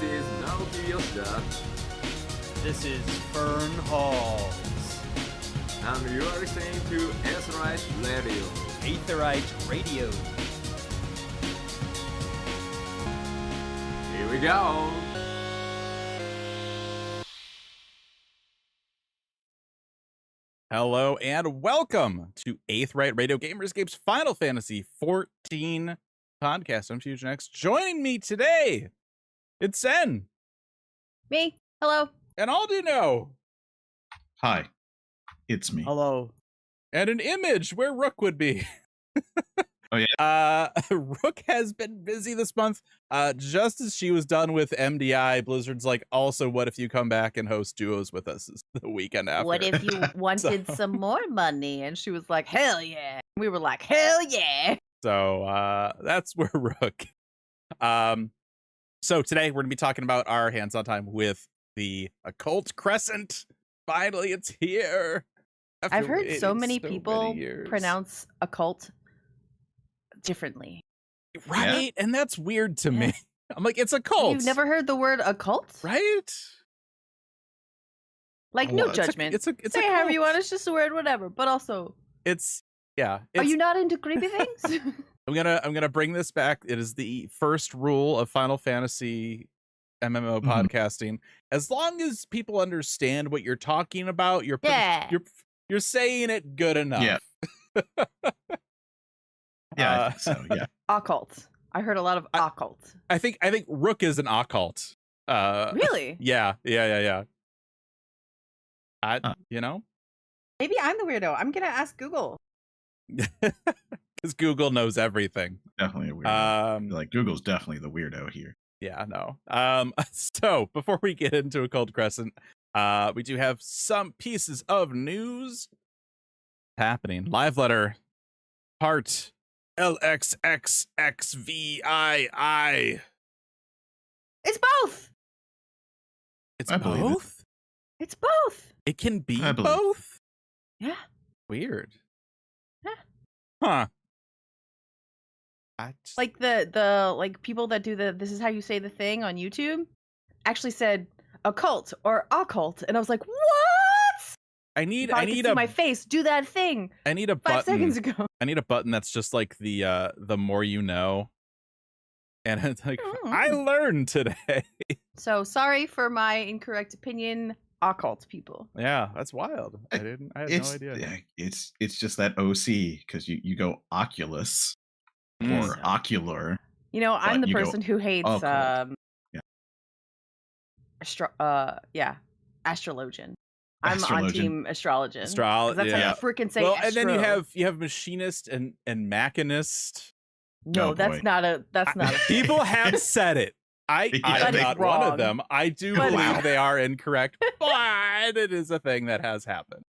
This is Naoki Yoshida. This is Fern Halls. And you are listening to Aetheryte Radio. Aetheryte Radio. Here we go. Hello and welcome to Aetheryte Radio Gamerscape's Final Fantasy XIV podcast. I'm Fusion X. Joining me today, it's Sen. Me. Hello. And Alduno. Hi, it's me. Hello. And an image where Rook would be. Oh, yeah. Rook has been busy this month. Just as she was done with MDI, Blizzard's like, also, what if you come back and host duos with us the weekend after? What if you wanted some more money? And she was like, hell yeah. We were like, hell yeah. So that's where Rook. So today we're going to be talking about our hands-on time with the Occult Crescent. Finally, it's here. I've heard so many people years. pronounce occult differently. Right? Yeah. And that's weird to me. I'm like, it's a cult. You've never heard the word occult? Right? Like, no judgment. It's Say however you want. It's just a word, whatever. But also, are you not into creepy things? I'm gonna bring this back. It is the first rule of Final Fantasy MMO podcasting. As long as people understand what you're talking about, you're saying it good enough. Yeah. Yeah, I think so, yeah. Occult. I heard a lot of occult. I think Rook is an occult. Really? Yeah. You know? Maybe I'm the weirdo. I'm gonna ask Google. Because Google knows everything. Definitely a weirdo. Like, Google's definitely the weirdo here. Yeah, no. So before we get into Occult Crescent, we do have some pieces of news happening. Live letter part LXXXVII. It's both. It's I believe both? It's both. It can be I believe both? Yeah. Weird. Yeah. Huh. Like the like people that do this is how you say the thing on YouTube actually said occult or occult, and I was like, what? I need my face do that thing. I need a 5 button. seconds ago. I need a button that's just like the more you know. And it's like, I learned today. So sorry for my incorrect opinion, occult people. Yeah, that's wild. I had no idea. Yeah, it's just that OC, because you go Oculus or Ocular. You know, I'm the person who hates astrologian. I'm on team astrologian. That's how you freaking say well, astro. and then you have machinist and machinist. No, that's not a people have said it. I'm not one of them. I do believe they are incorrect, but it is a thing that has happened.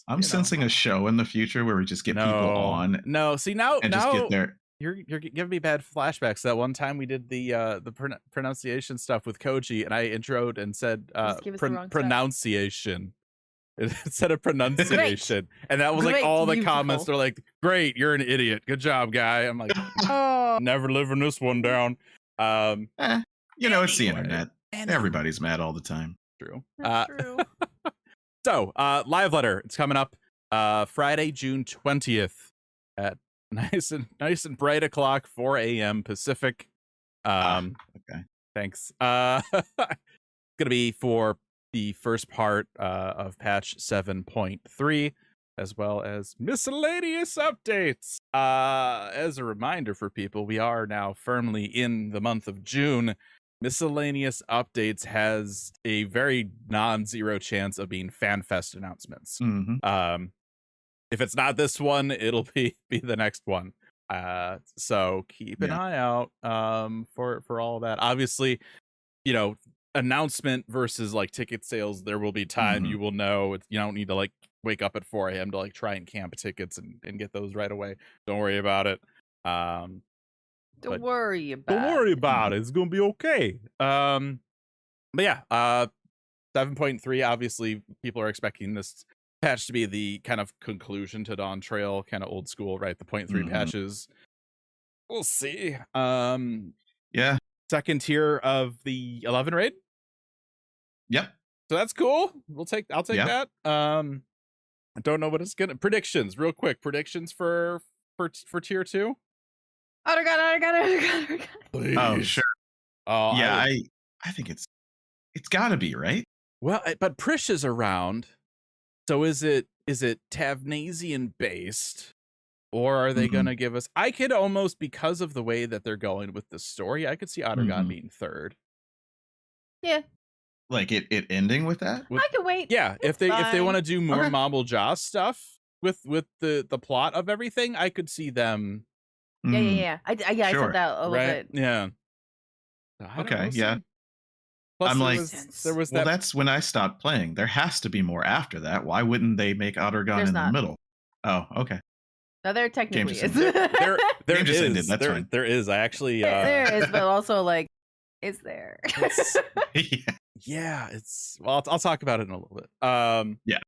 I'm sensing a show in the future where we just get people on. No, see now just get there. You're giving me bad flashbacks. That one time we did the pronunciation stuff with Koji, and I introed and said pronunciation instead of pronunciation, and that was like all the comments are like, "Great, you're an idiot. Good job, guy." I'm like, never living this one down. It's the internet. Everybody's mad all the time. True. That's true. So, live letter. It's coming up Friday, June 20th at nice and bright o'clock, 4 a.m. Pacific. Okay. Thanks. Gonna be for the first part of patch 7.3, as well as miscellaneous updates. As a reminder for people, we are now firmly in the month of June. Miscellaneous updates has a very non-zero chance of being FanFest announcements. If it's not this one, it'll be the next one. So keep an eye out for all that. Obviously, announcement versus like ticket sales, there will be time you will know. You don't need to like wake up at 4 a.m. to like try and camp tickets and get those right away. Don't worry about it. Don't worry about it. It's gonna be okay. But yeah, 7.3, obviously people are expecting this patch to be the kind of conclusion to Dawn Trail, kind of old school, right? The 0.3 patches. We'll see. Yeah, second tier of the 11 raid. Yep. So that's cool. I'll take Yeah. that. I don't know what it's gonna predictions, real quick. Predictions for tier 2. Oh, Please. Oh, sure. Oh Yeah, I think it's gotta be, right? well, but Prish is around. So is it Tavnasian based? Or are they gonna give us I could almost, because of the way that they're going with the story, I could see Ottergon being third. Yeah, Like it ending with that? I can wait. Yeah, if they fine. want to do more Okay. Mobble Jaw stuff with the plot of everything, I could see them. Yeah. I Sure. said that a little Right? bit. Yeah. I don't Okay, know, yeah. see. Plus, I'm there like, was, there was Well, that. that's when I stopped playing. There has to be more after that. Why wouldn't they make Ottergon There's in not. the middle? Oh, okay. No, there technically just is. ended. There Game just is. ended, that's fine. There is. I actually. There is, but also like, is there? It's, Yeah. yeah, it's. Well, I'll talk about it in a little bit. Yeah.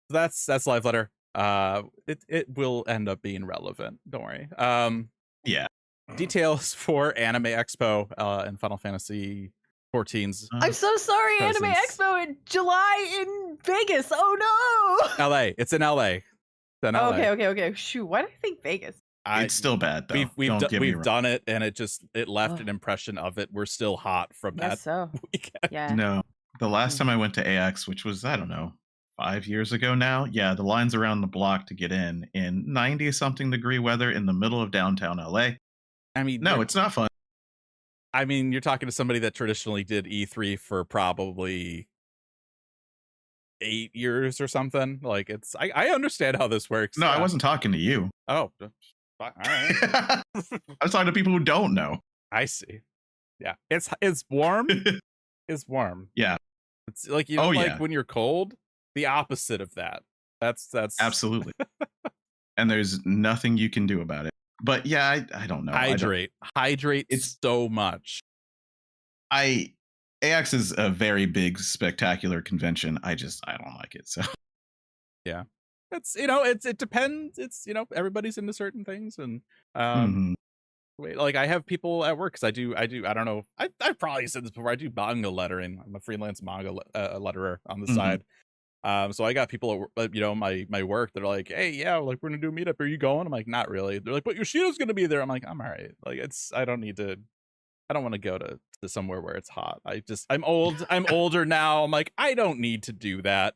That's live letter. It will end up being relevant. Don't worry. Yeah. Details for Anime Expo and Final Fantasy 14's I'm so sorry, Anime Presents. Expo in July in Vegas. Oh no. LA. It's in LA. It's in LA. Okay. Shoot, why did I think Vegas? It's still bad though. We've done it, and it left an impression of it. We're still hot from that Guess so. weekend. Yeah. No. The last time I went to AX, which was, I don't know, 5 years ago now. Yeah, the lines around the block to get in 90-something degree weather in the middle of downtown LA. I mean, No, it's not fun. I mean, you're talking to somebody that traditionally did E3 for probably 8 years or something. Like, it's I understand how this works. No, I wasn't talking to you. Oh, all right. I was talking to people who don't know. I see. Yeah, it's warm. It's warm. Yeah. It's like, Oh, like yeah. when you're cold, the opposite of that. That's Absolutely. And there's nothing you can do about it. But yeah, I don't know. Hydrate. Hydrate It's- so much. AX is a very big, spectacular convention. I don't like it. So It's it depends. It's everybody's into certain things, and like I have people at work because I do I don't know, I've probably said this before, I do manga lettering. I'm a freelance manga letterer on the side. So I got people at my work that are like, hey, yeah, like we're gonna do a meetup, are you going? I'm like, not really. They're like, but Yoshida's gonna be there. I'm like, I'm all right. Like, I don't want to go to somewhere where it's hot. I'm older now. I'm like, I don't need to do that.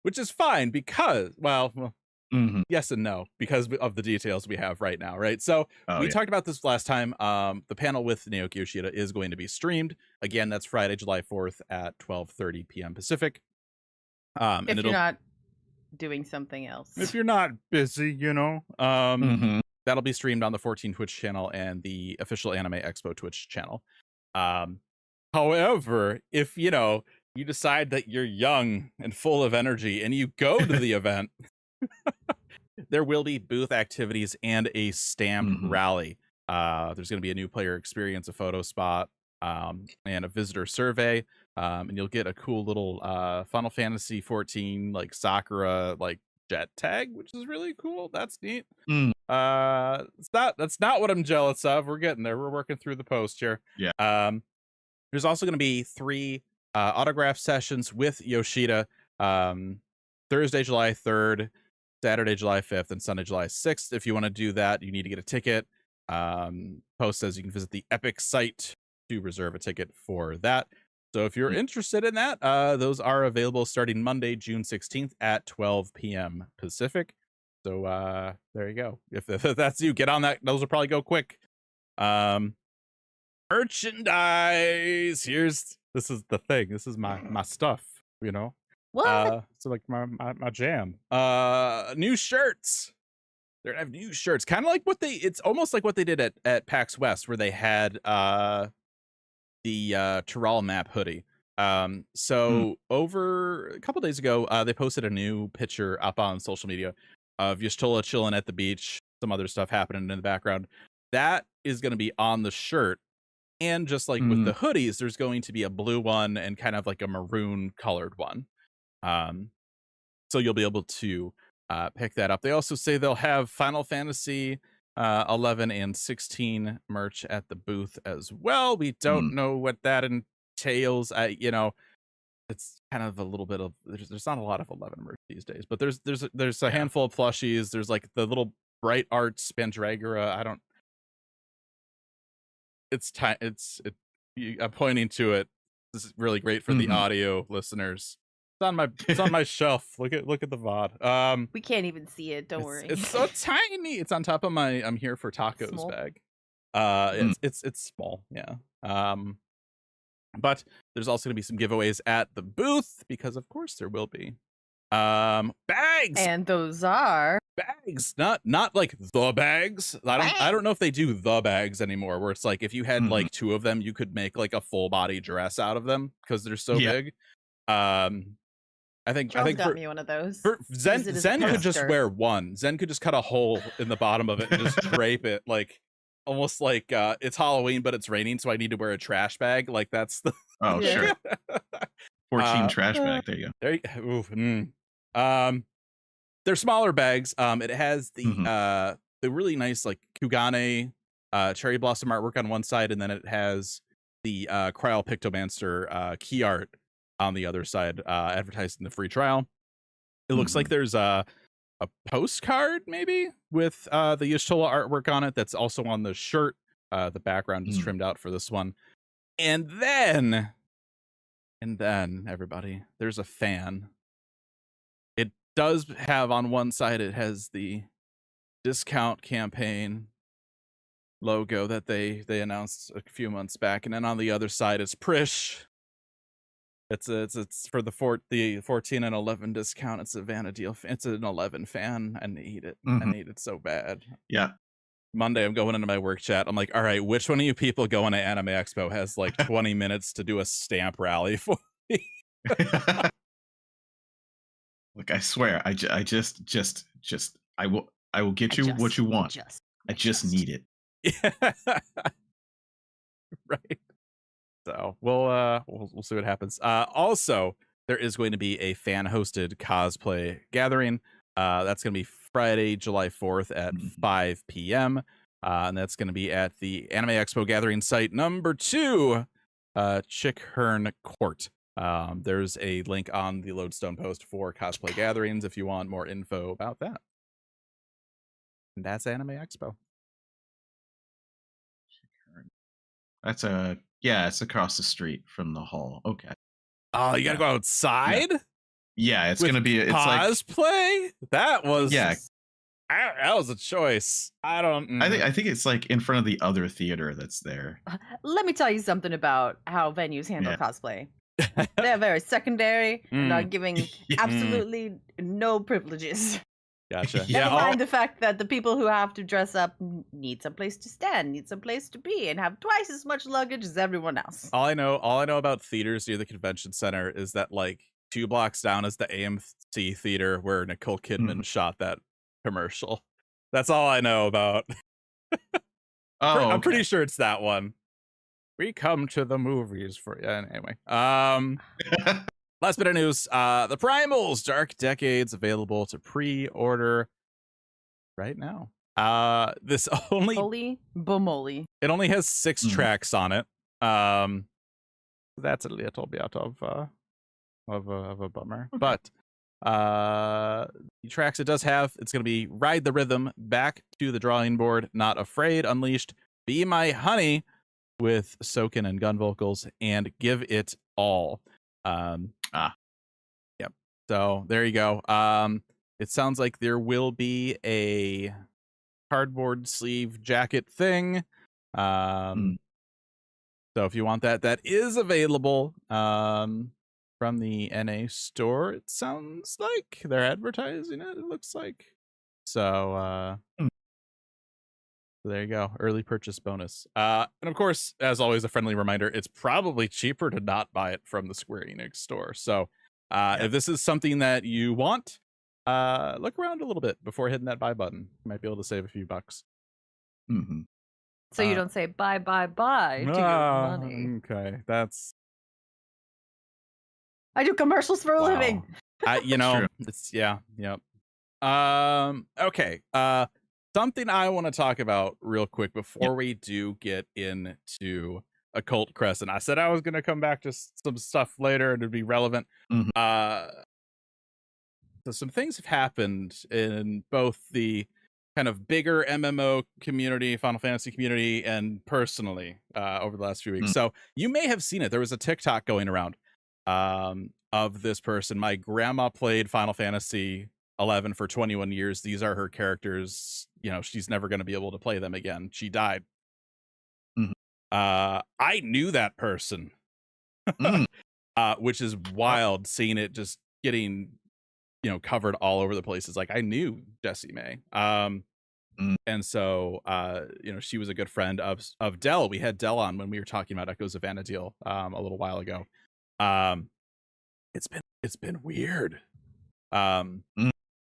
Which is fine because, yes and no, because of the details we have right now, right? So we talked about this last time. The panel with Naoki Yoshida is going to be streamed. Again, that's Friday, July 4th at 12:30 p.m. Pacific. If and you're not doing something else. if you're not busy, that'll be streamed on the 14 Twitch channel and the official Anime Expo Twitch channel. However, if you decide that you're young and full of energy and you go to the event, there will be booth activities and a stamp rally. There's going to be a new player experience, a photo spot, and a visitor survey. And you'll get a cool little Final Fantasy 14 like Sakura like jet tag, which is really cool. That's neat. That's not what I'm jealous of. We're getting there. We're working through the post here. Yeah. There's also going to be 3 autograph sessions with Yoshida. Thursday, July 3rd, Saturday, July 5th, and Sunday, July 6th. If you want to do that, you need to get a ticket. Post says you can visit the Epic site to reserve a ticket for that. So if you're interested in that, those are available starting Monday, June 16th at 12 p.m. Pacific. So there you go. If that's you, get on that. Those will probably go quick. Merchandise. This is the thing. This is my stuff, What? So like my jam. New shirts. They're gonna have new shirts. Kind of like it's almost like what they did at PAX West, where they had the Tyrol map hoodie. So over a couple days ago, they posted a new picture up on social media of Y'shtola chilling at the beach, some other stuff happening in the background. That is going to be on the shirt. And just like with the hoodies, there's going to be a blue one and kind of like a maroon colored one. So you'll be able to pick that up. They also say they'll have Final Fantasy 11 and 16 merch at the booth as well. We don't know what that entails. It's kind of a little bit of there's not a lot of 11 merch these days, but there's a handful of plushies. There's like the little bright art Spandragora. I'm pointing to it. This is really great for the audio listeners. It's on my shelf. Look at the VOD. We can't even see it. Don't worry. It's so tiny. It's on top of my I'm here for tacos Small. bag. It's small, yeah. But there's also gonna be some giveaways at the booth because of course there will be. Bags. And those are Bags, not like the bags. I don't know if they do the bags anymore, where it's like if you had like 2 of them, you could make like a full body dress out of them because they're so big. I think got me one of those. For Zen could just wear one. Zen could just cut a hole in the bottom of it and just drape it like almost like it's Halloween but it's raining, so I need to wear a trash bag. Like that's the sure. 14 trash bag. There you go. They're smaller bags. It has the really nice like Kugane cherry blossom artwork on one side, and then it has the Cryol Pictomancer key art on the other side, advertised in the free trial. It looks like there's a postcard maybe with the Y'shtola artwork on it that's also on the shirt. The background is trimmed out for this one. And then everybody, there's a fan. It does have on one side, it has the discount campaign logo that they announced a few months back, and then on the other side it's Prish. It's for the 14 and 11 discount. It's a Vanadil. It's an 11 fan. I need it. I need it so bad. Yeah. Monday, I'm going into my work chat. I'm like, all right, which one of you people going to Anime Expo has like 20 minutes to do a stamp rally for me? Look, I swear, I will get you what you want. I just need it. Yeah. Right. So we'll see what happens. Also, there is going to be a fan-hosted cosplay gathering. That's going to be Friday, July 4th at 5 p.m. And that's going to be at the Anime Expo gathering site number 2, Chickhern Court. There's a link on the Lodestone post for cosplay gatherings if you want more info about that. And that's Anime Expo. That's it's across the street from the hall. Okay. Oh, you gotta go outside? Yeah, it's gonna be cosplay? Like, that was that was a choice. I think it's like in front of the other theater that's there. Let me tell you something about how venues handle cosplay. They're very secondary and are giving absolutely no privileges. Gotcha. Never mind the fact that the people who have to dress up need some place to stand, need some place to be, and have twice as much luggage as everyone else. All I know about theaters near the convention center is that like 2 blocks down is the AMC theater where Nicole Kidman shot that commercial. That's all I know about. I'm pretty sure it's that one. We come to the movies for you. Anyway. Last bit of news, the Primals Dark Decades available to pre-order right now. This Holy bamoli. It only has 6 tracks on it. That's a little bit of a bummer. But the tracks it does have, it's going to be Ride the Rhythm, Back to the Drawing Board, Not Afraid, Unleashed, Be My Honey with Soken and gun vocals, and Give It All. Yep. So there you go. It sounds like there will be a cardboard sleeve jacket thing. So if you want that is available from the NA store. It sounds like they're advertising it. It looks like. So there you go. Early purchase bonus. And of course, as always, a friendly reminder, it's probably cheaper to not buy it from the Square Enix store. So if this is something that you want, look around a little bit before hitting that buy button. You might be able to save a few bucks. So you don't say bye to your money. Okay, that's... I do commercials for a living. It's okay. something I want to talk about real quick before we do get into Occult Crescent. I said I was going to come back to some stuff later and it'd be relevant. Mhm. So some things have happened in both the kind of bigger MMO community, Final Fantasy community, and personally over the last few weeks. So you may have seen it. There was a TikTok going around of this person. My grandma played Final Fantasy 11 for 21 years. These are her characters. You know, she's never going to be able to play them again. She died. Mhm. I knew that person, which is wild, seeing it just getting, you know, covered all over the places. Like, I knew Jessie May. And so, you know, she was a good friend of Dell. We had Dell on when we were talking about Echoes of Vanadil a little while ago. It's been weird.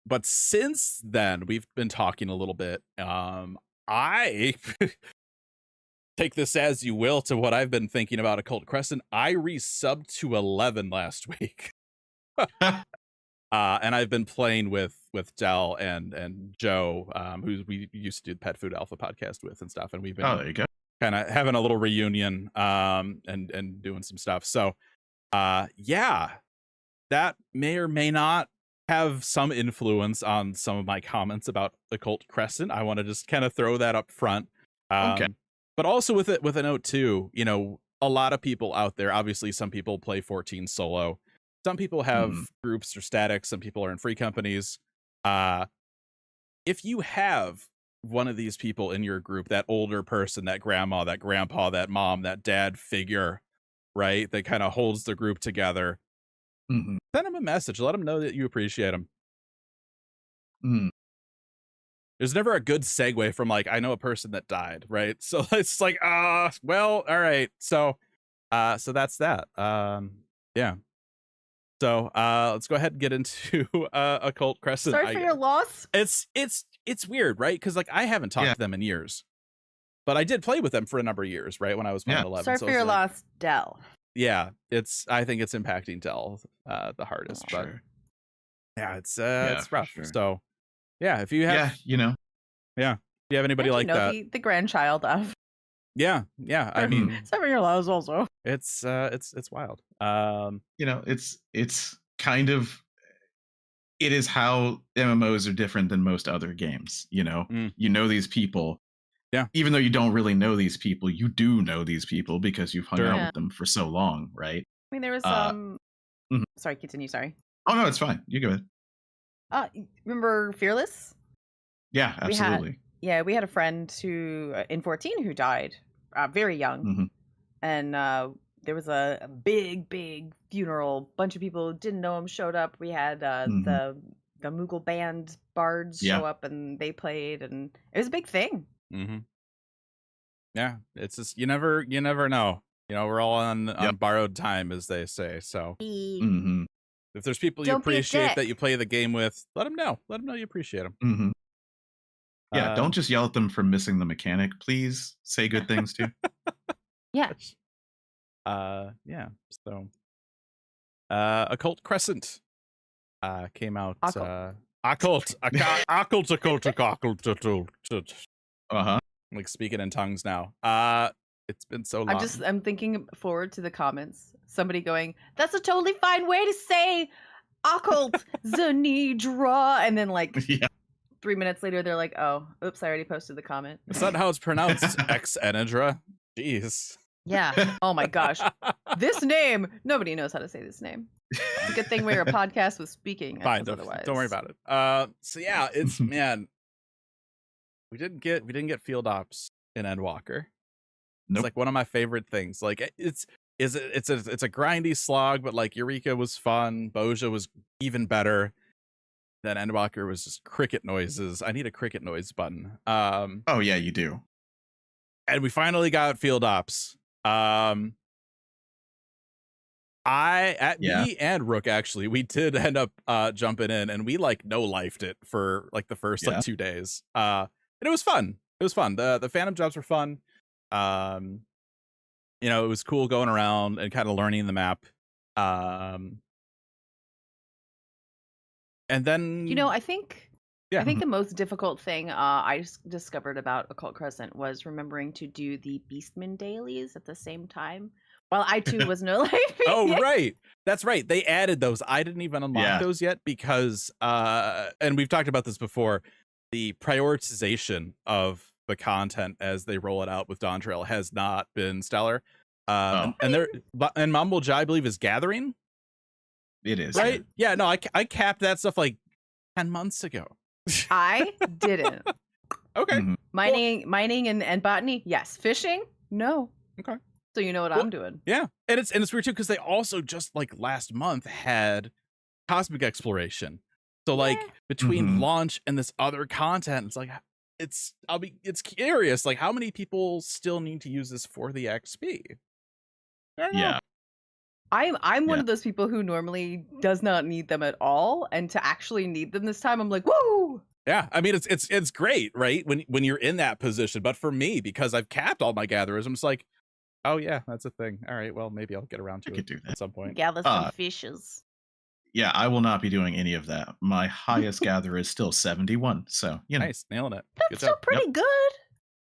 But since then, we've been talking a little bit. I take this as you will to what I've been thinking about Occult Crescent. I resubbed to 11 last week. And I've been playing with Dell and Joe, who we used to do the Pet Food Alpha podcast with and stuff. And we've been there you go. kind of having a little reunion and doing some stuff. So yeah, that may or may not have some influence on some of my comments about Occult Crescent. I want to just kind of throw that up front. Okay. But also with a note too, you know, a lot of people out there, obviously some people play 14 solo. Some people have groups or statics. Some people are in free companies. If you have one of these people in your group, that older person, that grandma, that grandpa, that mom, that dad figure, right, that kind of holds the group together, send them a message. Let them know that you appreciate them. There's never a good segue from, like, I know a person that died, right? So it's like, well, all right. So that's that. Yeah. So let's go ahead and get into Occult Crescent. Sorry for your loss. It's weird, right? Because like I haven't talked to them in years, but I did play with them for a number of years, right? When I was playing 11. Sorry for your loss, Dell. Yeah, I think it's impacting Dell the hardest, but yeah, it's rough. Sure. So yeah, if you have, you know, if you have anybody like that, the grandchild of. Yeah. I mean, sorry for your loss also. It's wild. You know, it's kind of, it is how MMOs are different than most other games. You know, you know these people. Yeah. Even though you don't really know these people, you do know these people because you've hung out with them for so long, right? I mean, there was Sorry, continue. Sorry. Oh no, it's fine. You go ahead. Remember Fearless? Yeah, absolutely. We had a friend who in 14 who died very young, and there was a big funeral. Bunch of people who didn't know him showed up. We had the Moogle band bards show up, and they played, and it was a big thing. Yeah, it's just you never know. You know, we're all on borrowed time, as they say. So if there's people you appreciate that you play the game with, let them know. Let them know you appreciate them. Yeah, don't just yell at them for missing the mechanic. Please say good things too. Yeah. So Occult Crescent came out. Occult. Like speaking in tongues now. It's been so long. I'm thinking forward to the comments. Somebody going, "That's a totally fine way to say occult Zanidra," and then like 3 minutes later, they're like, "Oh, oops, I already posted the comment." Is that how it's pronounced? Exenidra? Jeez. Yeah. Oh my gosh. This name, nobody knows how to say this name. It's a good thing we're a podcast with speaking. Fine, don't worry about it. So yeah, it's man. We didn't get field ops in Endwalker. It's like one of my favorite things. Like it's a grindy slog, but like Eureka was fun. Boja was even better. Then Endwalker was just cricket noises. I need a cricket noise button. Oh yeah, you do. And we finally got field ops. Me and Rook actually, we did end up jumping in, and we like no-lifed it for like the first like 2 days. And it was fun. The Phantom jobs were fun. You know, it was cool going around and kind of learning the map. And then, you know, I think Yeah. I think the most difficult thing I discovered about Occult Crescent was remembering to do the Beastman dailies at the same time. While I too was no light. Oh, right. That's right. They added those. I didn't even unlock those yet because, and we've talked about this before, the prioritization of the content as they roll it out with Dawn Trail has not been stellar. And Mumble Jai, I believe, is gathering. It is. Right? Yeah, no, I capped that stuff like 10 months ago. I didn't. Okay. Mining and botany, yes. Fishing, no. Okay. So you know what I'm doing. Yeah, and it's weird too because they also just like last month had cosmic exploration. So like between launch and this other content, it's like it's curious. Like how many people still need to use this for the XP? Yeah. I'm one of those people who normally does not need them at all, and to actually need them this time, I'm like, whoa! Yeah, I mean it's great, right? When you're in that position. But for me, because I've capped all my gatherers, I'm just like, oh yeah, that's a thing. All right, well maybe I'll get around to it at some point. Gather some fishes. Yeah, I will not be doing any of that. My highest gather is still 71. So nice, nailing it. That's still pretty good.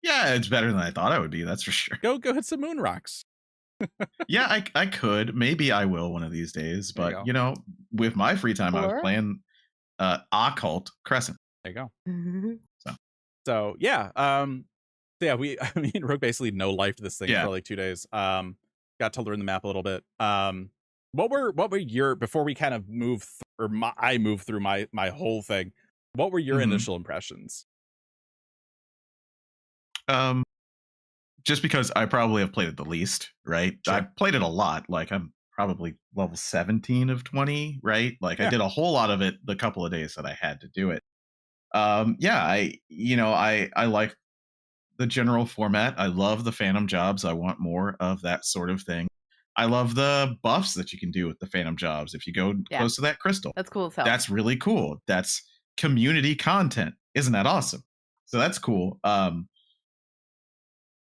Yeah, it's better than I thought I would be. That's for sure. Go hit some moon rocks. Yeah, I could. Maybe I will one of these days. But with my free time, I was playing Occult Crescent. There you go. So yeah, Rogue basically no life to this thing for like 2 days. Got to learn the map a little bit. What were your, before we kind of I move through my whole thing, what were your initial impressions? Just because I probably have played it the least, right? Sure. I played it a lot. Like I'm probably level 17 of 20, right? Like I did a whole lot of it the couple of days that I had to do it. I like the general format. I love the phantom jobs. I want more of that sort of thing. I love the buffs that you can do with the phantom jobs. If you go close to that crystal, that's cool as hell. That's really cool. That's community content. Isn't that awesome? So that's cool.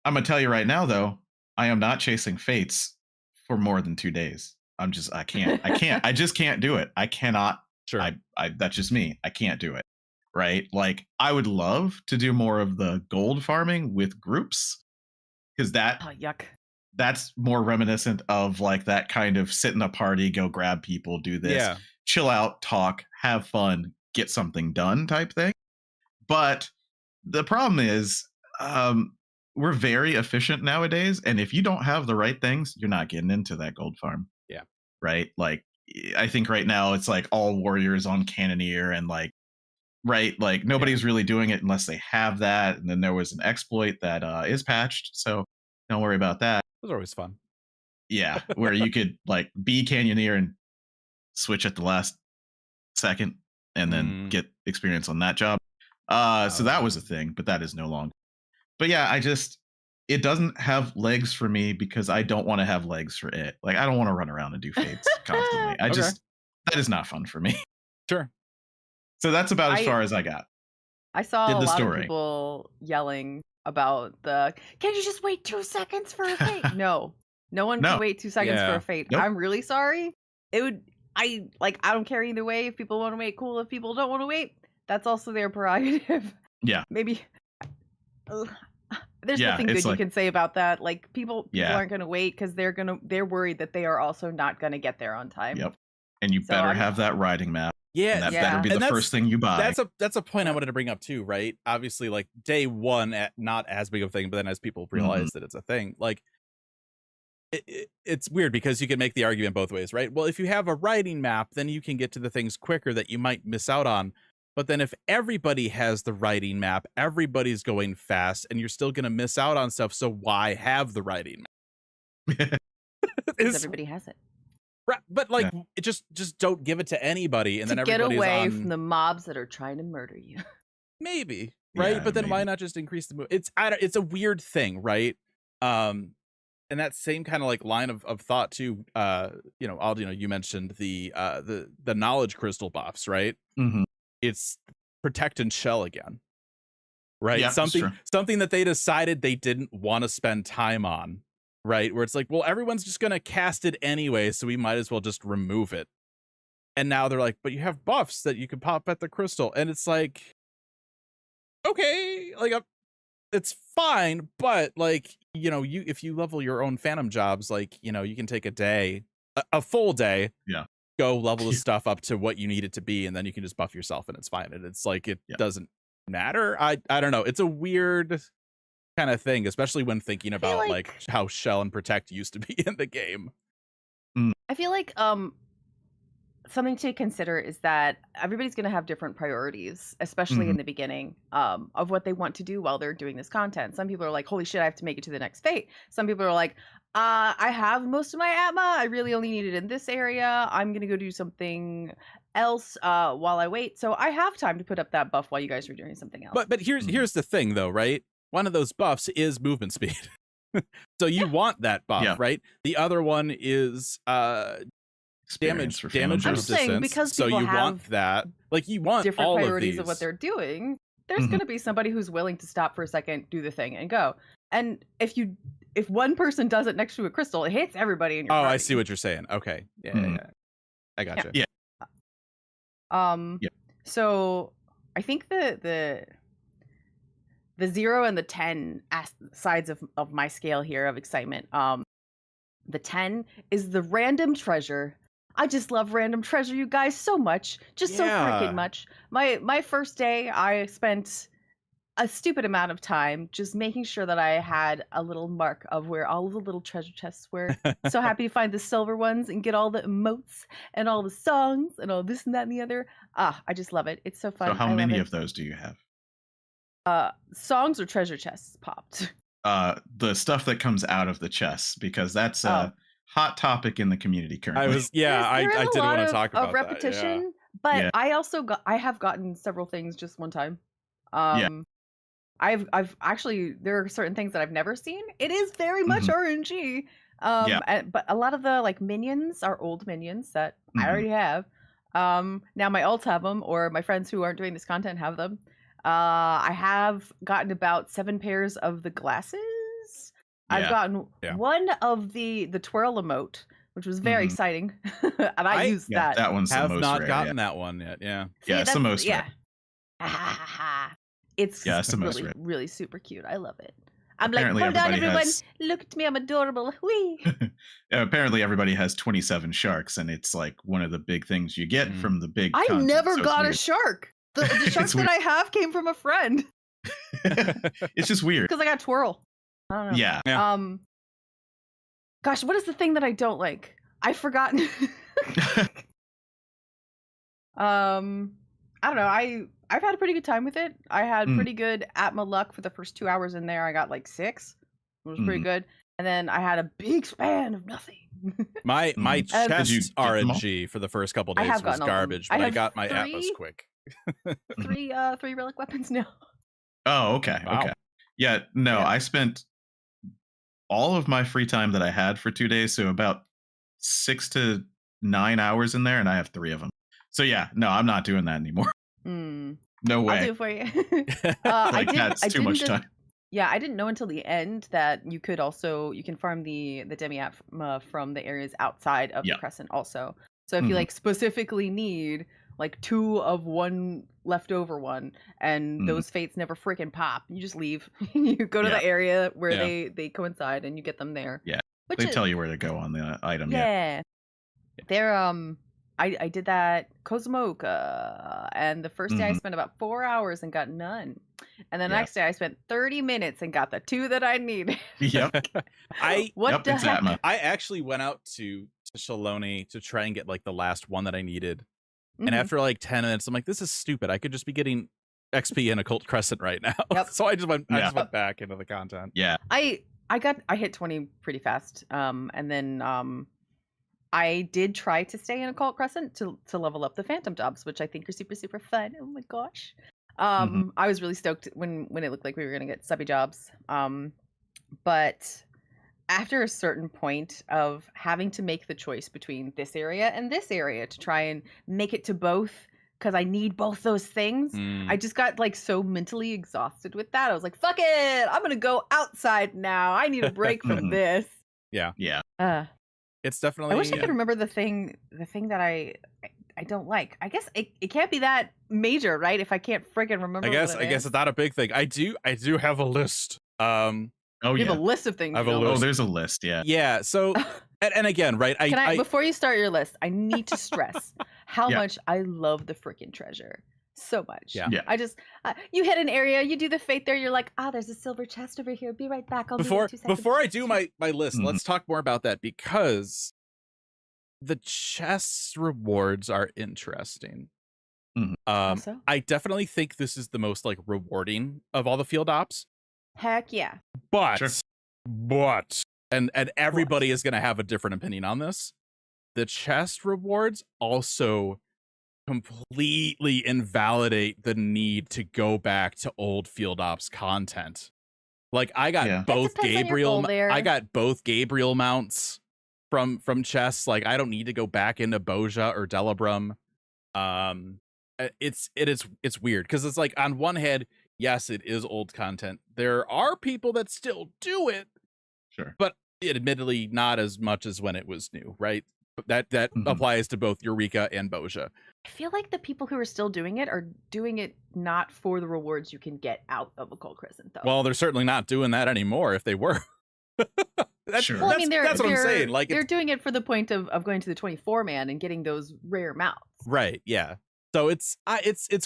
I'm gonna tell you right now, though, I am not chasing fates for more than 2 days. I just can't do it. I cannot. Sure. That's just me. I can't do it. Right. Like I would love to do more of the gold farming with groups, because that's more reminiscent of like that kind of sit in a party, go grab people, do this, chill out, talk, have fun, get something done type thing. But the problem is, we're very efficient nowadays, and if you don't have the right things, you're not getting into that gold farm. Yeah. Right. Like I think right now it's like all warriors on Cannoneer, and like like nobody's really doing it unless they have that. And then there was an exploit that is patched, so don't worry about that. Those are always fun. Yeah, where you could like be Cannoneer and switch at the last second and then get experience on that job. So that was a thing, but that is no longer. But yeah, it doesn't have legs for me because I don't want to have legs for it. Like I don't want to run around and do fates constantly. That is not fun for me. Sure. So that's about as far as I got. I saw a lot of people yelling about can't you just wait 2 seconds for a fate? No one can wait 2 seconds for a fate. Nope. I'm really sorry. I don't care either way. If people want to wait, cool. If people don't want to wait, that's also their prerogative. Yeah. Maybe there's nothing good you can say about that. Like people aren't going to wait because they're worried that they are also not going to get there on time. Yep. And you better have that riding map. Yeah, and that better be the first thing you buy. That's a point I wanted to bring up too, right? Obviously, like day one, not as big of a thing, but then as people realize that it's a thing, like it's weird because you can make the argument both ways, right? Well, if you have a riding map, then you can get to the things quicker that you might miss out on. But then if everybody has the riding map, everybody's going fast, and you're still going to miss out on stuff. So why have the riding map? Because everybody has it. Right, but like, it just don't give it to anybody, and then everybody's get away from the mobs that are trying to murder you. Maybe, right? Yeah, but then why not just increase the move? It's a weird thing, right? And that same kind of like line of thought too. Aldo, you mentioned the knowledge crystal buffs, right? Mm-hmm. It's protect and shell again, right? Yeah, something that they decided they didn't want to spend time on. Right, where it's like, well, everyone's just gonna cast it anyway, so we might as well just remove it. And now they're like, but you have buffs that you can pop at the crystal, and it's like, okay, like it's fine, but like, you know, if you level your own phantom jobs, like, you know, you can take a day, a full day, go level the stuff up to what you need it to be, and then you can just buff yourself and it's fine. And it's like, it doesn't matter. I don't know. It's a weird kind of thing, especially when thinking about like how Shell and Protect used to be in the game. I feel like something to consider is that everybody's going to have different priorities, especially in the beginning, of what they want to do while they're doing this content. Some people are like, holy shit, I have to make it to the next fate. Some people are like, I have most of my Atma. I really only need it in this area. I'm going to go do something else while I wait. So I have time to put up that buff while you guys are doing something else. But here's the thing, though, right? One of those buffs is movement speed. So you want that buff, right? The other one is damage resistance. Because so you want that. Like, you want different all priorities of these. Of what they're doing. There's going to be somebody who's willing to stop for a second, do the thing, and go. And if one person does it next to a crystal, it hits everybody in your party. I see what you're saying. Okay. Yeah. I gotcha. Yeah. So I think the 0 and the 10 sides of my scale here of excitement. The 10 is the random treasure. I just love random treasure, you guys, so much. Just so freaking much. My first day, I spent a stupid amount of time just making sure that I had a little mark of where all of the little treasure chests were. So happy to find the silver ones and get all the emotes and all the songs and all this and that and the other. I just love it. It's so fun. So how many of those do you have? Songs or treasure chests popped? The stuff that comes out of the chests, because that's a hot topic in the community currently. I did want to talk about repetition, that. Yeah. But I have gotten several things just one time. I've actually, there are certain things that I've never seen. It is very much RNG. But a lot of the like minions are old minions that I already have. Now my alts have them, or my friends who aren't doing this content have them. I have gotten about 7 pairs of the glasses. I've gotten one of the twirl emote, which was very exciting, and I used that. That one's the most not rare, gotten that one yet. Yeah. See, it's the most rare. It's the most really, rare. really super cute. I love it. I'm Apparently like, hold on, everyone. has... Look at me. I'm adorable. Whee. Apparently everybody has 27 sharks, and it's like one of the big things you get from the big I content, never so got a shark. The shark that I have came from a friend. It's just weird. Because I got twirl. I don't know. Yeah. Gosh, what is the thing that I don't like? I've forgotten. I don't know. I've had a pretty good time with it. I had pretty good Atma luck for the first 2 hours in there. I got like 6. It was pretty good. And then I had a big span of nothing. My chest RNG for the first couple days was garbage, but I got my Atmos quick. 3 relic weapons now. Oh, okay. Wow. Okay. Yeah, no, I spent all of my free time that I had for 2 days, so about 6 to 9 hours in there, and I have 3 of them. So yeah, no, I'm not doing that anymore. No way. I'll do it for you. That's too much time. Yeah, I didn't know until the end that you can farm the demi-atma from the areas outside of the Crescent also. So if you like specifically need like 2 of one leftover one, and those fates never freaking pop, you just leave. You go to the area where they coincide, and you get them there. Yeah, they tell you where to go on the item. Yeah. They're I did that Kozumoka, and the first day I spent about 4 hours and got none. And the next day I spent 30 minutes and got the 2 that I needed. Yep. The heck? I actually went out to Shaloni to try and get like the last one that I needed. And after like 10 minutes, I'm like, this is stupid. I could just be getting XP in Occult Crescent right now. So I just went back into the content. Yeah. I hit 20 pretty fast. And then I did try to stay in Occult Crescent to level up the Phantom jobs, which I think are super, super fun. Oh my gosh. I was really stoked when it looked like we were going to get subby jobs. But after a certain point of having to make the choice between this area and this area to try and make it to both, because I need both those things, I just got like so mentally exhausted with that. I was like, fuck it, I'm going to go outside now. I need a break from this. Yeah. Yeah. It's definitely. I wish I could remember the thing that I I don't like. I guess it can't be that major, right? If I can't friggin' remember. I guess it's not a big thing. I do have a list. Oh, you have a list of things. I have a list. Oh, there's a list. Yeah. Yeah. So, and again, right? Before you start your list, I need to stress how much I love the freaking treasure. So much. Yeah. I just you hit an area, you do the fate there. You're like, there's a silver chest over here. Be right back. I'll be in 2 seconds. Before I do my list, let's talk more about that, because the chest rewards are interesting. I definitely think this is the most like rewarding of all the field ops. Heck yeah. But and everybody is going to have a different opinion on this. The chest rewards also completely invalidate the need to go back to old field ops content. Like I got both Gabriel mounts from chests. Like I don't need to go back into Boja or Delabrum. It's weird because it's like on one hand, yes, it is old content. There are people that still do it, sure, but admittedly not as much as when it was new, right? That applies to both Eureka and Boja. I feel like the people who are still doing it are doing it not for the rewards you can get out of Occult Crescent, though. Well, they're certainly not doing that anymore. If they were, sure. Well, I mean, that's what I'm saying. Like they're doing it for the point of going to the 24-man and getting those rare mounts. Right. Yeah. So it's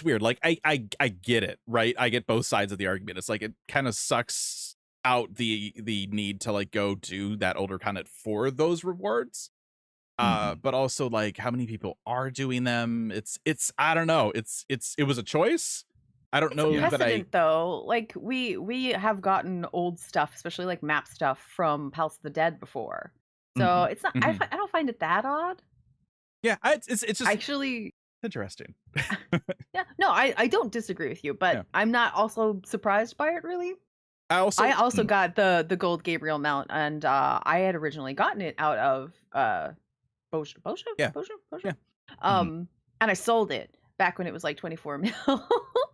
weird. Like I get it. Right. I get both sides of the argument. It's like it kind of sucks out the need to like go do that older content for those rewards. But also like how many people are doing them? It's I don't know. It was a choice. I don't know that though. Like we have gotten old stuff, especially like map stuff from Palace of the Dead before. So it's not. I don't find it that odd. Yeah, it's just actually interesting. Yeah, no, I don't disagree with you, but I'm not also surprised by it really. I also got the gold Gabriel mount, and I had originally gotten it out of Boja. Yeah. And I sold it back when it was like 24 mil.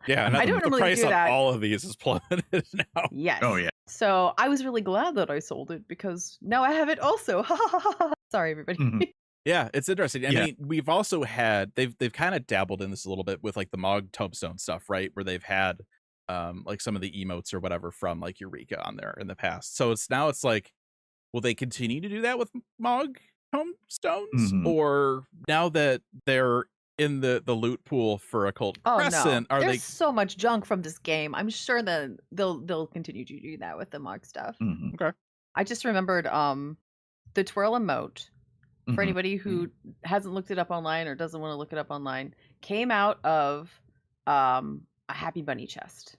Yeah, and I don't the normally price do on that. all of these is plummeted now. Yes. Oh yeah. So I was really glad that I sold it because now I have it also. Sorry, everybody. Yeah, it's interesting. I mean, we've also had they've kind of dabbled in this a little bit with like the Mog Tombstone stuff, right? Where they've had like some of the emotes or whatever from like Eureka on there in the past. So it's like, will they continue to do that with Mog Tombstones? Or now that they're in the loot pool for Occult Crescent, are there's so much junk from this game. I'm sure that they'll continue to do that with the Mog stuff. Okay. I just remembered the twirl emote. For anybody who hasn't looked it up online or doesn't want to look it up online, came out of a Happy Bunny chest.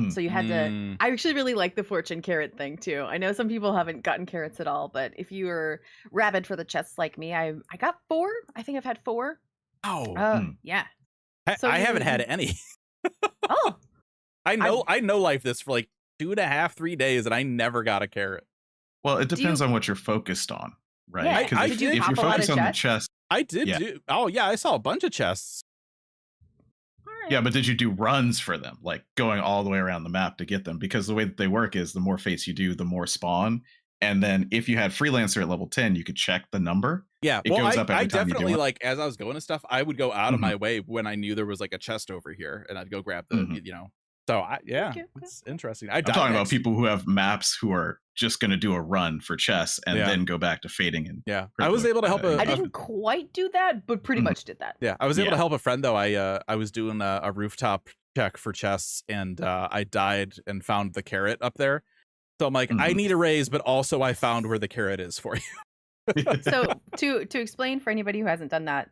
So you had to. I actually really like the fortune carrot thing too. I know some people haven't gotten carrots at all, but if you were rabid for the chests like me, I got 4. I think I've had 4. Oh, yeah. I haven't had any. Oh, I know life this for like 2.5-3 days, and I never got a carrot. Well, it depends on what you're focused on. Right. Yeah, because if you're focused on the chest, I did do. Oh yeah, I saw a bunch of chests. Right. Yeah, but did you do runs for them, like going all the way around the map to get them? Because the way that they work is the more fates you do, the more spawn. And then if you had Freelancer at level 10, you could check the number. Yeah, it goes up every I time definitely you do it. like as I was going to stuff, I would go out of my way when I knew there was like a chest over here, and I'd go grab the So it's interesting. I'm talking about people who have maps who are just going to do a run for chests and then go back to fading. And I was able to help. I didn't quite do that, but pretty much did that. Yeah, I was able to help a friend though. I was doing a rooftop check for chests, and I died and found the carrot up there. So I'm like, I need a raise, but also I found where the carrot is for you. So to explain for anybody who hasn't done that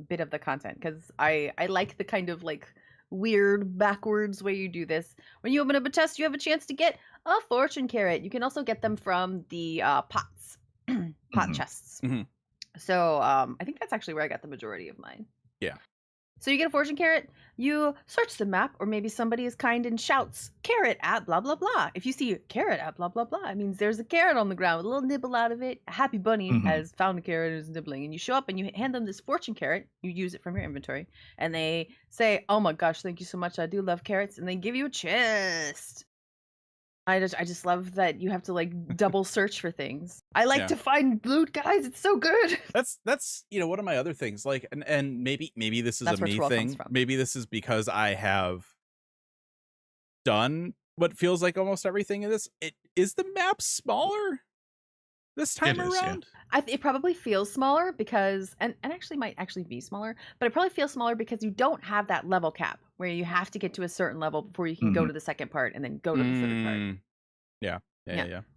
bit of the content, because I like the kind of like weird backwards way you do this. When you open up a chest, you have a chance to get a fortune carrot. You can also get them from the pots, pot chests. So I think that's actually where I got the majority of mine. Yeah. So you get a fortune carrot, you search the map, or maybe somebody is kind and shouts carrot at blah blah blah. If you see carrot at blah blah blah, it means there's a carrot on the ground with a little nibble out of it. A happy bunny has found a carrot and is nibbling, and you show up and you hand them this fortune carrot. You use it from your inventory, and they say, "Oh my gosh, thank you so much. I do love carrots," and they give you a chest. I just love that you have to like double search for things. I like to find loot, guys. It's so good. That's one of my other things. Like, and maybe this is a me thing. Maybe this is because I have done what feels like almost everything in this. Is the map smaller this time around? Yeah. It probably feels smaller because, and actually might actually be smaller, but it probably feels smaller because you don't have that level cap where you have to get to a certain level before you can go to the second part and then go to the third part. Yeah.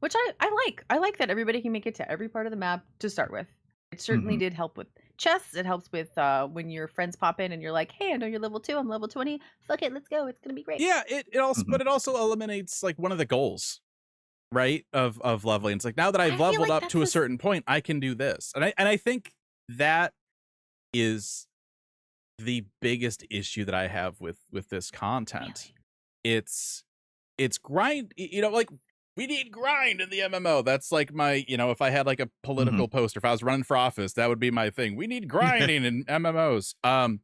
Which I like. I like that everybody can make it to every part of the map to start with. It certainly did help with chests. It helps with when your friends pop in and you're like, hey, I know you're level 2, I'm level 20. Fuck it, let's go. It's gonna be great. Yeah, it also but it also eliminates like one of the goals, right? Of leveling. It's like, now that I've leveled up to a certain point, I can do this. And I think that is the biggest issue that I have with this content. Really? It's grind, like we need grind in the MMO. That's like my, if I had like a political poster, if I was running for office, that would be my thing. We need grinding in MMOs. But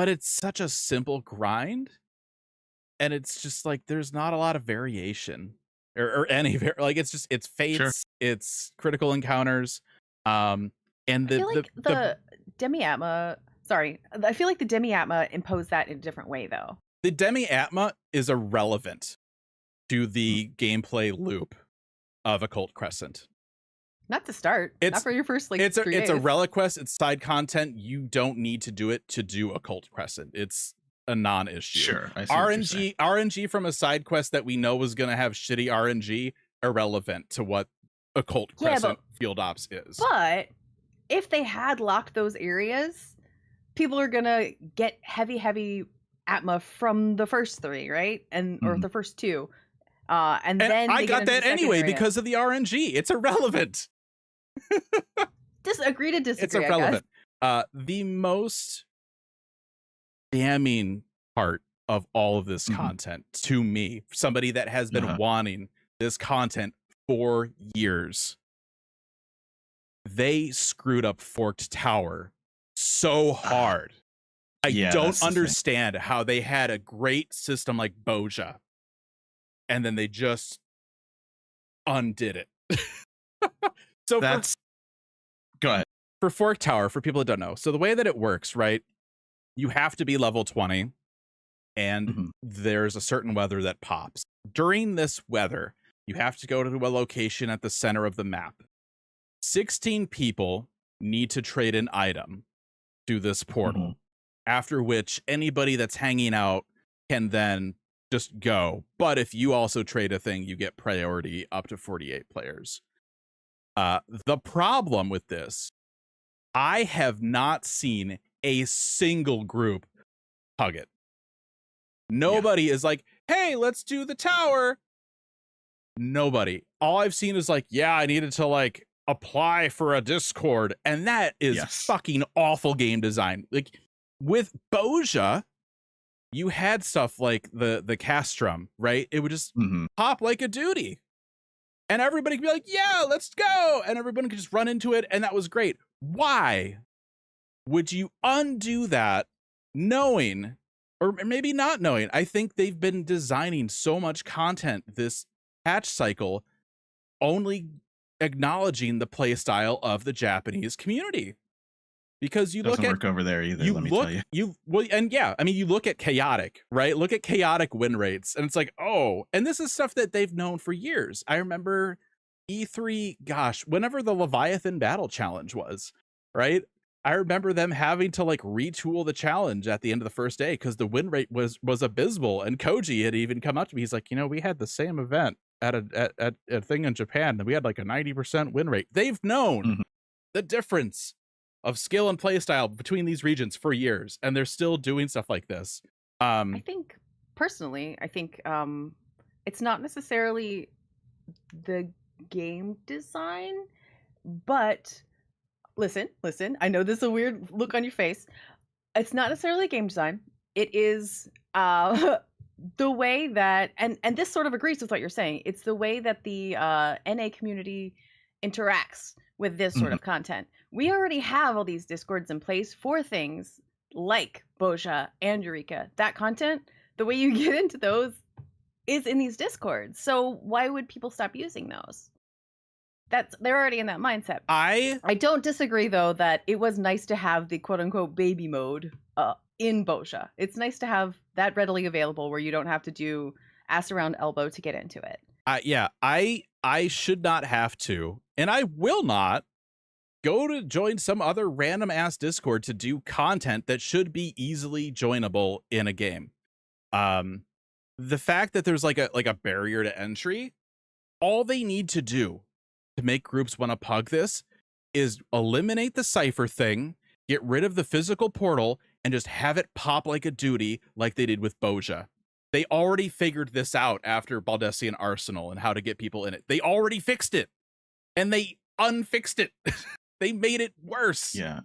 it's such a simple grind, and it's just like there's not a lot of variation or any like it's fates, it's critical encounters, and the demi-atma. Sorry, I feel like the demi-atma imposed that in a different way though. The demi-atma is irrelevant to the gameplay loop of Occult Crescent. Not to start. Not for your first like. It's a relic quest. It's side content. You don't need to do it to do Occult Crescent. It's a non-issue. Sure. RNG from a side quest that we know was going to have shitty RNG, irrelevant to what Occult Crescent Field Ops is. But if they had locked those areas, people are gonna get heavy atma from the first 3, right? Or the first 2. And then I got that anyway because of the RNG. It's irrelevant. Agree to disagree. It's irrelevant. The most damning part of all of this content to me, somebody that has been wanting this content for years, they screwed up Forked Tower so hard. I don't understand how they had a great system like Boja, and then they just undid it. So go ahead. For Fork Tower, for people that don't know, so the way that it works, right? You have to be level 20, and there's a certain weather that pops. During this weather, you have to go to a location at the center of the map. 16 people need to trade an item through this portal, after which anybody that's hanging out can then just go. But if you also trade a thing, you get priority up to 48 players. The problem with this, I have not seen a single group hug it. Nobody is like, hey, let's do the tower. Nobody. All I've seen is like, yeah, I needed to like apply for a Discord. And that is fucking awful game design. Like with Boja, you had stuff like the castrum, right? It would just pop like a duty. And everybody could be like, yeah, let's go. And everyone could just run into it. And that was great. Why would you undo that knowing, or maybe not knowing? I think they've been designing so much content this patch cycle, only acknowledging the play style of the Japanese community. Because you doesn't look work over there either, let me tell you. You look at chaotic, right? Look at chaotic win rates, and it's like, oh, and this is stuff that they've known for years. I remember E3, gosh, whenever the Leviathan Battle Challenge was, right? I remember them having to like retool the challenge at the end of the first day because the win rate was abysmal. And Koji had even come up to me. He's like, we had the same event at a thing in Japan, and we had like a 90% win rate. They've known the difference of skill and play style between these regions for years, and they're still doing stuff like this. I think personally, it's not necessarily the game design, but listen, I know this is a weird look on your face. It's not necessarily game design. It is the way that, and this sort of agrees with what you're saying. It's the way that the NA community interacts with this sort of content. We already have all these Discords in place for things like Boja and Eureka. That content, the way you get into those is in these discords. So why would people stop using those? They're already in that mindset. I don't disagree though that it was nice to have the quote unquote baby mode in Bozja. It's nice to have that readily available where you don't have to do ass around elbow to get into it. Yeah, I should not have to, and I will not go to join some other random ass Discord to do content that should be easily joinable in a game. The fact that there's like a barrier to entry, all they need to do to make groups want to pug this is eliminate the cipher thing, get rid of the physical portal, and just have it pop like a duty like they did with Bozja. They already figured this out after Baldessian Arsenal and how to get people in it. They already fixed it, and they unfixed it. They made it worse. Yeah.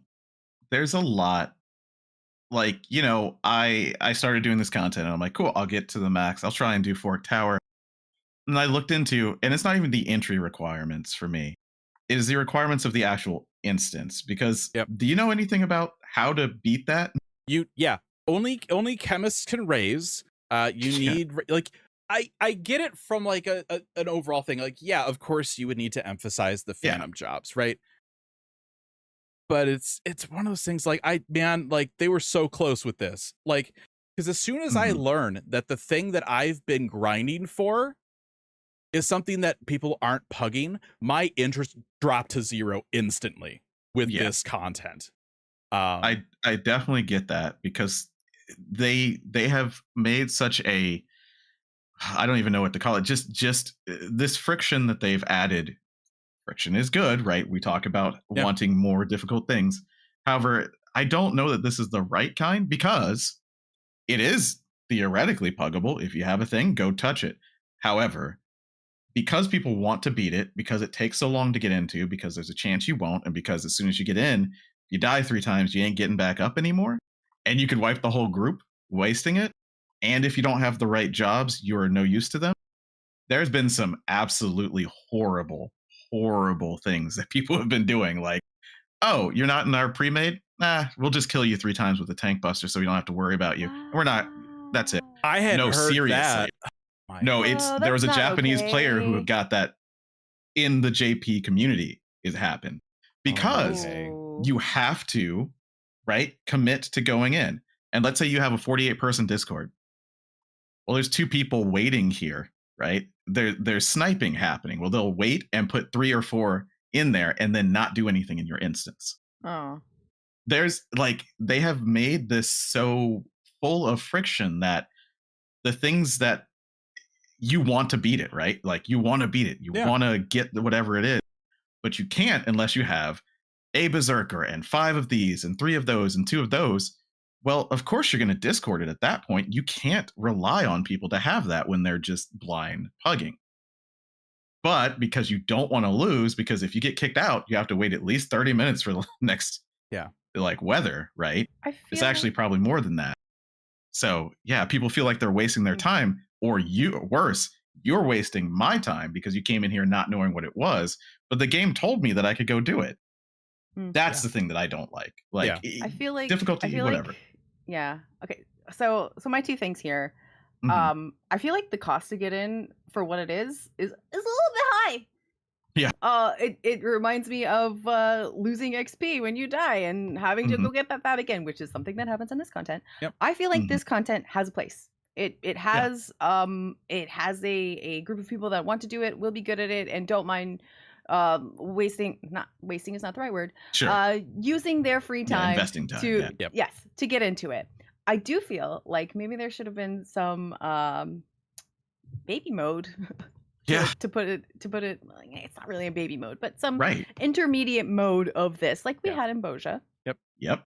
There's a lot. Like, you know, I started doing this content, and I'm like, cool, I'll get to the max. I'll try and do Fork Tower. And I looked into, and it's not even the entry requirements for me. It is the requirements of the actual instance. Because do you know anything about how to beat that? Only chemists can raise. You need like I get it from like an overall thing. Like, yeah, of course you would need to emphasize the phantom jobs, right? But it's one of those things like like they were so close with this. Like, because as soon as I learn that the thing that I've been grinding for is something that people aren't pugging, my interest dropped to zero instantly with this content. I definitely get that, because they have made such a, I don't even know what to call it, just this friction that they've added. Friction is good, right? We talk about wanting more difficult things. However, I don't know that this is the right kind, because it is theoretically puggable. If you have a thing, go touch it. However, because people want to beat it, because it takes so long to get into, because there's a chance you won't, and because as soon as you get in, you die 3 times, you ain't getting back up anymore, and you could wipe the whole group, wasting it. And if you don't have the right jobs, you're no use to them. There's been some absolutely horrible things that people have been doing. Like, oh, you're not in our pre-made? Nah, we'll just kill you 3 times with a tank buster so we don't have to worry about you. We're not. That's it. I had heard seriously. That. No, there was a Japanese player who got that in the JP community. It happened because you have to, right, commit to going in. And let's say you have a 48-person Discord. Well, there's 2 people waiting here, right? There's sniping happening. Well, they'll wait and put 3 or 4 in there and then not do anything in your instance. Oh. There's like, they have made this so full of friction that the things that you want to beat it, right? Like, you want to beat it. You want to get whatever it is, but you can't unless you have a berserker and 5 of these and 3 of those and 2 of those. Well, of course you're going to discord it at that point. You can't rely on people to have that when they're just blind pugging. But because you don't want to lose, because if you get kicked out, you have to wait at least 30 minutes for the next like weather, right? It's actually probably more than that. So yeah, people feel like they're wasting their time, or worse, you're wasting my time because you came in here not knowing what it was, but the game told me that I could go do it. That's the thing that I don't like. Like, I feel like difficulty, whatever. Like, yeah. Okay. So my 2 things here. I feel like the cost to get in for what it is a little bit high. Yeah. It reminds me of losing XP when you die and having to go get that again, which is something that happens in this content. Yep. I feel like this content has a place. It has a group of people that want to do it, will be good at it, and don't mind wasting is not the right word. Sure. Using their free time, investing time to get into it. I do feel like maybe there should have been some baby mode. To put it, it's not really a baby mode, but some intermediate mode of this, like we had in Bozja. Yep.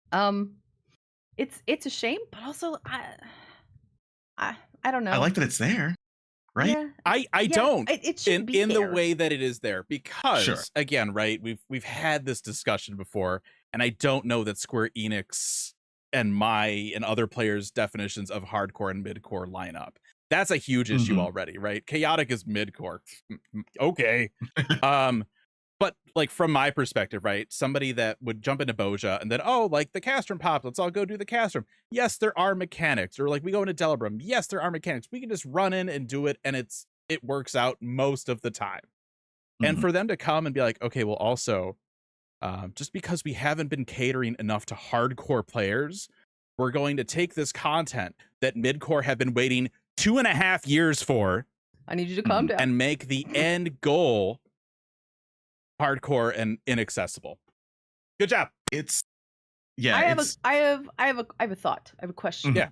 It's a shame, but also I don't know. I like that it's there, right? Yeah. I don't. It should be in there. the way that it is there, because again, right? We've had this discussion before, and I don't know that Square Enix and my and other players' definitions of hardcore and midcore line up. That's a huge issue already, right? Chaotic is midcore. Okay. But like from my perspective, right? Somebody that would jump into Boja and then, oh, like the castrum popped, let's all go do the castrum. Yes, there are mechanics. Or like we go into Delibrum. Yes, there are mechanics. We can just run in and do it, and it works out most of the time. And for them to come and be like, okay, well, also, just because we haven't been catering enough to hardcore players, we're going to take this content that midcore have been waiting 2.5 years for. I need you to calm down. And make the end goal hardcore and inaccessible. Good job. It's yeah. I have a thought. I have a question. Yeah.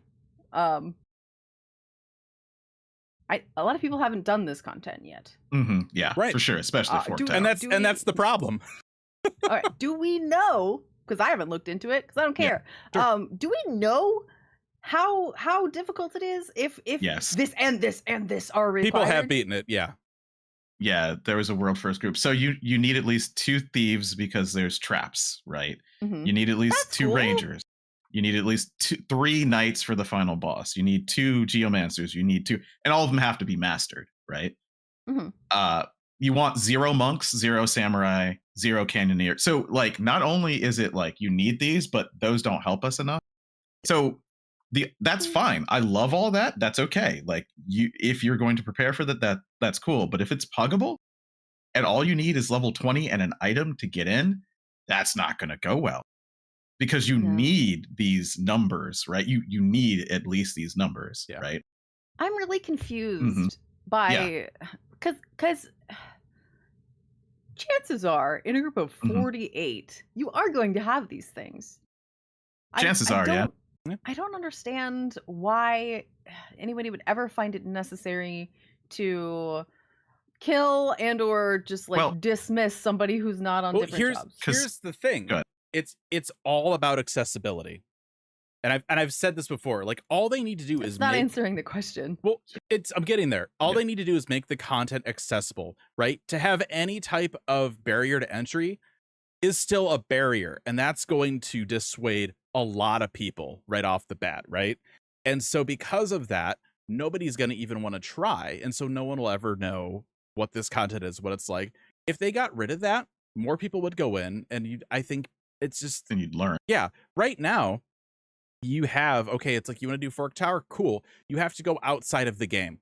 A lot of people haven't done this content yet. Yeah, right, for sure, especially for and that's the problem. All right. Do we know? Because I haven't looked into it because I don't care. Yeah, sure. Do we know how difficult it is if yes. this and this and this are required? People have beaten it. Yeah. Yeah, there was a world first group. So you need at least 2 thieves because there's traps, right? You need at least That's 2 cool. rangers. You need at least 3 knights for the final boss. You need 2 geomancers. You need 2, and all of them have to be mastered, right? You want 0 monks, 0 samurai, 0 cannoneer. So like, not only is it like you need these, but those don't help us enough. So that's fine. I love all that. That's okay. Like if you're going to prepare for that's cool. But if it's puggable and all you need is level 20 and an item to get in, that's not going to go well, because you need these numbers, right? You need at least these numbers, right? I'm really confused by because chances are in a group of 48, you are going to have these things. Chances are, yeah. I don't understand why anybody would ever find it necessary to kill and or just like dismiss somebody who's not on different jobs. Here's the thing. It's all about accessibility. And I've said this before. Like, all they need to do is not answering the question. Well, I'm getting there. All they need to do is make the content accessible, right? To have any type of barrier to entry is still a barrier, and that's going to dissuade a lot of people right off the bat, right? And so because of that, nobody's going to even want to try, and so no one will ever know what this content is, what it's like. If they got rid of that, more people would go in, and I think it's just... And you'd learn. Yeah. Right now, you have, okay, it's like you want to do Fork Tower? Cool. You have to go outside of the game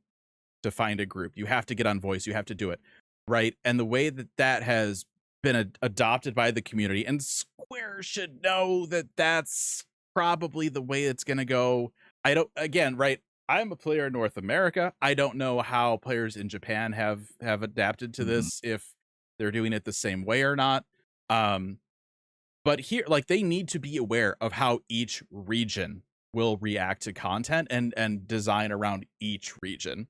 to find a group. You have to get on voice. You have to do it, right? And the way that has been adopted by the community, and Square should know that that's probably the way it's going to go. Right, I'm a player in North America. I don't know how players in Japan have adapted to this, if they're doing it the same way or not. But here, like, they need to be aware of how each region will react to content and design around each region.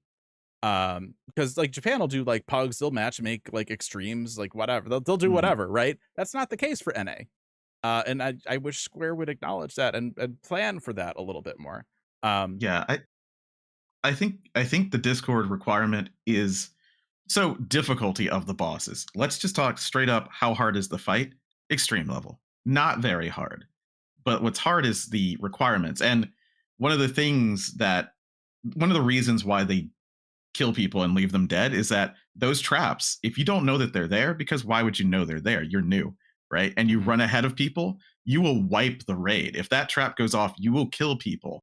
Because like Japan will do like pugs, they'll match make like extremes, like whatever, they'll do whatever, right? That's not the case for NA. And I wish Square would acknowledge that and plan for that a little bit more. I think the Discord requirement is so difficulty of the bosses. Let's just talk straight up. How hard is the fight? Extreme level, not very hard. But what's hard is the requirements. And one of the reasons why they kill people and leave them dead is that those traps, if you don't know that they're there, because why would you know they're there? You're new, right? And you run ahead of people, you will wipe the raid. If that trap goes off, you will kill people,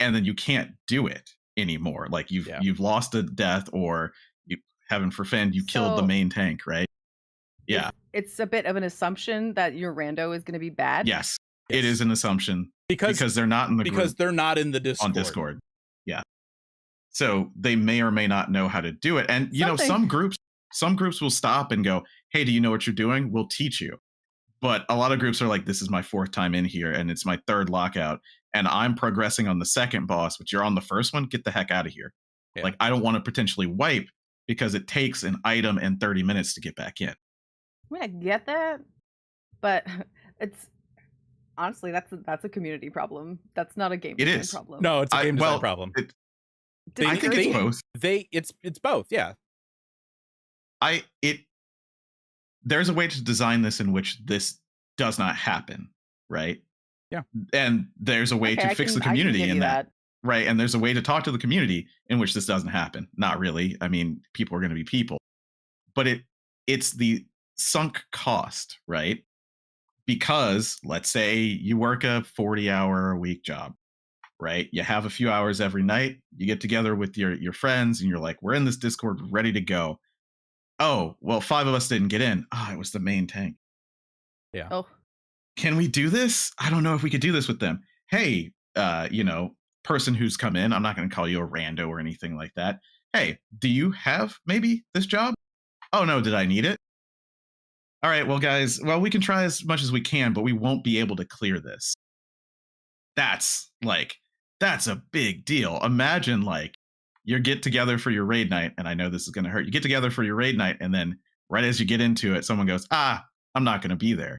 and then you can't do it anymore. Like you've lost a death, or you, heaven forfend, you killed the main tank, right? Yeah. It's a bit of an assumption that your rando is going to be bad. Yes, it is an assumption because they're not in the group, they're not in the Discord. On Discord. Yeah. So they may or may not know how to do it. And you know, some groups will stop and go, "Hey, do you know what you're doing? We'll teach you." But a lot of groups are like, "This is my 4th time in here, and it's my 3rd lockout, and I'm progressing on the 2nd boss, but you're on the 1st one. Get the heck out of here!" Yeah. Like, I don't want to potentially wipe because it takes an item and 30 minutes to get back in. I mean, I get that, but it's honestly that's a community problem. That's not a game design problem. No, it's a game design problem. I think it's both. It's both, yeah. There's a way to design this in which this does not happen, right? Yeah. And there's a way to fix the community in that. Right. And there's a way to talk to the community in which this doesn't happen. Not really. I mean, people are going to be people. But it's the sunk cost, right? Because let's say you work a 40-hour a week job, right? You have a few hours every night. You get together with your friends and you're like, we're in this Discord ready to go. Oh, well, 5 of us didn't get in. It was the main tank. Yeah. Oh. Can we do this? I don't know if we could do this with them. Hey, person who's come in, I'm not going to call you a rando or anything like that. Hey, do you have maybe this job? Oh no, did I need it? All right, well guys, we can try as much as we can, but we won't be able to clear this. That's a big deal. Imagine you get together for your raid night, and I know this is going to hurt. You get together for your raid night, and then right as you get into it, someone goes, I'm not going to be there.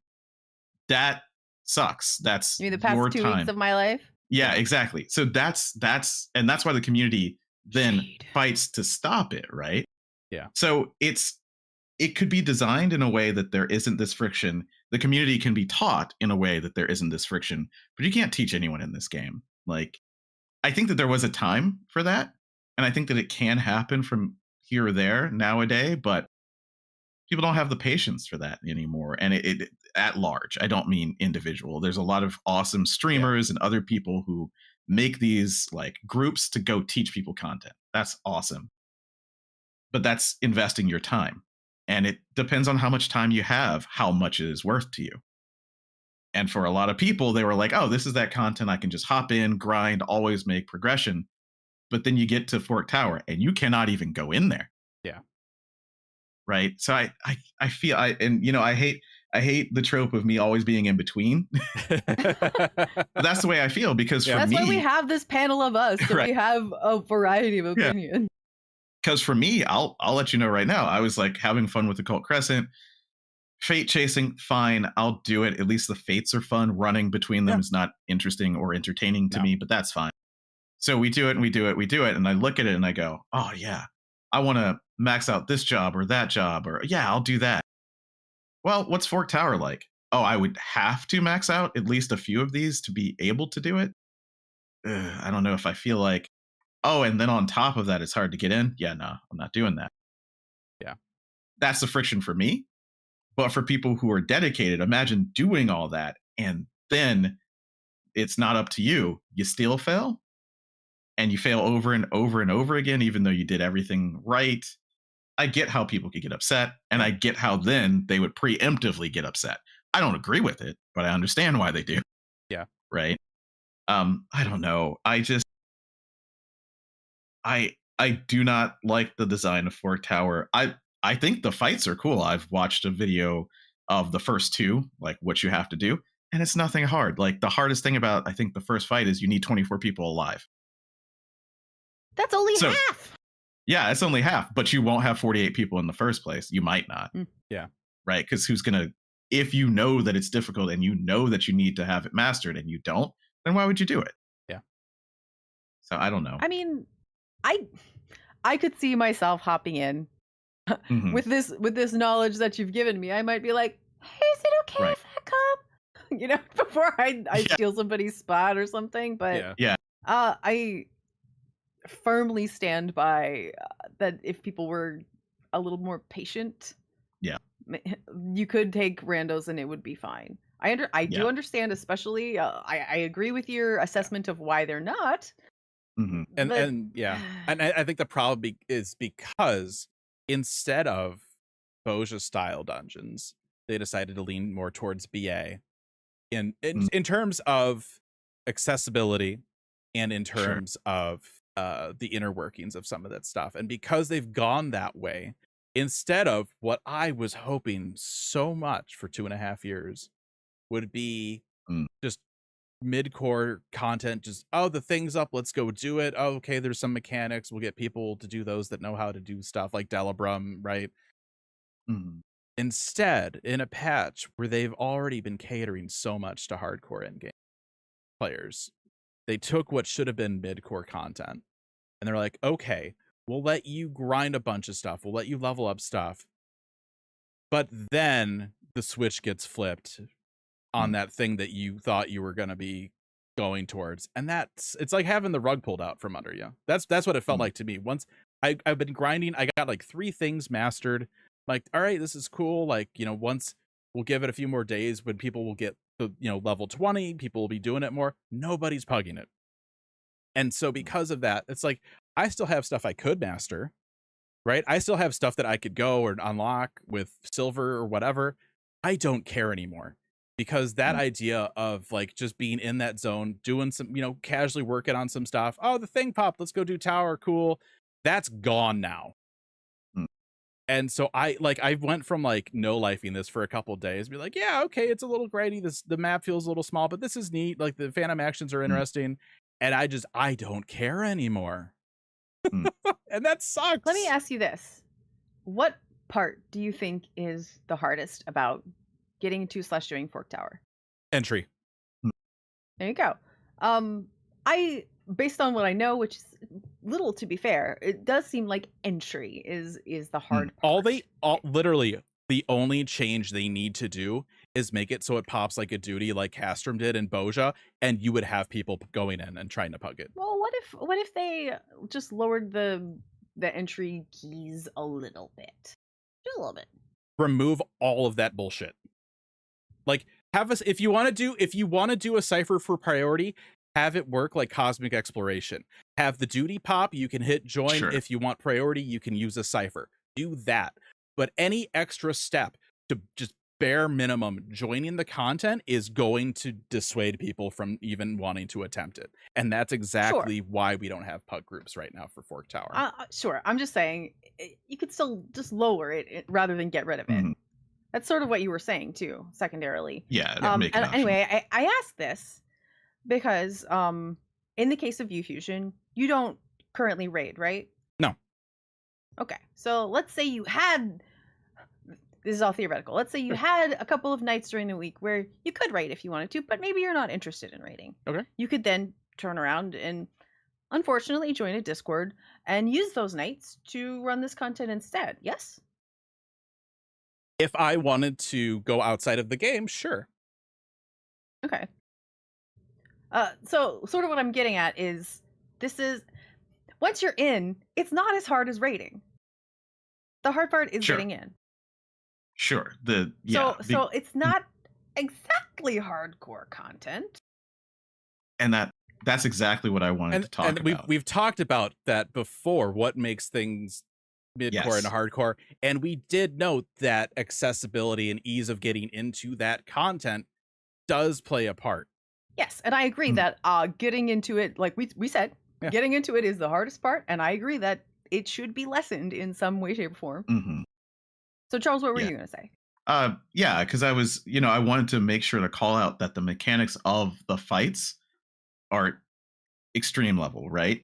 That sucks. That's you mean the past your 2 time. weeks of my life? Yeah, exactly. So that's why the community then fights to stop it, right? Yeah. So it could be designed in a way that there isn't this friction. The community can be taught in a way that there isn't this friction, but you can't teach anyone in this game. I think that there was a time for that, and I think that it can happen from here or there nowadays, but people don't have the patience for that anymore. And it at large, I don't mean individual. There's a lot of awesome streamers and other people who make these groups to go teach people content. That's awesome. But that's investing your time. And it depends on how much time you have, how much it is worth to you. And for a lot of people, they were like, oh, this is that content I can just hop in, grind, always make progression. But then you get to Fork Tower and you cannot even go in there. Yeah. Right. So I feel I hate the trope of me always being in between. But that's the way I feel, because for that's me, why we have this panel of us. So right. We have a variety of opinions. Because for me, I'll let you know right now, I was having fun with Occult Crescent. Fate chasing, fine, I'll do it. At least the fates are fun. Running between them is not interesting or entertaining to me, but that's fine. So we do it and we do it, and I look at it and I go, oh yeah, I want to max out this job or that job, or yeah, I'll do that. Well, what's Fork Tower like? Oh, I would have to max out at least a few of these to be able to do it. I don't know if I feel like, oh, and then on top of that, it's hard to get in. Yeah, no, I'm not doing that. Yeah. That's the friction for me. But for people who are dedicated, imagine doing all that and then it's not up to you. You still fail, and you fail over and over and over again, even though you did everything right. I get how people could get upset, and I get how then they would preemptively get upset. I don't agree with it, but I understand why they do. Yeah. Right. I don't know. I do not like the design of Fork Tower. I think the fights are cool. I've watched a video of the first 2, what you have to do, and it's nothing hard. The hardest thing about, I think, the first fight is you need 24 people alive. That's only half. Yeah, it's only half, but you won't have 48 people in the first place. You might not. Yeah. Right? Because who's going to, if you know that it's difficult and you know that you need to have it mastered and you don't, then why would you do it? Yeah. So I don't know. I mean, I could see myself hopping in with this knowledge that you've given me. I might be like, hey, is it okay if I come? Before I steal somebody's spot or something. But I firmly stand by that. If people were a little more patient, you could take randos and it would be fine. I do understand, especially I agree with your assessment of why they're not. And I think the problem is because instead of Boja style dungeons, they decided to lean more towards BA in terms of accessibility and in terms of the inner workings of some of that stuff. And because they've gone that way, instead of what I was hoping so much for 2.5 years would be just mid-core content, just the thing's up, let's go do it. Oh, okay, there's some mechanics, we'll get people to do those that know how to do stuff like Delabrum, right? Instead, in a patch where they've already been catering so much to hardcore endgame players, they took what should have been mid-core content and they're like, okay, we'll let you grind a bunch of stuff, we'll let you level up stuff, but then the switch gets flipped on that thing that you thought you were going to be going towards. And it's like having the rug pulled out from under you. That's what it felt like to me. Once I've been grinding, I got 3 things mastered. Like, all right, this is cool. Like, once we'll give it a few more days when people will get the, level 20, people will be doing it more. Nobody's pugging it. And so because of that, it's like, I still have stuff I could master, right? I still have stuff that I could go or unlock with silver or whatever. I don't care anymore, because that idea of like just being in that zone, doing some, casually working on some stuff. Oh, the thing popped. Let's go do tower. Cool. That's gone now. And so I went from like no lifing this for a couple of days, be like, yeah, okay, it's a little grindy. The map feels a little small, but this is neat. Like the phantom actions are interesting. And I don't care anymore. And that sucks. Let me ask you this. What part do you think is the hardest about getting to / doing Fork Tower? Entry. There you go. Based on what I know, which is little to be fair, it does seem like entry is the hard part. Literally the only change they need to do is make it so it pops like a duty like Castrum did in Boja, and you would have people going in and trying to pug it. Well, what if they just lowered the entry keys a little bit? Just a little bit. Remove all of that bullshit. Like, if you want to do a cipher for priority, have it work like Cosmic Exploration. Have the duty pop, you can hit join. Sure. If you want priority, you can use a cipher. Do that. But any extra step to just bare minimum joining the content is going to dissuade people from even wanting to attempt it. And that's exactly why we don't have pug groups right now for Fork Tower. Sure. I'm just saying you could still just lower it rather than get rid of it. That's sort of what you were saying too, secondarily. Yeah. Anyway, I asked this because in the case of Ufusion, you don't currently raid, right? No. Okay. So let's say you had, this is all theoretical, let's say you had a couple of nights during the week where you could raid if you wanted to, but maybe you're not interested in raiding. Okay. You could then turn around and unfortunately join a Discord and use those nights to run this content instead. Yes? If I wanted to go outside of the game, sure. Okay. So sort of what I'm getting at is once you're in, it's not as hard as raiding. The hard part is getting in. Sure. So it's not exactly hardcore content. And that's exactly what I wanted to talk about. We've talked about that before. What makes things midcore and hardcore, and we did note that accessibility and ease of getting into that content does play a part. Yes, and I agree that getting into it, like we said, getting into it is the hardest part, and I agree that it should be lessened in some way, shape, or form. So Charles, what were you going to say? Because I was, I wanted to make sure to call out that the mechanics of the fights are extreme level, right?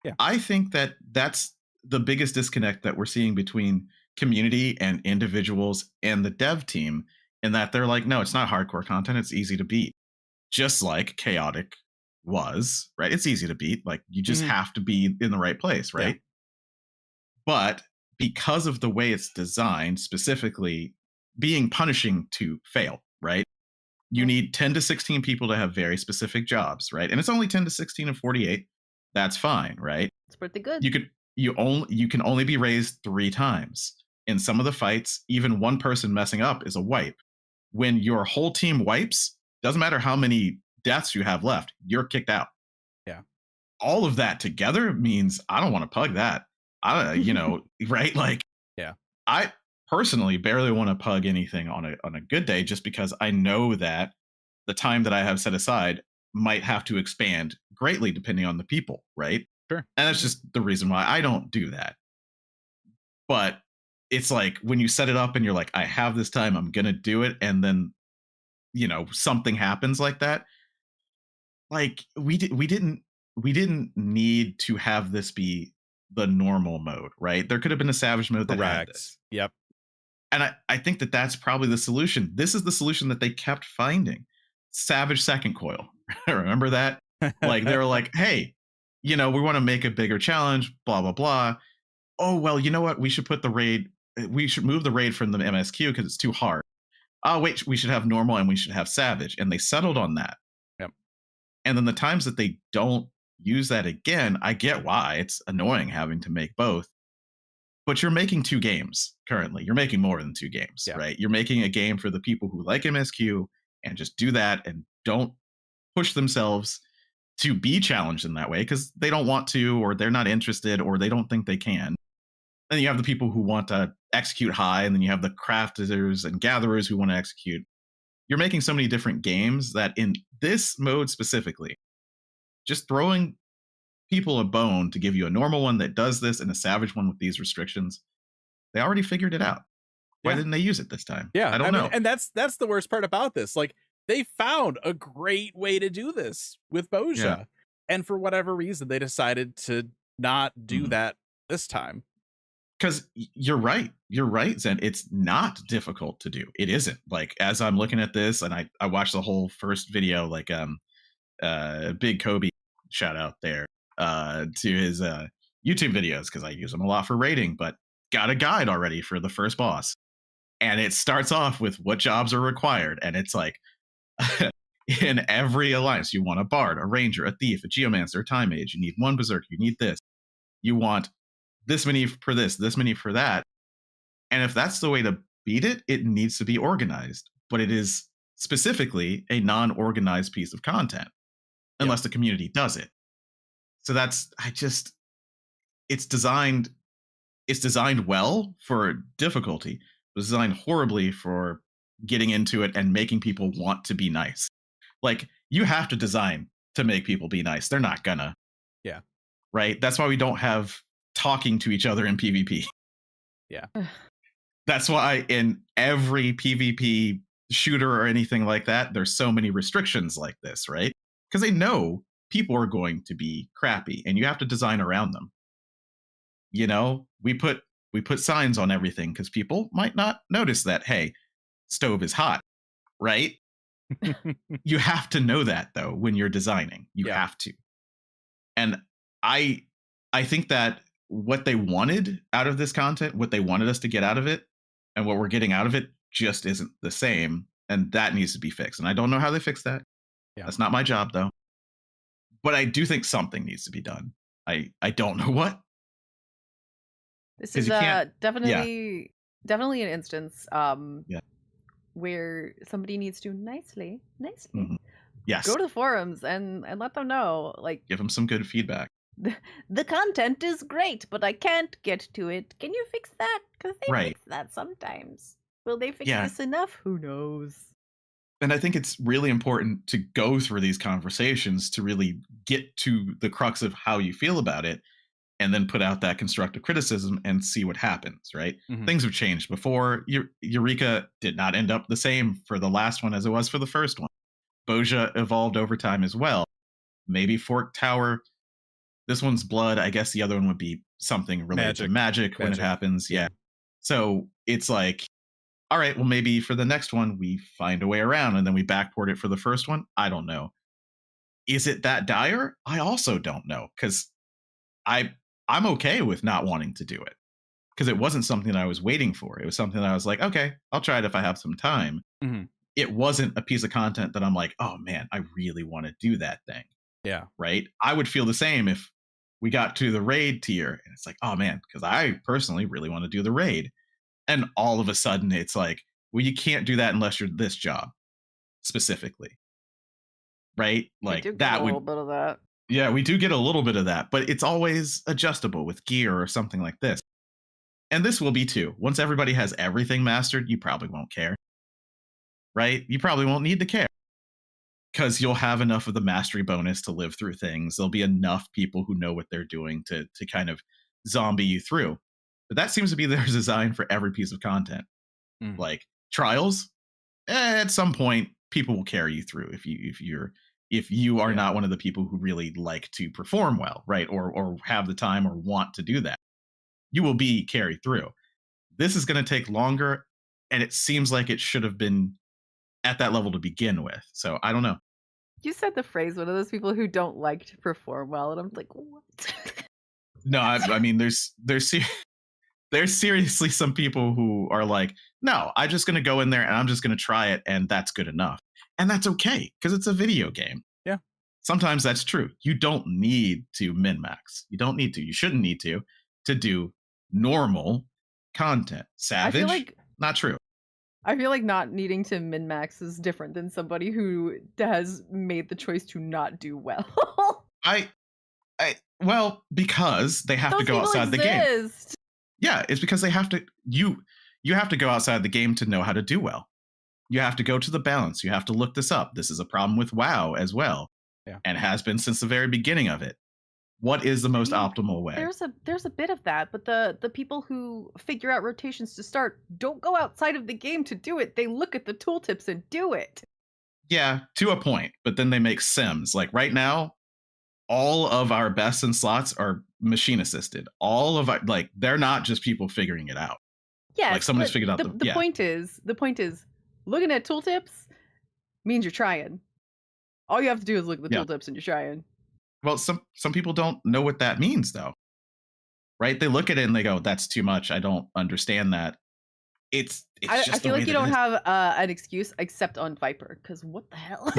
Yeah. I think that that's the biggest disconnect that we're seeing between community and individuals and the dev team, in that they're like, no, it's not hardcore content. It's easy to beat. Just like Chaotic was, right? It's easy to beat. Like, you just have to be in the right place, right? Yeah. But because of the way it's designed, specifically being punishing to fail, right? You need 10 to 16 people to have very specific jobs, right? And it's only 10 to 16 and 48. That's fine, right? It's pretty good. You can only be raised 3 times. In some of the fights, even one person messing up is a wipe. When your whole team wipes, doesn't matter how many deaths you have left, you're kicked out. Yeah. All of that together means I don't want to pug that. Right? Like, yeah. I personally barely want to pug anything on a good day, just because I know that the time that I have set aside might have to expand greatly depending on the people, right? Sure. And that's just the reason why I don't do that. But it's like when you set it up and you're like, I have this time, I'm going to do it. And then, something happens like that. Like we didn't need to have this be the normal mode, right? There could have been a savage mode that had this. Yep. And I think that that's probably the solution. This is the solution that they kept finding. Savage second coil. Remember that? Like, they were like, hey, we want to make a bigger challenge, blah, blah, blah. Oh, well, you know what? We should move the raid from the MSQ because it's too hard. Oh, wait, we should have normal and we should have savage. And they settled on that. Yep. And then the times that they don't use that again, I get why. It's annoying having to make both. But you're making 2 games currently. You're making more than 2 games, right? You're making a game for the people who like MSQ and just do that and don't push themselves to be challenged in that way because they don't want to, or they're not interested, or they don't think they can. Then you have the people who want to execute high, and then you have the crafters and gatherers who want to execute. You're making so many different games that in this mode specifically, just throwing people a bone to give you a normal one that does this and a savage one with these restrictions, they already figured it out. Why didn't they use it this time? I don't know. And that's the worst part about this. Like, they found a great way to do this with Bozja, and for whatever reason they decided to not do that this time. Because you're right, Zen. It's not difficult to do. It isn't. Like, as I'm looking at this, and I watched the whole first video, like Big Kobe, shout out there to his YouTube videos, because I use them a lot for rating, but got a guide already for the first boss, and it starts off with what jobs are required, and it's like in every alliance you want a bard, a ranger, a thief, a geomancer, a time mage, you need 1 berserker, you need this, you want this many for this many for that. And if that's the way to beat it, it needs to be organized, but it is specifically a non-organized piece of content unless the community does it. So it's designed well for difficulty. It was designed horribly for getting into it and making people want to be nice. Like, you have to design to make people be nice. They're not gonna. Yeah. Right? That's why we don't have talking to each other in PvP. Yeah. That's why in every PvP shooter or anything like that, there's so many restrictions like this, right? Because they know people are going to be crappy and you have to design around them. You know, we put signs on everything because people might not notice that, hey, stove is hot, right? You have to know that, though, when you're designing. You have to. And I think that what they wanted out of this content, what they wanted us to get out of it, and what we're getting out of it just isn't the same. And that needs to be fixed. And I don't know how they fix that. Yeah. That's not my job, though. But I do think something needs to be done. I don't know what. This is definitely an instance where somebody needs to nicely go to the forums and let them know, like, give them some good feedback. The content is great, but I can't get to it. Can you fix that? Because they fix that sometimes. Will they fix this enough? Who knows? And I think it's really important to go through these conversations to really get to the crux of how you feel about it, and then put out that constructive criticism and see what happens, right? Mm-hmm. Things have changed before. Eureka did not end up the same for the last one as it was for the first one. Bozja evolved over time as well. Maybe Fork Tower, this one's blood. I guess the other one would be something related to magic when it happens. Yeah. So it's like, all right, well, maybe for the next one, we find a way around and then we backport it for the first one. I don't know. Is it that dire? I also don't know, because I'm okay with not wanting to do it, because it wasn't something I was waiting for. It was something that I was like, okay, I'll try it if I have some time. Mm-hmm. It wasn't a piece of content that I'm like, oh man, I really want to do that thing. Yeah. Right. I would feel the same if we got to the raid tier and it's like, oh man, because I personally really want to do the raid. And all of a sudden it's like, well, you can't do that unless you're this job specifically. Right. Like that would. A little bit of that. Yeah, we do get a little bit of that, but it's always adjustable with gear or something like this. And this will be too. Once everybody has everything mastered, you probably won't care. Right? You probably won't need to care, because you'll have enough of the mastery bonus to live through things. There'll be enough people who know what they're doing to kind of zombie you through. But that seems to be their design for every piece of content. Mm. Like trials, at some point, people will carry you through if you are not one of the people who really like to perform well, right? Or have the time or want to do that. You will be carried through. This is going to take longer, and it seems like it should have been at that level to begin with. So I don't know. You said the phrase, one of those people who don't like to perform well, and I'm like, what? No, I mean, there's seriously some people who are like, no, I'm just going to go in there and I'm just going to try it, and that's good enough. And that's okay, because it's a video game. Yeah. Sometimes that's true. You don't need to min-max. You don't need to. You shouldn't need to do normal content. Savage, not true. I feel like not needing to min-max is different than somebody who has made the choice to not do well. Well, because they have to go outside the game. Yeah, it's because they have to. You have to go outside the game to know how to do well. You have to go to the balance. You have to look this up. This is a problem with WoW as well, and has been since the very beginning of it. What is the most optimal way? There's a bit of that, but the people who figure out rotations to start don't go outside of the game to do it. They look at the tooltips and do it. Yeah, to a point, but then they make sims. Like right now, all of our bests and slots are machine assisted. All of our, like, they're not just people figuring it out. Yeah, like someone's figured out the point is looking at tooltips means you're trying. All you have to do is look at the tooltips and you're trying. Well, some people don't know what that means, though, right? They look at it and they go, "That's too much. I don't understand that." It's I feel like you don't have an excuse except on Viper, because what the hell?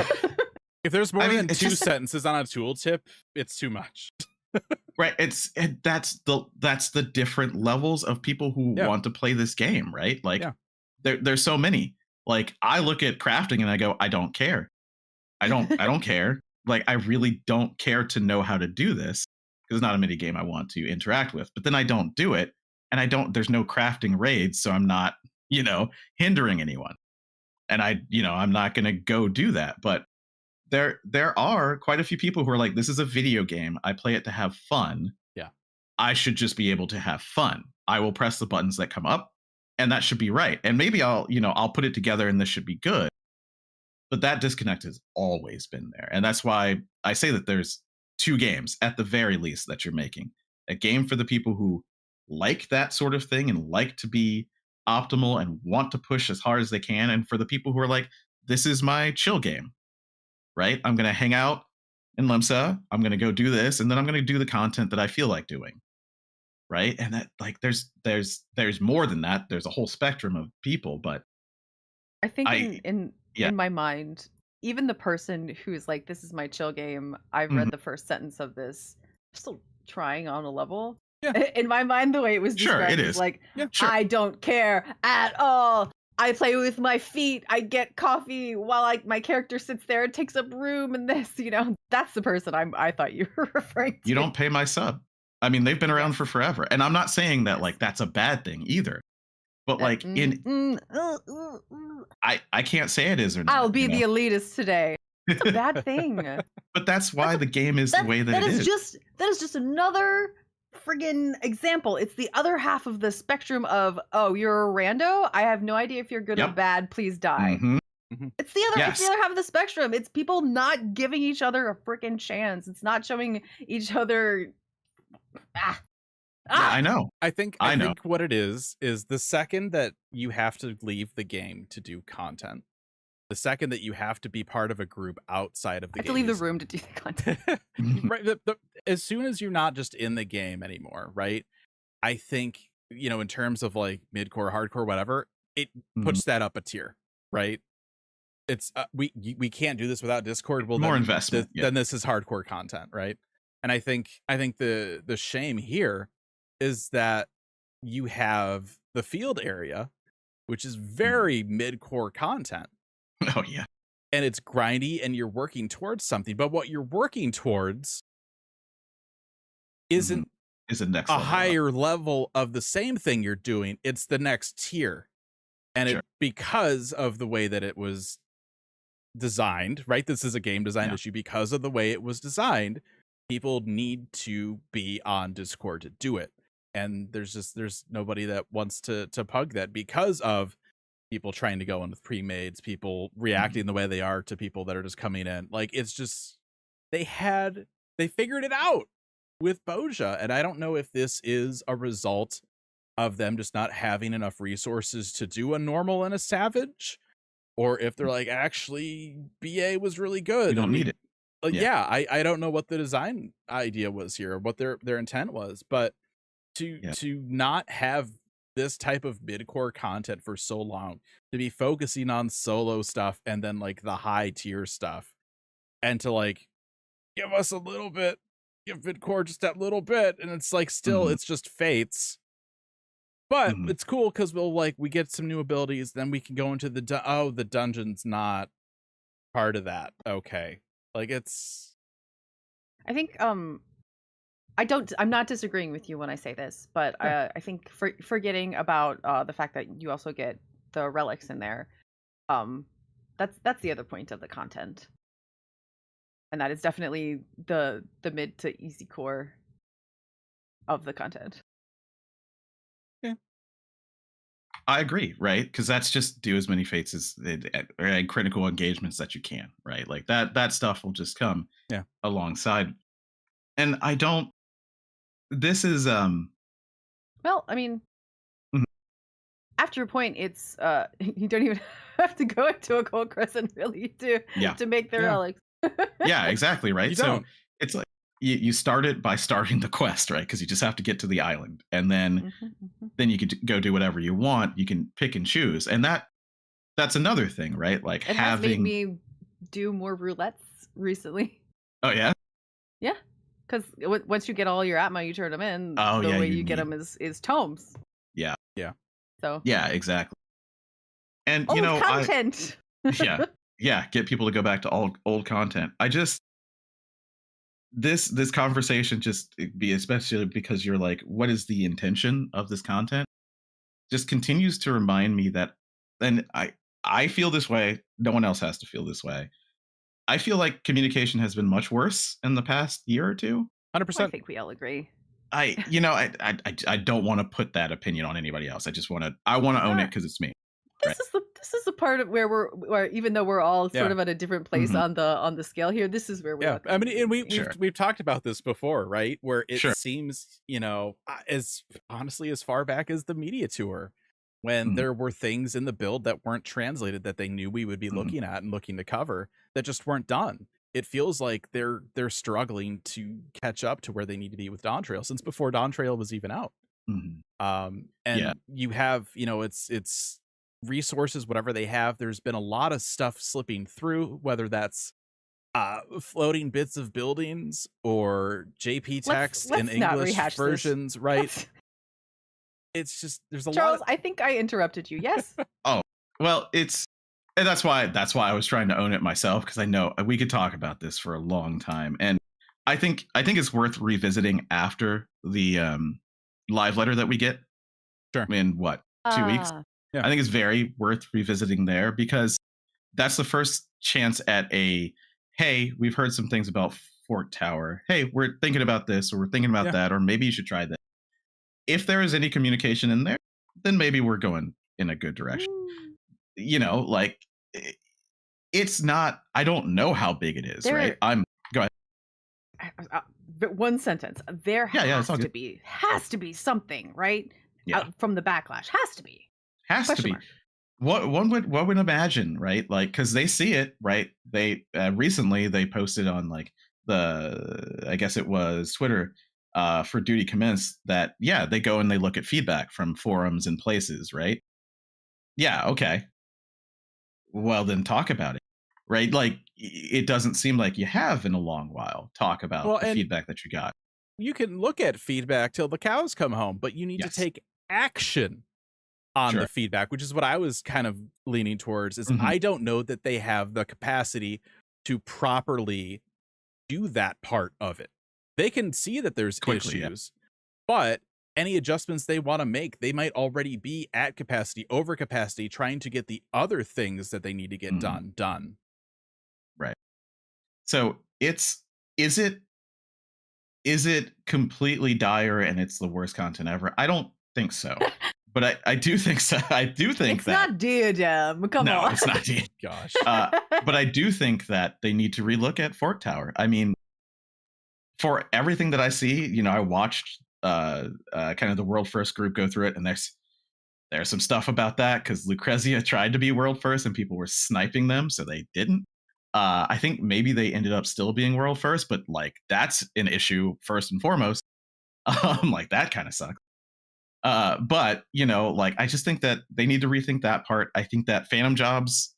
If there's more than two sentences on a tooltip, it's too much. Right? That's the different levels of people who want to play this game, right? Like, there's so many. Like, I look at crafting and I go, I don't care. I don't care. Like, I really don't care to know how to do this because it's not a mini game I want to interact with. But then I don't do it, and there's no crafting raids, so I'm not, hindering anyone. And I'm not going to go do that. But there are quite a few people who are like, this is a video game. I play it to have fun. Yeah. I should just be able to have fun. I will press the buttons that come up, and that should be right. And maybe I'll put it together and this should be good. But that disconnect has always been there. And that's why I say that there's two games at the very least that you're making. A game for the people who like that sort of thing and like to be optimal and want to push as hard as they can. And for the people who are like, this is my chill game, right? I'm going to hang out in Limsa. I'm going to go do this. And then I'm going to do the content that I feel like doing. Right. And that, like, there's more than that. There's a whole spectrum of people, but I think in my mind, even the person who's like, this is my chill game, I've read the first sentence of this, still trying on a level. Yeah. In my mind, the way it was described is like, I don't care at all. I play with my feet. I get coffee while my character sits there and takes up room and this, that's the person I thought you were referring to. You don't pay my sub. I mean, they've been around for forever. And I'm not saying that like that's a bad thing either. But like I can't say it is or not. I'll be the elitist today. It's a bad thing. But that's why the game is the way that it is. That is just another friggin' example. It's the other half of the spectrum of, oh, you're a rando? I have no idea if you're good or bad. Please die. It's the other half of the spectrum. It's people not giving each other a friggin' chance. It's not showing each other. Yeah, I know. I think what it is the second that you have to leave the game to do content, the second that you have to be part of a group outside of the game. I have to leave the room to do the content. Right. As soon as you're not just in the game anymore, right? I think, in terms of like mid-core, hardcore, whatever, it puts that up a tier, right? It's we can't do this without Discord. Well, more investment. Then this is hardcore content, right? And I think the shame here is that you have the field area, which is very mid-core content. Oh yeah. And it's grindy and you're working towards something, but what you're working towards isn't next a level higher level of the same thing you're doing. It's the next tier. And because of the way that it was designed, right? This is a game design issue. Because of the way it was designed, people need to be on Discord to do it. And there's nobody that wants to pug that because of people trying to go in with pre-mades, people reacting the way they are to people that are just coming in. Like, it's just, they figured it out with Boja. And I don't know if this is a result of them just not having enough resources to do a normal and a savage, or if they're like, actually, BA was really good. We don't need it. I don't know what the design idea was here, what their intent was, but to not have this type of mid-core content for so long, to be focusing on solo stuff and then like the high tier stuff, and to like give us a little bit, give mid-core just that little bit, and it's like still it's just Fates, But it's cool because we get some new abilities, then we can go into the the dungeon's not part of that. Okay. Like it's I think I'm not disagreeing with you when I say this, but I think forgetting about the fact that you also get the relics in there, that's the other point of the content. And that is definitely the mid to easy core of the content. Yeah. I agree, right? Because that's just do as many fates as and critical engagements that you can, right? Like that stuff will just come alongside. And I don't. This is Well, I mean, after your point, it's you don't even have to go into Occult Crescent really to make the relics. Yeah, exactly, right. You so don't. it's like you start it by starting the quest, right? Because you just have to get to the island, and then you can go do whatever you want. You can pick and choose, and that's another thing, right? Like it has made me do more roulettes recently. Oh yeah, yeah. Because once you get all your Atma, you turn them in. Oh, the yeah, way you you get them is tomes. Yeah. So yeah, exactly. And old content. Yeah, get people to go back to old content. I just this conversation just be especially because you're like, what is the intention of this content? Just continues to remind me that, and I feel this way. No one else has to feel this way. I feel like communication has been much worse in the past year or two. 100%. I think we all agree. I don't want to put that opinion on anybody else. I want to own it because it's me. This is the part of where even though we're all sort of at a different place on the scale here, this is where we're I mean, and we've talked about this before, right? Where it seems, as honestly as far back as the media tour, when there were things in the build that weren't translated that they knew we would be looking at and looking to cover that just weren't done. It feels like they're struggling to catch up to where they need to be with Dawn Trail since before Dawn Trail was even out. You have, it's resources, whatever they have. There's been a lot of stuff slipping through, whether that's floating bits of buildings or JP text in English versions, right? It's just there's a Charles, lot. I think I interrupted you. Yes. Oh, well, and that's why I was trying to own it myself, because I know we could talk about this for a long time, and I think it's worth revisiting after the live letter that we get. Sure. In 2 weeks? Yeah. I think it's very worth revisiting there, because that's the first chance at hey, we've heard some things about Fort Tower. Hey, we're thinking about this, or we're thinking about that, or maybe you should try that. If there is any communication in there, then maybe we're going in a good direction. Like it's not. I don't know how big it is, right? Go ahead. One sentence. There has to be something, right? Yeah. From the backlash, has to be. What one would imagine, right? Like, because they see it, right? They recently they posted on like I guess it was Twitter for Duty Commence that they go and they look at feedback from forums and places, right? Yeah, okay. Well, then talk about it, right? Like, it doesn't seem like you have in a long while talk about the feedback that you got. You can look at feedback till the cows come home, but you need to take action on the feedback, which is what I was kind of leaning towards. Is I don't know that they have the capacity to properly do that part of it. They can see that there's issues, but any adjustments they want to make, they might already be at capacity, over capacity, trying to get the other things that they need to get done. Right. So is it completely dire and it's the worst content ever? I don't think so. But I do think so. I do think it's not Diadem. Come on. No, it's not Diadem. Gosh. But I do think that they need to relook at Fort Tower. I mean, for everything that I see, I watched kind of the World First group go through it, and there's some stuff about that because Lucrezia tried to be World First and people were sniping them, so they didn't. I think maybe they ended up still being World First, but like that's an issue first and foremost. Like that kind of sucks. But like I just think that they need to rethink that part. I think that Phantom Jobs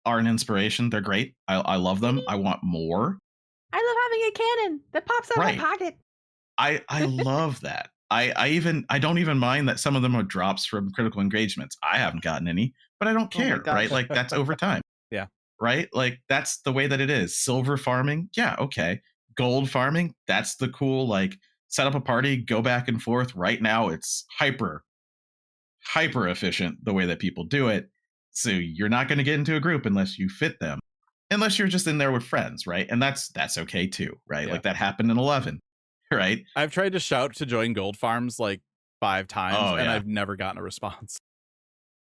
are an inspiration. They're great. I love them. I want more. I love having a cannon that pops out of my pocket. I love that. I don't even mind that some of them are drops from critical engagements. I haven't gotten any, but I don't care, right? Like that's over time. Yeah. Right? Like that's the way that it is. Silver farming, yeah, okay. Gold farming, that's the cool, like set up a party, go back and forth. Right now it's hyper efficient the way that people do it. So you're not going to get into a group unless you fit them. Unless you're just in there with friends, right? And that's okay too, right? Yeah. Like that happened in 11, right? I've tried to shout to join gold farms like 5 times and I've never gotten a response.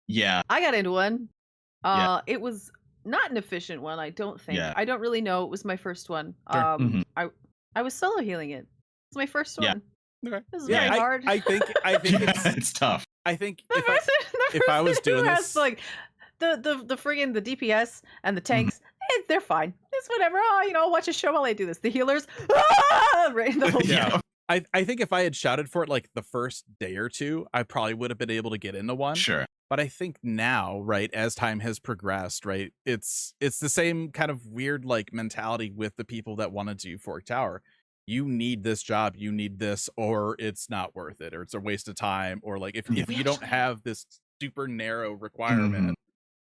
Yeah. I got into one. It was not an efficient one, I don't think. I don't really know. It was my first one. Sure. I was solo healing it. It's my first one. Okay. This is very hard. I think it's tough. I think if I was doing this, like the friggin' the DPS and the tanks, they're fine. It's whatever. I'll watch a show while I do this. The healers, right? The whole yeah. I think if I had shouted for it like the first day or two, I probably would have been able to get into one. Sure. But I think now, right, as time has progressed, right, it's the same kind of weird like mentality with the people that want to do Fork Tower. You need this job, you need this, or it's not worth it, or it's a waste of time, or like if you don't have this super narrow requirement,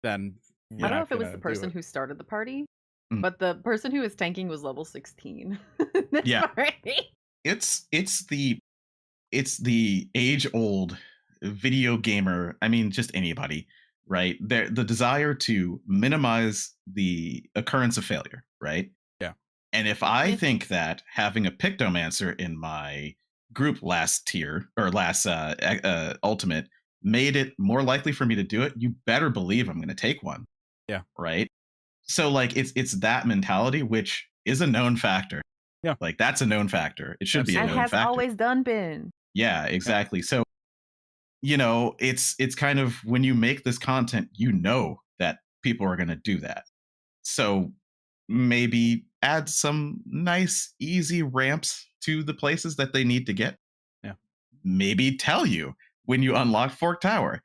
then I don't know if it was the person who started the party, but the person who was tanking was level 16. Yeah. It's the age old video gamer, I mean just anybody, right? The desire to minimize the occurrence of failure, right? Yeah. And if I think that having a Pictomancer in my group last tier or last ultimate made it more likely for me to do it, you better believe I'm going to take one. Yeah. Right? So like it's that mentality, which is a known factor. Yeah. Like that's a known factor. It should be a known factor. And has always been. Yeah, exactly. So it's kind of when you make this content, that people are going to do that. So maybe add some nice, easy ramps to the places that they need to get. Yeah. Maybe tell you when you unlock Fork Tower,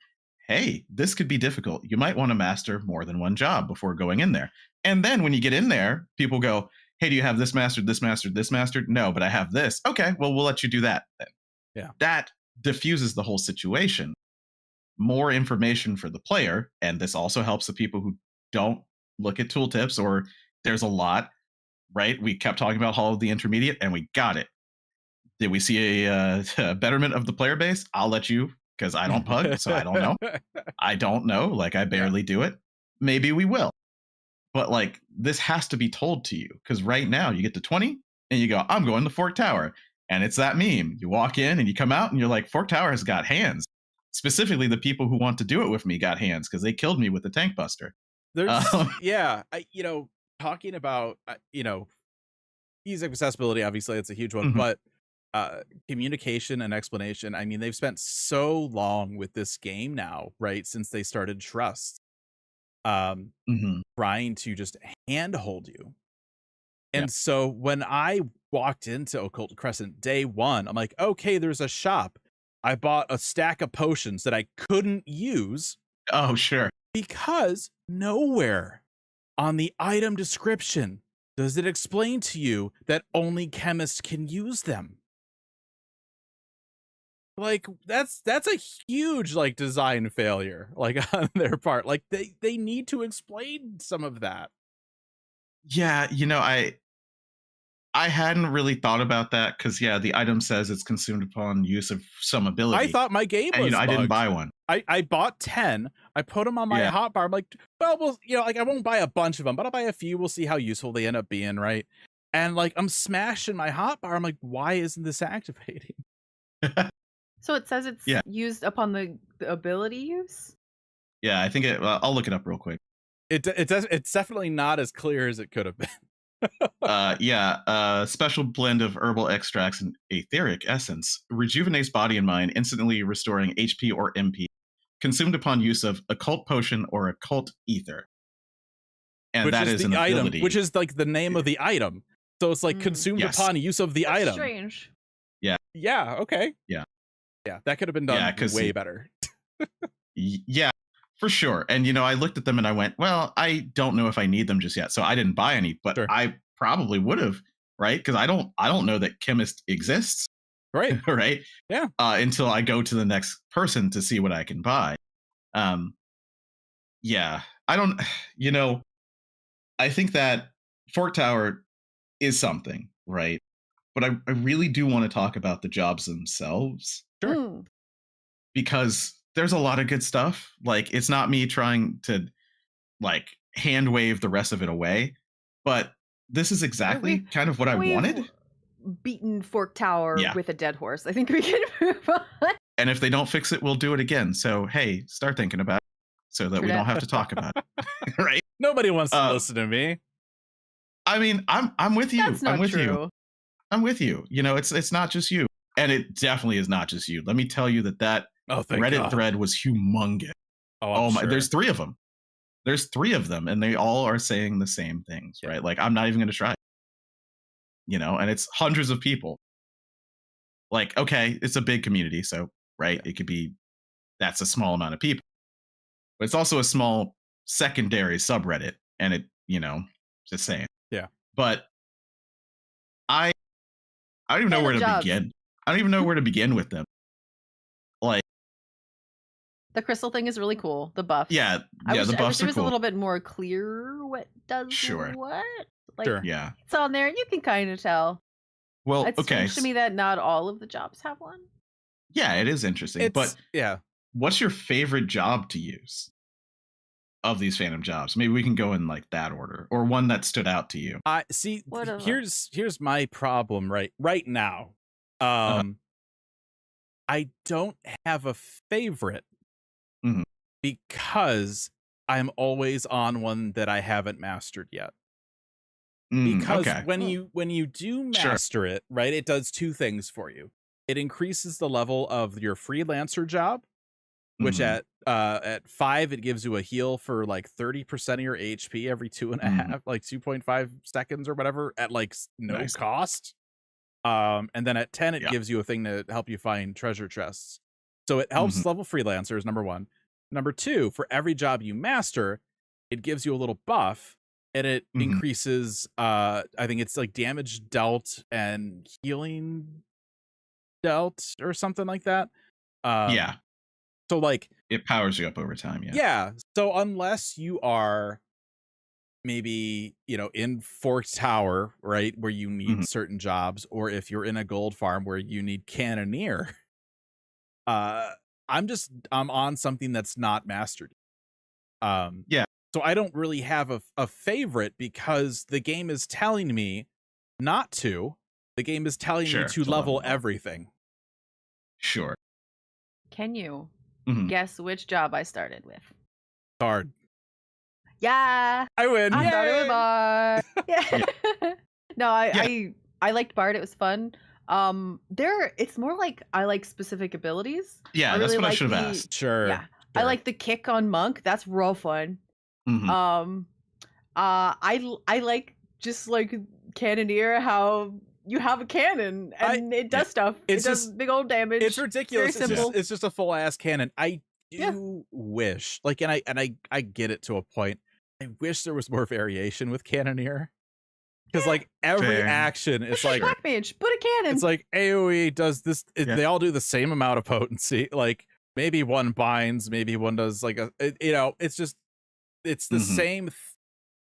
hey, this could be difficult. You might want to master more than one job before going in there. And then when you get in there, people go, hey, do you have this mastered, this mastered, this mastered? No, but I have this. Okay, well, we'll let you do that then. Yeah. That diffuses the whole situation. More information for the player, and this also helps the people who don't look at tooltips, or there's a lot, right? We kept talking about Hall of the Intermediate, and we got it. Did we see a betterment of the player base? I'll let you, because I don't pug, so I don't know. I don't know. Like, I barely do it. Maybe we will. But, like, this has to be told to you, because right now you get to 20, and you go, I'm going to Fork Tower. And it's that meme. You walk in and you come out and you're like, Fork Tower has got hands. Specifically, the people who want to do it with me got hands because they killed me with the tank buster. There's, talking about, ease of accessibility, obviously, it's a huge one, but communication and explanation. I mean, they've spent so long with this game now, right? Since they started Trust, trying to just handhold you. And so when I walked into Occult Crescent day one, I'm like, okay, there's a shop. I bought a stack of potions that I couldn't use. Oh, sure. Because nowhere on the item description does it explain to you that only chemists can use them. Like, that's a huge, like, design failure, like, on their part. Like, they need to explain some of that. Yeah, I hadn't really thought about that because, the item says it's consumed upon use of some ability. I thought my game was I didn't buy one. I bought 10. I put them on my hotbar. I'm like, well, I won't buy a bunch of them, but I'll buy a few. We'll see how useful they end up being, right? And, like, I'm smashing my hotbar. I'm like, why isn't this activating? So it says it's used upon the ability use? Yeah, I think I'll look it up real quick. It's definitely not as clear as it could have been. Special blend of herbal extracts and etheric essence rejuvenates body and mind, instantly restoring HP or MP, consumed upon use of occult potion or occult ether. And which that is an item, ability. which is like the name of the item. So it's like consumed upon use of the That's item. Strange. Yeah. Yeah. Okay. Yeah. Yeah. That could have been done way better. Yeah. For sure. And, I looked at them and I went, well, I don't know if I need them just yet. So I didn't buy any, but I probably would have, right? Because I don't know that chemist exists. Right. Right. Yeah. Until I go to the next person to see what I can buy. Yeah, I don't, I think that Fork Tower is something, right? But I really do want to talk about the jobs themselves. Sure. Because there's a lot of good stuff. Like, it's not me trying to like hand wave the rest of it away, but this is exactly kind of what I wanted. Beaten Fork Tower with a dead horse. I think we can move on. And if they don't fix it, we'll do it again. So hey, start thinking about it so that we don't have to talk about it. Right? Nobody wants to listen to me. I mean, I'm with you. That's not I'm with true. you. I'm with you. It's not just you. And it definitely is not just you. Let me tell you that Reddit thread was humongous. Oh my, there's 3 of them. There's 3 of them, and they all are saying the same things, right? Like, I'm not even going to try. And it's hundreds of people. Like, okay, it's a big community, so right, it could be that's a small amount of people, but it's also a small secondary subreddit, and it, just saying. Yeah. But I don't even know where to begin. I don't even know where to begin with them. Like, the crystal thing is really cool. The buff. Yeah, the buffs are it was cool. a little bit more clear what does what. Like, Yeah. It's on there. You can kind of tell. Well, it's strange to me that not all of the jobs have one. Yeah, it is interesting. But what's your favorite job to use of these Phantom jobs? Maybe we can go in like that order, or one that stood out to you. See, here's my problem right now. I don't have a favorite because I'm always on one that I haven't mastered yet. Because when you do master it, right, it does 2 things for you. It increases the level of your freelancer job, which at 5 it gives you a heal for like 30% of your HP every 2.5, like 2.5 seconds or whatever, at like no cost. And then at 10 it gives you a thing to help you find treasure chests. So it helps level freelancers, number 1. Number 2, for every job you master, it gives you a little buff. And it increases, I think it's like damage dealt and healing dealt or something like that. So like it powers you up over time. Yeah. So unless you are maybe, in Fork Tower, right, where you need certain jobs, or if you're in a gold farm where you need Cannoneer, I'm on something that's not mastered. So I don't really have a favorite because the game is telling me not to. The game is telling me to level everything. Sure. Can you guess which job I started with? Bard. Yeah. I win. I started with Bard. Yeah. No, I liked Bard. It was fun. It's more like I like specific abilities. Yeah, that's what I should have asked. Sure. Yeah. I like the kick on Monk. That's real fun. I like just like Cannoneer, how you have a cannon and it does stuff. It does big old damage. It's ridiculous. Very simple. It's just a full ass cannon. I do wish, like, and I get it to a point. I wish there was more variation with Cannoneer. Because like every action, it's like Black Mage, put a cannon. It's like AoE does this. They all do the same amount of potency. Like maybe one binds, maybe one does like it's just. It's the same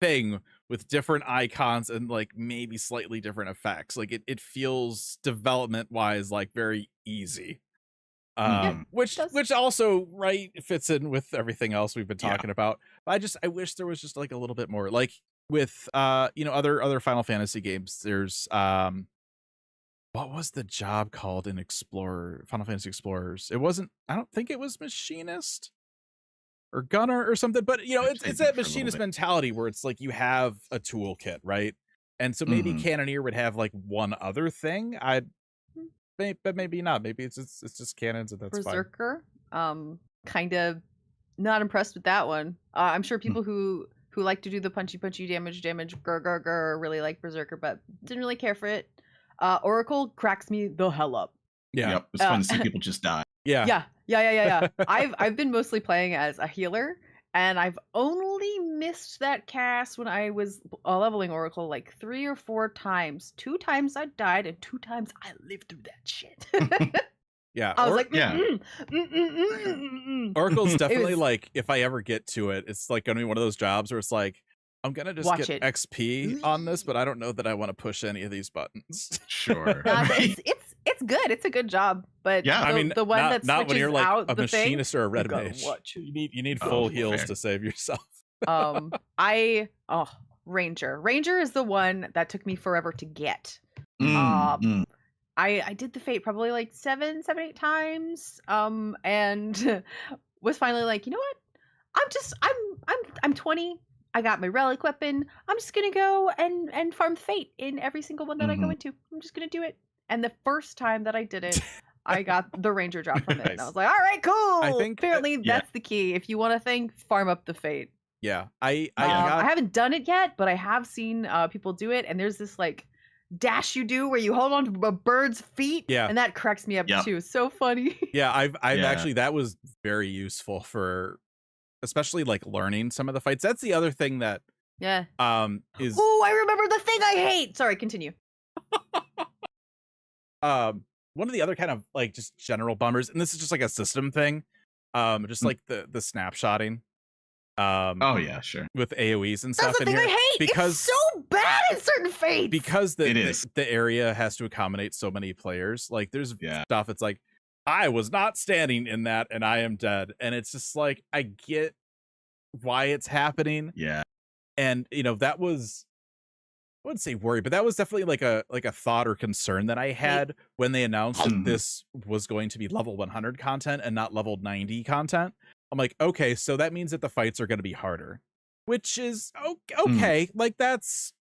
thing with different icons and like maybe slightly different effects. Like it feels development wise like very easy. Which also fits in with everything else we've been talking about. But I wish there was just like a little bit more, like with other Final Fantasy games. There's what was the job called in Final Fantasy Explorers? I don't think it was Machinist or Gunner or something, but it's that Machinist mentality where it's like you have a toolkit, right? And so maybe Cannoneer would have like one other thing. But maybe not. Maybe it's just cannons and that's Berserker. Kind of not impressed with that one. I'm sure people who like to do the punchy damage really like Berserker, but didn't really care for it. Oracle cracks me the hell up. Yeah, yep, it's fun to see people just die. Yeah. I've been mostly playing as a healer, And I've only missed that cast when I was leveling Oracle like 3 or 4 times. 2 times I died, and 2 times I lived through that shit. Yeah, I was like, Oracle's definitely like, if I ever get to it, it's like gonna be one of those jobs where it's like, I'm gonna just Watch get it. XP on this, but I don't know that I want to push any of these buttons. Sure. It's good. It's a good job, but Yeah, I mean, the one that not when you're like out a the thing, machinist or a red gotta mage. watch it. You need full heals fair. to save yourself. Ranger is the one that took me forever to get. I did the Fate probably like 7, 8 times, and was finally like, you know what? I'm 20. I got my relic weapon. I'm just gonna go and farm Fate in every single one that I go into. I'm just gonna do it. And the first time that I did it, I got the Ranger drop from it, and I was like, all right, cool. I think apparently that's the key. If you want a thing, farm up the Fate. Yeah, I haven't done it yet, but I have seen people do it, and there's this like dash you do where you hold on to a bird's feet, and that cracks me up too. So funny. Yeah, I've actually, that was very useful for especially like learning some of the fights. That's the other thing that is oh, I remember the thing I hate. Sorry, continue. One of the other kind of like just general bummers, and this is just like a system thing, just like the snapshotting. Oh yeah, sure. With AoEs and stuff. That's the thing I hate. Because it's so bad in certain Fates. Because the area has to accommodate so many players. Like there's stuff. It's like, I was not standing in that, and I am dead. And it's just like, I get why it's happening. Yeah. And that was, I wouldn't say worry, but that was definitely like a thought or concern that I had when they announced that this was going to be level 100 content and not level 90 content. I'm like, okay, so that means that the fights are going to be harder, which is okay. Like that's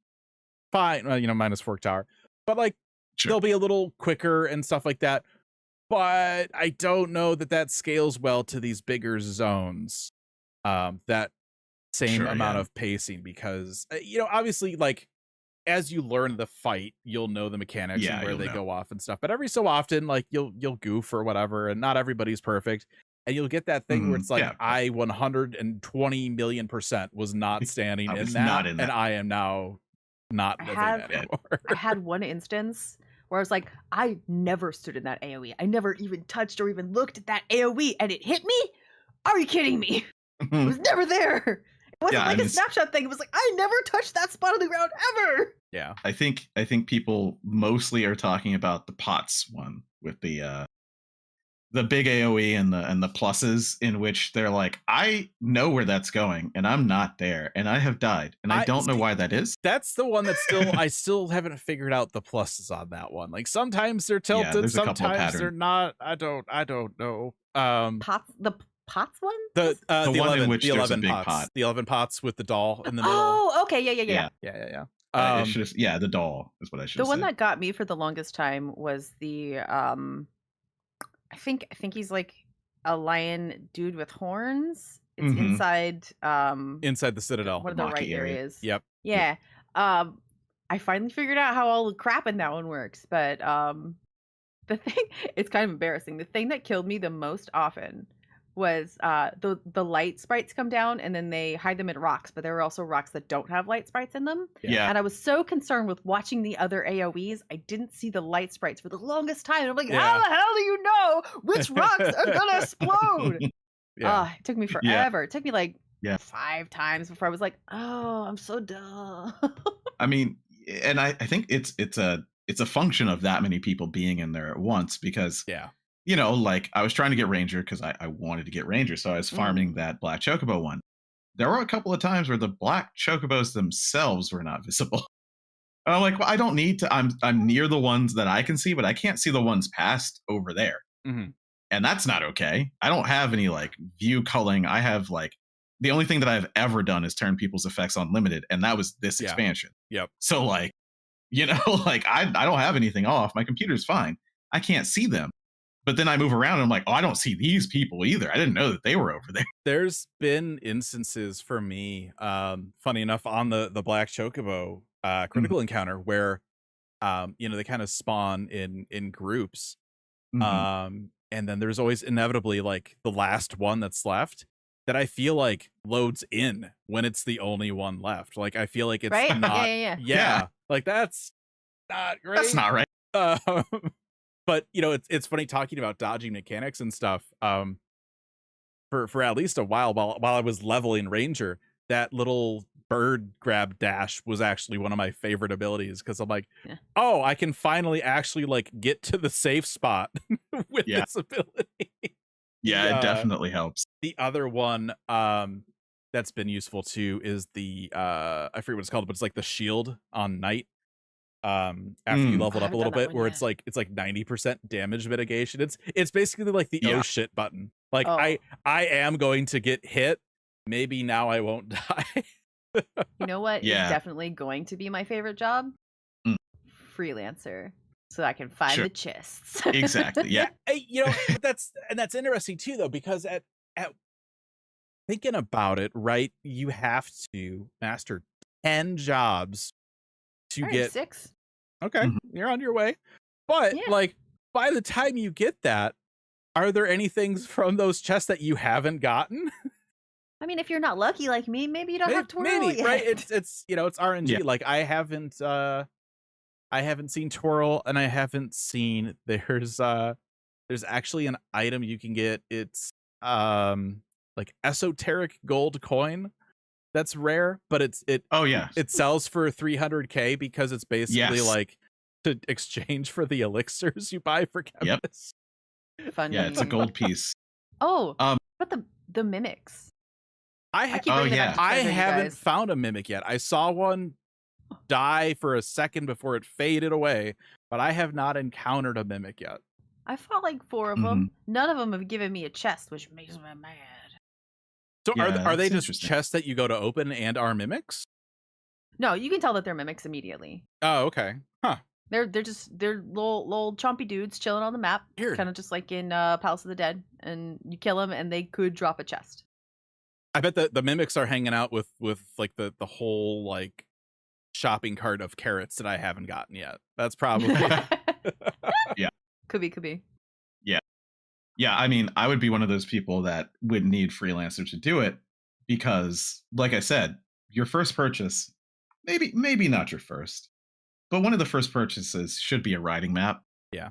fine. Minus Fork Tower, but like they'll be a little quicker and stuff like that. But I don't know that scales well to these bigger zones. That same amount of pacing, because obviously, like as you learn the fight, you'll know the mechanics and where they go off and stuff. But every so often, like you'll goof or whatever, and not everybody's perfect. And you'll get that thing where it's like, I 120 million% was not standing in that, and I am now not living anymore. I had one instance where I was like, I never stood in that AoE. I never even touched or even looked at that AoE, and it hit me? Are you kidding me? It was never there. It wasn't like a snapshot thing. It was like, I never touched that spot on the ground ever. Yeah. I think people mostly are talking about the POTS one with the big AoE and the pluses, in which they're like, I know where that's going and I'm not there and I have died and I don't know why that is. That's the one that I still haven't figured out the pluses on that one. Like sometimes they're tilted, sometimes they're not. I don't know. The POTS one? The one 11, in which the there's 11 a big pots. pot. The 11 pots with the doll in the middle. Oh, okay, yeah. The doll is what I should say. The one that got me for the longest time was the I think he's like a lion dude with horns. It's inside the Citadel. One of the right areas. Yep. Yeah. I finally figured out how all the crap in that one works, but the thing, it's kind of embarrassing. The thing that killed me the most often was the light sprites come down and then they hide them in rocks, but there are also rocks that don't have light sprites in them. Yeah. And I was so concerned with watching the other AoEs, I didn't see the light sprites for the longest time. And I'm like, how the hell do you know which rocks are gonna explode? It took me forever. It took me like 5 times before I was like, oh, I'm so dumb. I mean, and I think it's a function of that many people being in there at once, because like I was trying to get Ranger because I wanted to get Ranger, so I was farming that Black Chocobo one. There were a couple of times where the Black Chocobos themselves were not visible. And I'm like, well, I don't need to. I'm near the ones that I can see, but I can't see the ones past over there. And that's not okay. I don't have any like view culling. I have like, the only thing that I've ever done is turn people's effects on limited, and that was this expansion. Yep. So like, like I don't have anything off. My computer's fine. I can't see them. But then I move around and I'm like, oh, I don't see these people either. I didn't know that they were over there. There's been instances for me, funny enough, on the Black Chocobo critical encounter where, they kind of spawn in groups. And then there's always inevitably like the last one that's left that I feel like loads in when it's the only one left. Like I feel like it's Right? not. Yeah. Like that's not great. That's not right. But it's funny talking about dodging mechanics and stuff. For at least a while I was leveling Ranger, that little bird grab dash was actually one of my favorite abilities because I'm like, oh, I can finally actually like get to the safe spot with this ability. Yeah, it definitely helps. The other one that's been useful too is the I forget what it's called, but it's like the shield on Knight. After you leveled up a little bit, where it's like 90% damage mitigation. It's basically like the oh shit button. Like I am going to get hit. Maybe now I won't die. You know what is definitely going to be my favorite job? Freelancer. So I can find the chests. Exactly. Yeah. That's interesting too, though, because at thinking about it, right? You have to master 10 jobs to get 6. Okay, you're on your way. But like by the time you get that, are there any things from those chests that you haven't gotten? I mean, if you're not lucky like me, maybe you don't have Twirl yet. Right? It's it's RNG. Yeah. Like I haven't seen Twirl, and I haven't seen there's actually an item you can get. It's like esoteric gold coin that's rare, but it sells for 300k because it's basically like to exchange for the elixirs you buy for chemists. Fun. Yeah, it's a gold piece. But the mimics. I haven't found a mimic yet. I saw one die for a second before it faded away, but I have not encountered a mimic yet. I fought like 4 of them. None of them have given me a chest, which makes me mad. So are they just chests that you go to open and are mimics? No, you can tell that they're mimics immediately. Oh, okay. Huh. They're little chompy dudes chilling on the map, kind of just like in Palace of the Dead, and you kill them and they could drop a chest. I bet the mimics are hanging out with like the whole like shopping cart of carrots that I haven't gotten yet. That's probably Could be. Yeah, I mean, I would be one of those people that would need Freelancer to do it because, like I said, your first purchase, maybe not your first, but one of the first purchases should be a riding map. Yeah.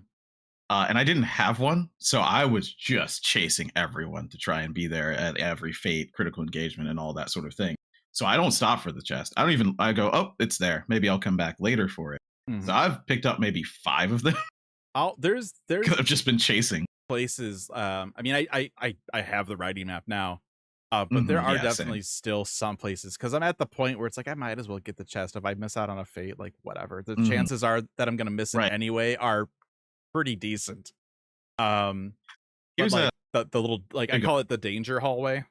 And I didn't have one, so I was just chasing everyone to try and be there at every fate, critical engagement, and all that sort of thing. So I don't stop for the chest. I go, oh, it's there. Maybe I'll come back later for it. So I've picked up maybe 5 of them. There's I've just been chasing places. I mean, I have the riding map now, but there are definitely still some places because I'm at the point where it's like I might as well get the chest. If I miss out on a fate, like whatever, the chances are that I'm gonna miss it anyway are pretty decent. Here's like the little, like I call it the danger hallway,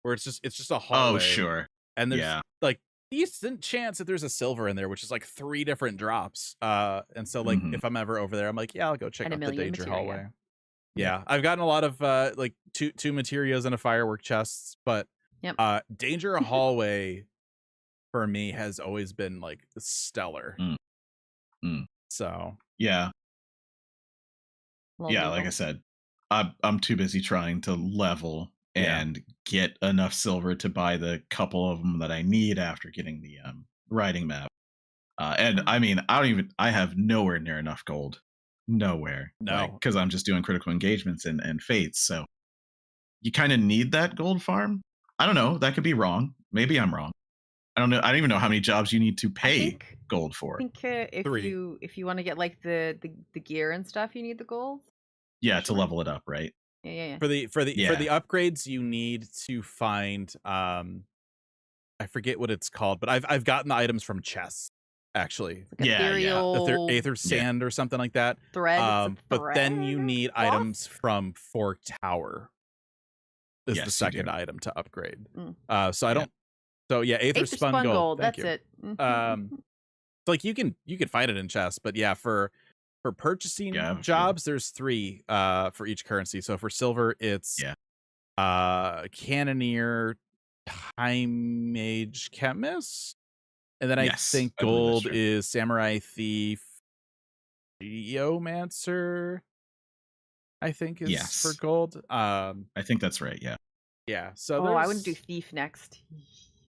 where it's just a hallway. Oh sure. And there's like decent chance that there's a silver in there, which is like 3 different drops. And so like if I'm ever over there, I'm like, yeah, I'll go check out the danger hallway. Yeah, I've gotten a lot of like two materials and a firework chests, but danger hallway for me has always been like stellar. So yeah, like I said, I'm too busy trying to level and get enough silver to buy the couple of them that I need after getting the riding map. And I mean, I have nowhere near enough gold. Nowhere. No. Because I'm just doing critical engagements and fates. So you kind of need that gold farm. I don't know. That could be wrong. Maybe I'm wrong. I don't know. I don't even know how many jobs you need to pay gold for. I think if you want to get like the gear and stuff, you need the gold. Yeah, to level it up, right? Yeah. For the upgrades, you need to find I forget what it's called, but I've gotten the items from chests actually. Like Aether sand or something like that. Thread. But then you need items from Fork Tower. Is the second item to upgrade. So I don't. So yeah, Aether spun gold. That's it. Like you can find it in chests, but yeah, for purchasing jobs, there's 3 for each currency. So for silver, it's Cannoneer, Time Mage, Chemist, and then I think gold is Samurai Thief, Geomancer. I think is for gold. I think that's right. Yeah. Yeah. So I wouldn't do thief next.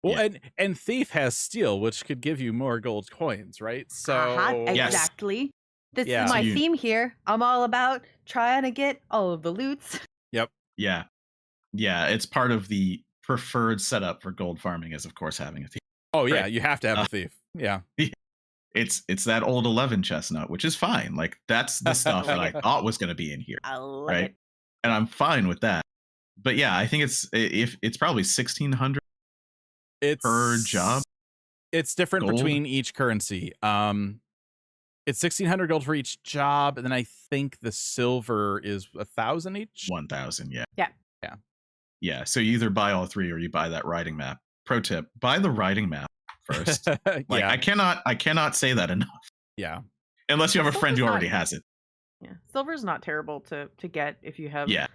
Well, and thief has steel, which could give you more gold coins, right? So exactly. This is my theme here. I'm all about trying to get all of the loots. Yep. Yeah. It's part of the preferred setup for gold farming is, of course, having a thief. Oh yeah, you have to have a thief. Yeah. It's that old 11 chestnut, which is fine. Like that's the stuff that I thought was going to be in here. I love right? it. And I'm fine with that. But yeah, I think it's probably 1,600 per job. It's different gold? Between each currency. It's 1,600 gold for each job, and then I think the silver is 1,000 each. 1,000, yeah. Yeah. So you either buy all three or you buy that riding map. Pro tip: buy the riding map first. I cannot say that enough. Yeah. Unless you have a friend who already has it. Yeah, silver's not terrible to get if you have. Yeah.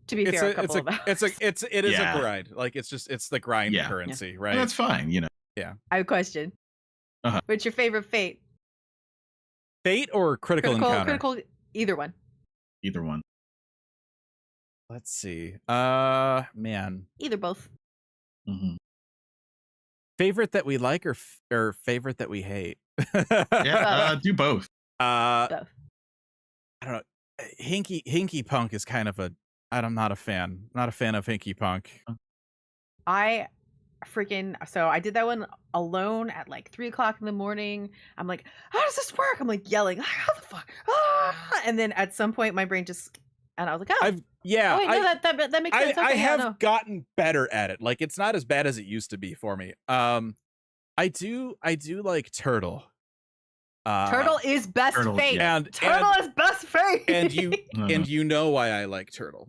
To be fair, it is a grind. Like it's the grind currency, right? And that's fine, you know. Yeah. I have a question. What's your favorite fate? Fate or critical encounter? Critical, either one. Either one. Let's see. Man. Either both. Mm-hmm. Favorite that we like or favorite that we hate? Do both. Both. I don't know. Hinky Punk is kind of I'm not a fan. Not a fan of Hinky Punk. I did that one alone at like 3:00 in the morning. I'm like, how does this work? I'm like yelling, how the fuck? And then at some point my brain and I was like, that makes sense. Okay, I have gotten better at it. Like it's not as bad as it used to be for me. I do like Turtle. Turtle is best fate. Turtle is best fate. And you know why I like Turtle.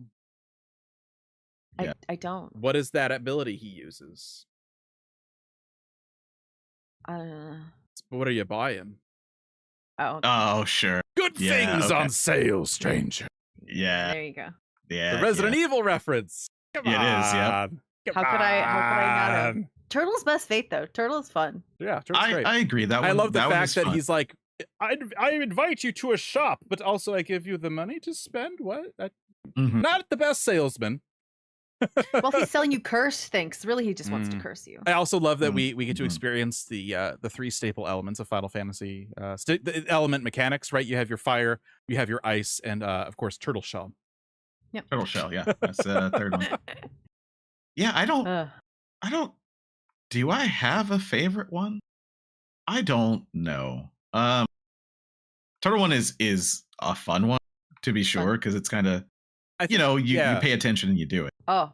I don't. What is that ability he uses? What are you buying? Oh, sure. Good things on sale, stranger. Yeah. There you go. Yeah. The Resident Evil reference. Come on. It is, yeah. How could I not have? Turtle's best fate though. Turtle's fun. Yeah, Turtle's great. I agree. That one, I love the fact that fun. he's like, I invite you to a shop, but also I give you the money to spend. What? Not the best salesman. Well, if he's selling you cursed things, really he just wants to curse you. I also love that we get to experience the three staple elements of Final Fantasy, the element mechanics, right? You have your fire, you have your ice, and of course turtle shell. Yep. Turtle shell, yeah. That's the third one. Yeah, I don't do I have a favorite one? I don't know. Turtle one is a fun one to be sure, because it's kind of you pay attention and you do it. Oh.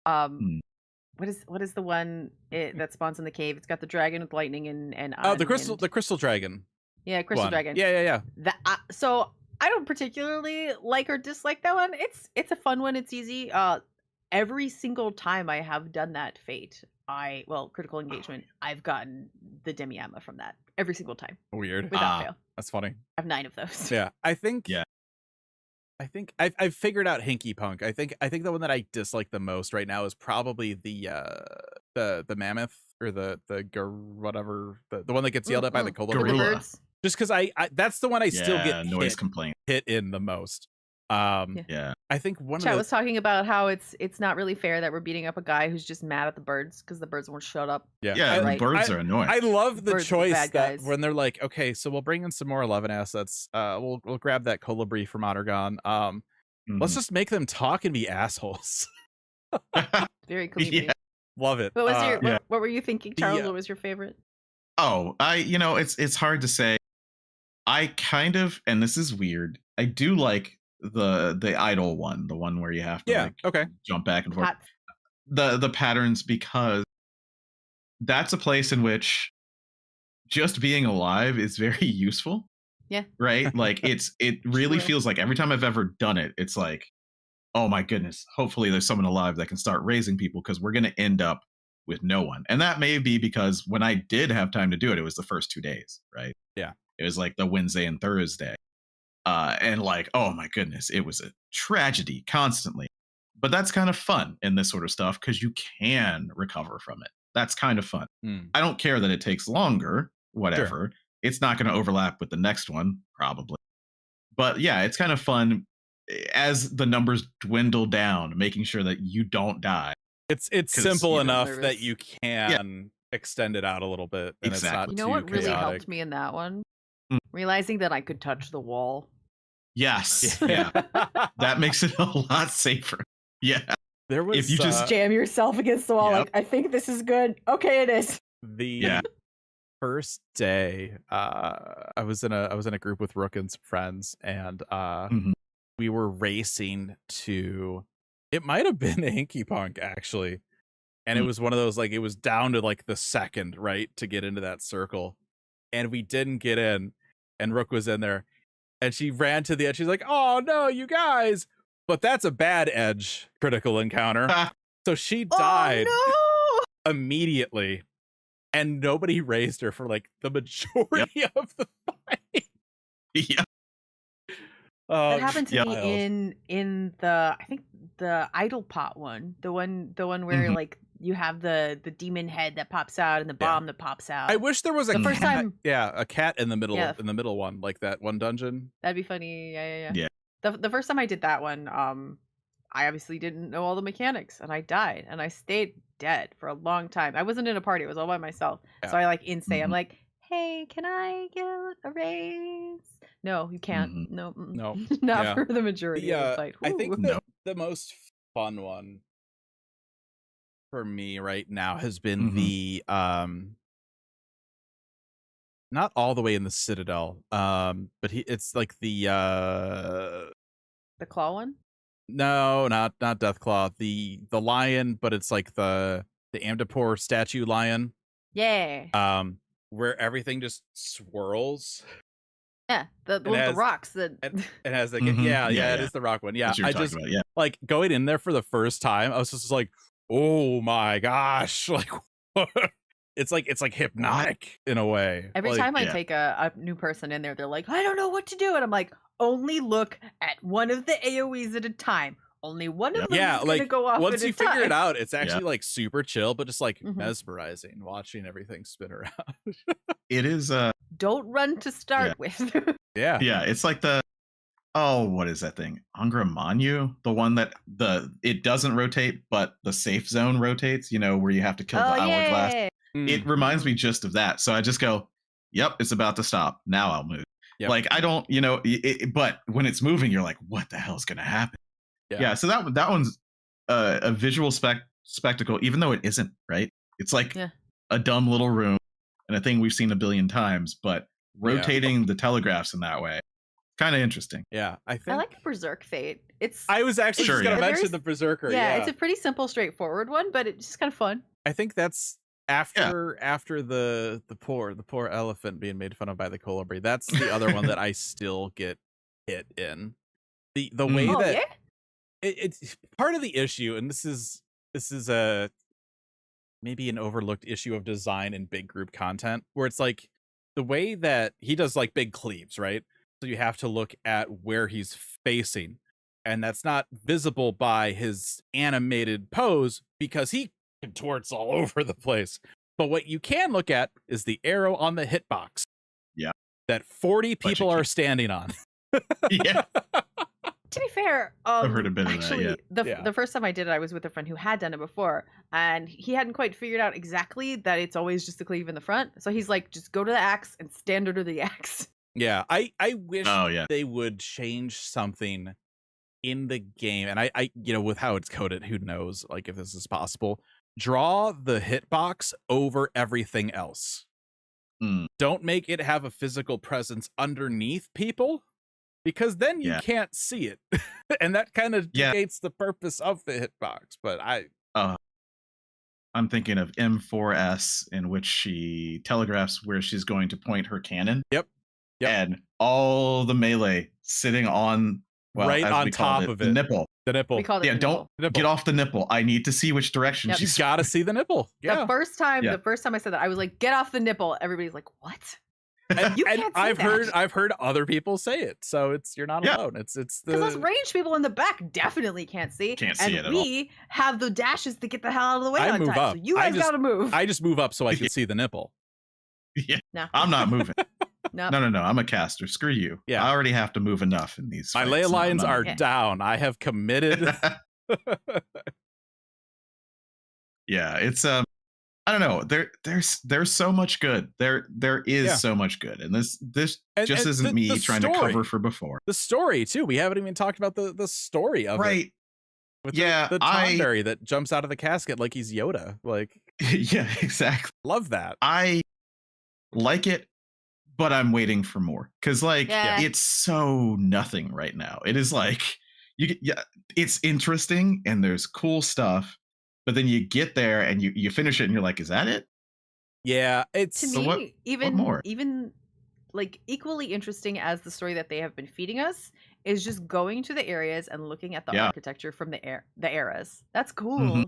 What is the one that spawns in the cave? It's got the dragon with lightning and the crystal dragon. Yeah, crystal dragon. Yeah. So I don't particularly like or dislike that one. It's a fun one. It's easy. Every single time I have done that fate, critical engagement, I've gotten the Demi-Amma from that every single time. Weird. Without fail. That's funny. I have 9 of those. Yeah, I think I've figured out Hinky Punk. I think the one that I dislike the most right now is probably the mammoth or the whatever, the one that gets yelled at by the gorilla. Just because I that's the one I still get noise complaint hit in the most. I think Chat was talking about how it's not really fair that we're beating up a guy who's just mad at the birds because the birds won't shut up. The birds are annoying. I love the birds choice that when they're like, okay, so we'll bring in some more 11 assets. We'll grab that Colibri from Ottergon. Let's just make them talk and be assholes. Very Colibri. Love it. What was what were you thinking, Charles? What was your favorite? Oh, it's hard to say. I kind of, and this is weird, I do like the idle one, the one where you have to jump back and forth. The patterns, because that's a place in which just being alive is very useful. Yeah. Right? Like it really feels like every time I've ever done it, it's like, oh my goodness, hopefully there's someone alive that can start raising people, because we're going to end up with no one. And that may be because when I did have time to do it, it was the first 2 days, right? Yeah. It was like the Wednesday and Thursday. And like, oh my goodness, it was a tragedy constantly. But that's kind of fun in this sort of stuff, because you can recover from it. That's kind of fun. I don't care that it takes longer, whatever. Sure. It's not going to overlap with the next one, probably. But yeah, it's kind of fun as the numbers dwindle down, making sure that you don't die. It's simple enough that you can extend it out a little bit. And Exactly. It's not You know too what really chaotic. helped me in that one? Realizing that I could touch the wall. Yes. Yeah. That makes it a lot safer. Yeah. There was if you just Jam yourself against the wall, Yep. like, I think this is good. Okay, it is. the first day, I was in a group with Rook and some friends, and we were racing to. It might have been Hinky Punk actually, and it was one of those, like, it was down to like the second right to get into that circle, and we didn't get in, and Rook was in there, and she ran to the edge. She's like, "Oh no, you guys!" But that's a bad edge critical encounter. So she died immediately, and nobody raised her for like the majority of the fight. Yeah. That happened to me in the, I think, the idol pot one, the one where like you have the demon head that pops out and the bomb that pops out. I wish there was a first cat, time. a cat in the middle one, like that one dungeon. That'd be funny. Yeah. The first time I did that one, I obviously didn't know all the mechanics, and I died, and I stayed dead for a long time. I wasn't in a party; it was all by myself. So I like in-say. I'm like, "Hey, can I get a raise?" No, you can't. No, not for the majority of the fight. I think the most fun one for me right now has been the not all the way in the Citadel, but it's like the claw one. No, not Deathclaw. The lion, but it's like the Amdapur statue lion. Yeah. Where everything just swirls. Yeah, the rocks that it has like it is the rock one. Yeah, I just like going in there for the first time. I was just like, oh my gosh, like it's like hypnotic in a way. Every time I take a new person in there, they're like, I don't know what to do, and I'm like, only look at one of the AoEs at a time. Only one of them is gonna go off. Once you figure it out, it's actually like super chill, but just like mesmerizing watching everything spin around. It is don't run to start with. Yeah, it's like what is that thing? Angra Manu, the one that it doesn't rotate, but the safe zone rotates, where you have to kill the hourglass. It reminds me just of that. So I just go, yep, it's about to stop. Now I'll move. Yep. Like I don't, but when it's moving, you're like, what the hell's gonna happen? Yeah. So that one's a visual spectacle, even though it isn't, right? It's like a dumb little room and a thing we've seen a billion times, but rotating the telegraphs in that way, kind of interesting. Yeah, I like Berserk Fate. I was actually just gonna mention the Berserker. Yeah, it's a pretty simple, straightforward one, but it's just kind of fun. I think that's after the poor elephant being made fun of by the colibri. That's the other one that I still get hit in. The way that it's part of the issue, and this is a maybe an overlooked issue of design in big group content, where it's like the way that he does like big cleaves, right? So you have to look at where he's facing, and that's not visible by his animated pose because he contorts all over the place. But what you can look at is the arrow on the hitbox. Yeah. That 40 people are standing on. Yeah. To be fair, I've heard a bit of that. The first time I did it, I was with a friend who had done it before, and he hadn't quite figured out exactly that it's always just the cleave in the front. So he's like, just go to the axe and stand under the axe. Yeah, I wish they would change something in the game, and I with how it's coded, who knows, like if this is possible. Draw the hitbox over everything else. Don't make it have a physical presence underneath people, because then you can't see it. And that kind of negates the purpose of the hitbox. But I'm thinking of M4S, in which she telegraphs where she's going to point her cannon. Yep. And all the melee sitting on right on top of it. The nipple. The nipple. We call it don't get off the nipple. I need to see which direction she's got to see the nipple. Yeah. The first time I said that, I was like, get off the nipple. Everybody's like, what? And I've heard other people say it, so you're not alone. It's because those ranged people in the back definitely can't see. Can't see it at all. We have the dashes to get the hell out of the way I on move time. up. So you guys gotta move. I just move up so I can see the nipple. Yeah, no. I'm not moving. Nope. No. I'm a caster. Screw you. Yeah. I already have to move enough in these. My fights. ley lines No. are Yeah. down. I have committed. Yeah, it's I don't know. There's so much good. There is so much good, and this just isn't me trying to cover for before. The story too. We haven't even talked about the story of it. With the Tonberry that jumps out of the casket like he's Yoda. Like, yeah, exactly. Love that. I like it, but I'm waiting for more because it's so nothing right now. It is like it's interesting and there's cool stuff, but then you get there and you finish it and you're like, is that it? Yeah, it's to me what even like equally interesting as the story that they have been feeding us is just going to the areas and looking at the architecture from the eras. That's cool. Mm-hmm.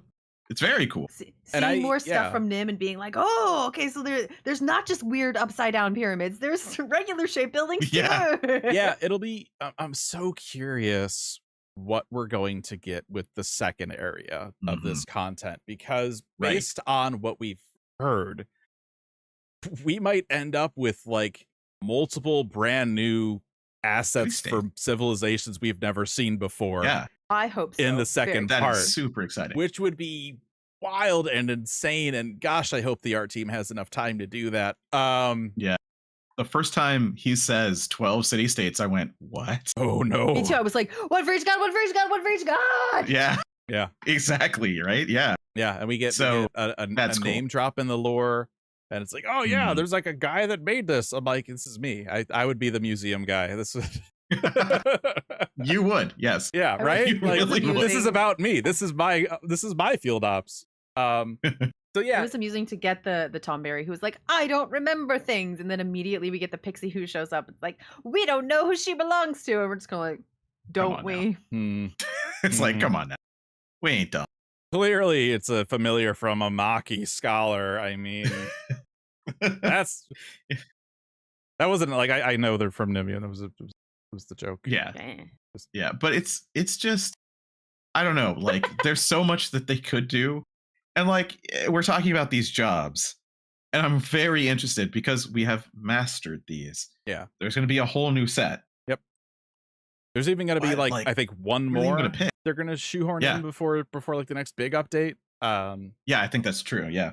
It's very cool. Seeing more stuff from Nim and being like, oh, okay, so there's not just weird upside down pyramids. There's regular shaped buildings too. Yeah, it'll be. I'm so curious what we're going to get with the second area of this content, because based on what we've heard, we might end up with like multiple brand new assets for civilizations we've never seen before. Yeah, I hope so. In the second part, that is super exciting, which would be wild and insane. And gosh, I hope the art team has enough time to do that. Yeah. The first time he says 12 city states, I went, what? Oh no. Me too. I was like, one for each god, one for each god, one for each god. Yeah. Yeah. Exactly. Right. Yeah. Yeah. And we get a name drop in the lore. And it's like, oh yeah, there's like a guy that made this. I'm like, this is me. I would be the museum guy. This is You would, yes. Yeah, right? Like, really this is about me. This is my field ops. So yeah. It was amusing to get the Tonberry who was like, I don't remember things, and then immediately we get the pixie who shows up. It's like, we don't know who she belongs to, and we're just kind of like, don't we? It's like, come on now. We ain't done. Clearly, it's a familiar from a Maki scholar. I mean, that wasn't like I know they're from Nimian. That was the joke. Yeah, yeah. But it's just, I don't know. Like, there's so much that they could do, and like we're talking about these jobs, and I'm very interested because we have mastered these. Yeah, there's going to be a whole new set. Yep. There's even going to be like I think one more. They're gonna shoehorn in before like the next big update. Yeah, I think that's true. Yeah,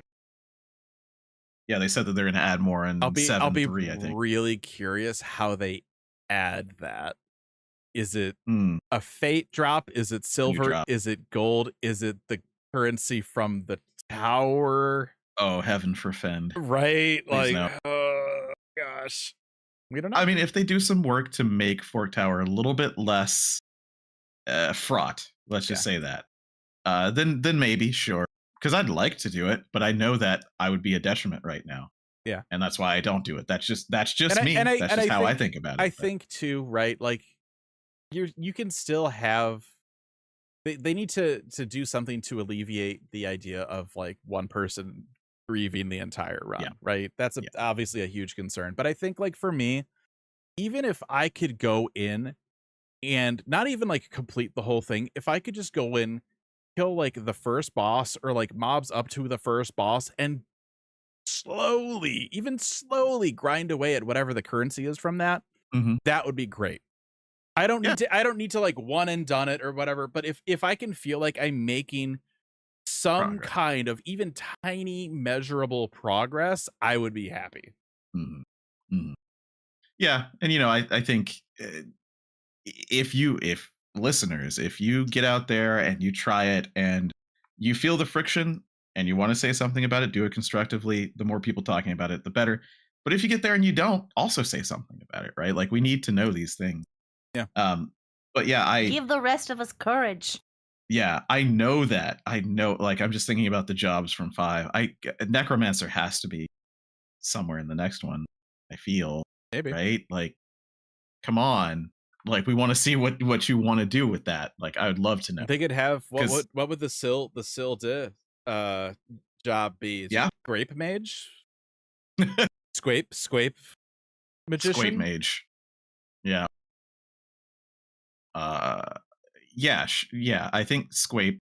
they said that they're gonna add more in 7.3. I think. Really curious how they add that. Is it a fate drop? Is it silver? Is it gold? Is it the currency from the tower? Oh, heaven forfend! Right, please, like no. Oh gosh, we don't know. I mean, if they do some work to make Fork Tower a little bit less fraught, let's just say that, then maybe, sure, because I'd like to do it, but I know that I would be a detriment right now. Yeah, and that's why I don't do it. That's just me. That's just how I think about it. I think too, right? Like you can still have. They need to do something to alleviate the idea of like one person grieving the entire run, right? That's obviously a huge concern. But I think like for me, even if I could go in and not even like complete the whole thing, if I could just go in, kill like the first boss or like mobs up to the first boss and slowly grind away at whatever the currency is from that, that would be great. I don't need to like one and done it or whatever, but if I can feel like I'm making some kind of even tiny measurable progress, I would be happy. Yeah, and I think if listeners, if you get out there and you try it and you feel the friction and you want to say something about it, do it constructively. The more people talking about it, the better. But if you get there and you don't, also say something about it, right? Like, we need to know these things. Yeah. But yeah, I give the rest of us courage. Yeah, I know that. I know, like, I'm just thinking about the jobs from 5. Necromancer has to be somewhere in the next one, I feel. Maybe. Right? Like, come on. Like, we want to see what you want to do with that. Like, I would love to know. They could have what would the Sill job be? Scrape mage? Scrape magician? Scrape mage. Yeah. Yeah, I think Scrape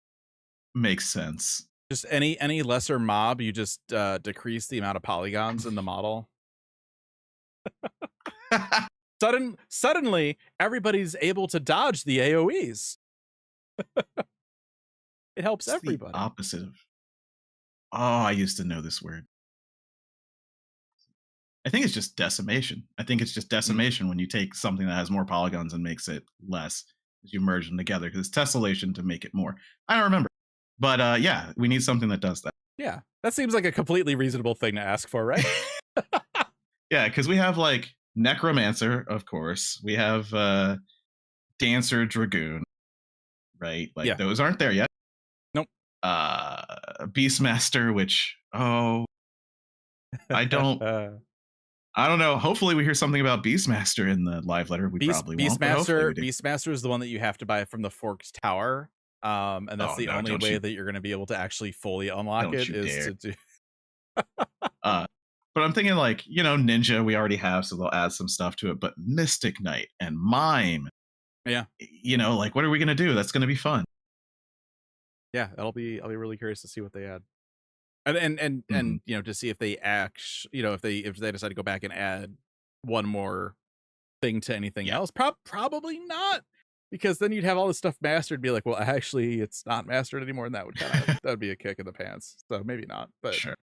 makes sense. Just any lesser mob, you just decrease the amount of polygons in the model. Suddenly everybody's able to dodge the AoEs. It helps It's everybody. the opposite of. Oh, I used to know this word. I think it's just decimation. I think it's just decimation when you take something that has more polygons and makes it less as you merge them together, because it's tessellation to make it more. I don't remember. But yeah, we need something that does that. Yeah, that seems like a completely reasonable thing to ask for, right? Yeah, because we have like Necromancer, of course. We have Dancer, Dragoon, right? Like those aren't there yet. Nope. Beastmaster, which I don't know. Hopefully we hear something about Beastmaster in the live letter. We probably won't. Beastmaster is the one that you have to buy from the Forked Tower. And that's the only way that you're going to be able to actually fully unlock it is to do. But I'm thinking like, Ninja we already have, so they'll add some stuff to it. But Mystic Knight and Mime. Yeah. Like what are we going to do? That's going to be fun. Yeah, I'll be really curious to see what they add. And to see if they if they decide to go back and add one more thing to anything else. Probably not, because then you'd have all this stuff mastered and be like, well, actually it's not mastered anymore, and that would be a kick in the pants. So maybe not, but sure.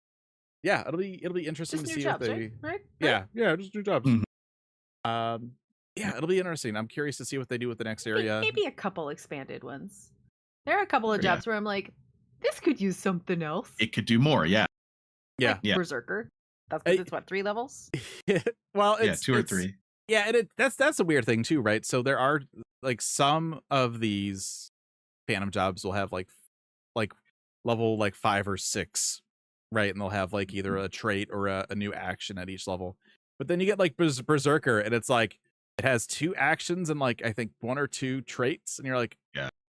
Yeah, it'll be interesting just to see jobs, what they right? Yeah, just new jobs. Yeah, it'll be interesting. I'm curious to see what they do with the next area. Maybe a couple expanded ones. There are a couple of jobs where I'm like, this could use something else. It could do more, yeah. Yeah. Like Berserker. That's because it's what, 3 levels? Well, it's 2 or 3. Yeah, and that's a weird thing too, right? So there are like some of these Phantom jobs will have like level like 5 or 6, right? And they'll have like either a trait or a new action at each level. But then you get like Berserker, and it's like it has 2 actions and like I think 1 or 2 traits, and you're like,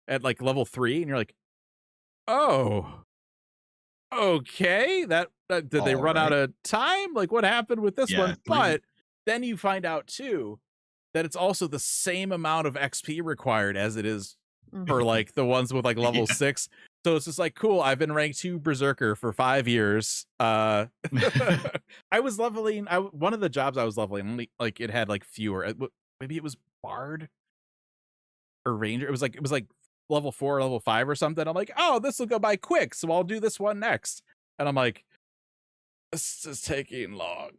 at like level 3, and you're like, oh, okay, that did they run out of time? Like what happened with this one? 3. But then you find out too that it's also the same amount of XP required as it is for like the ones with like level 6. So it's just like, cool, I've been ranked 2 Berserker for 5 years. I was leveling one of the jobs I was leveling only like it had like fewer, maybe it was Bard or Ranger. It was like level 4 or level 5 or something. I'm like, oh, this will go by quick, so I'll do this one next. And I'm like, this is taking long.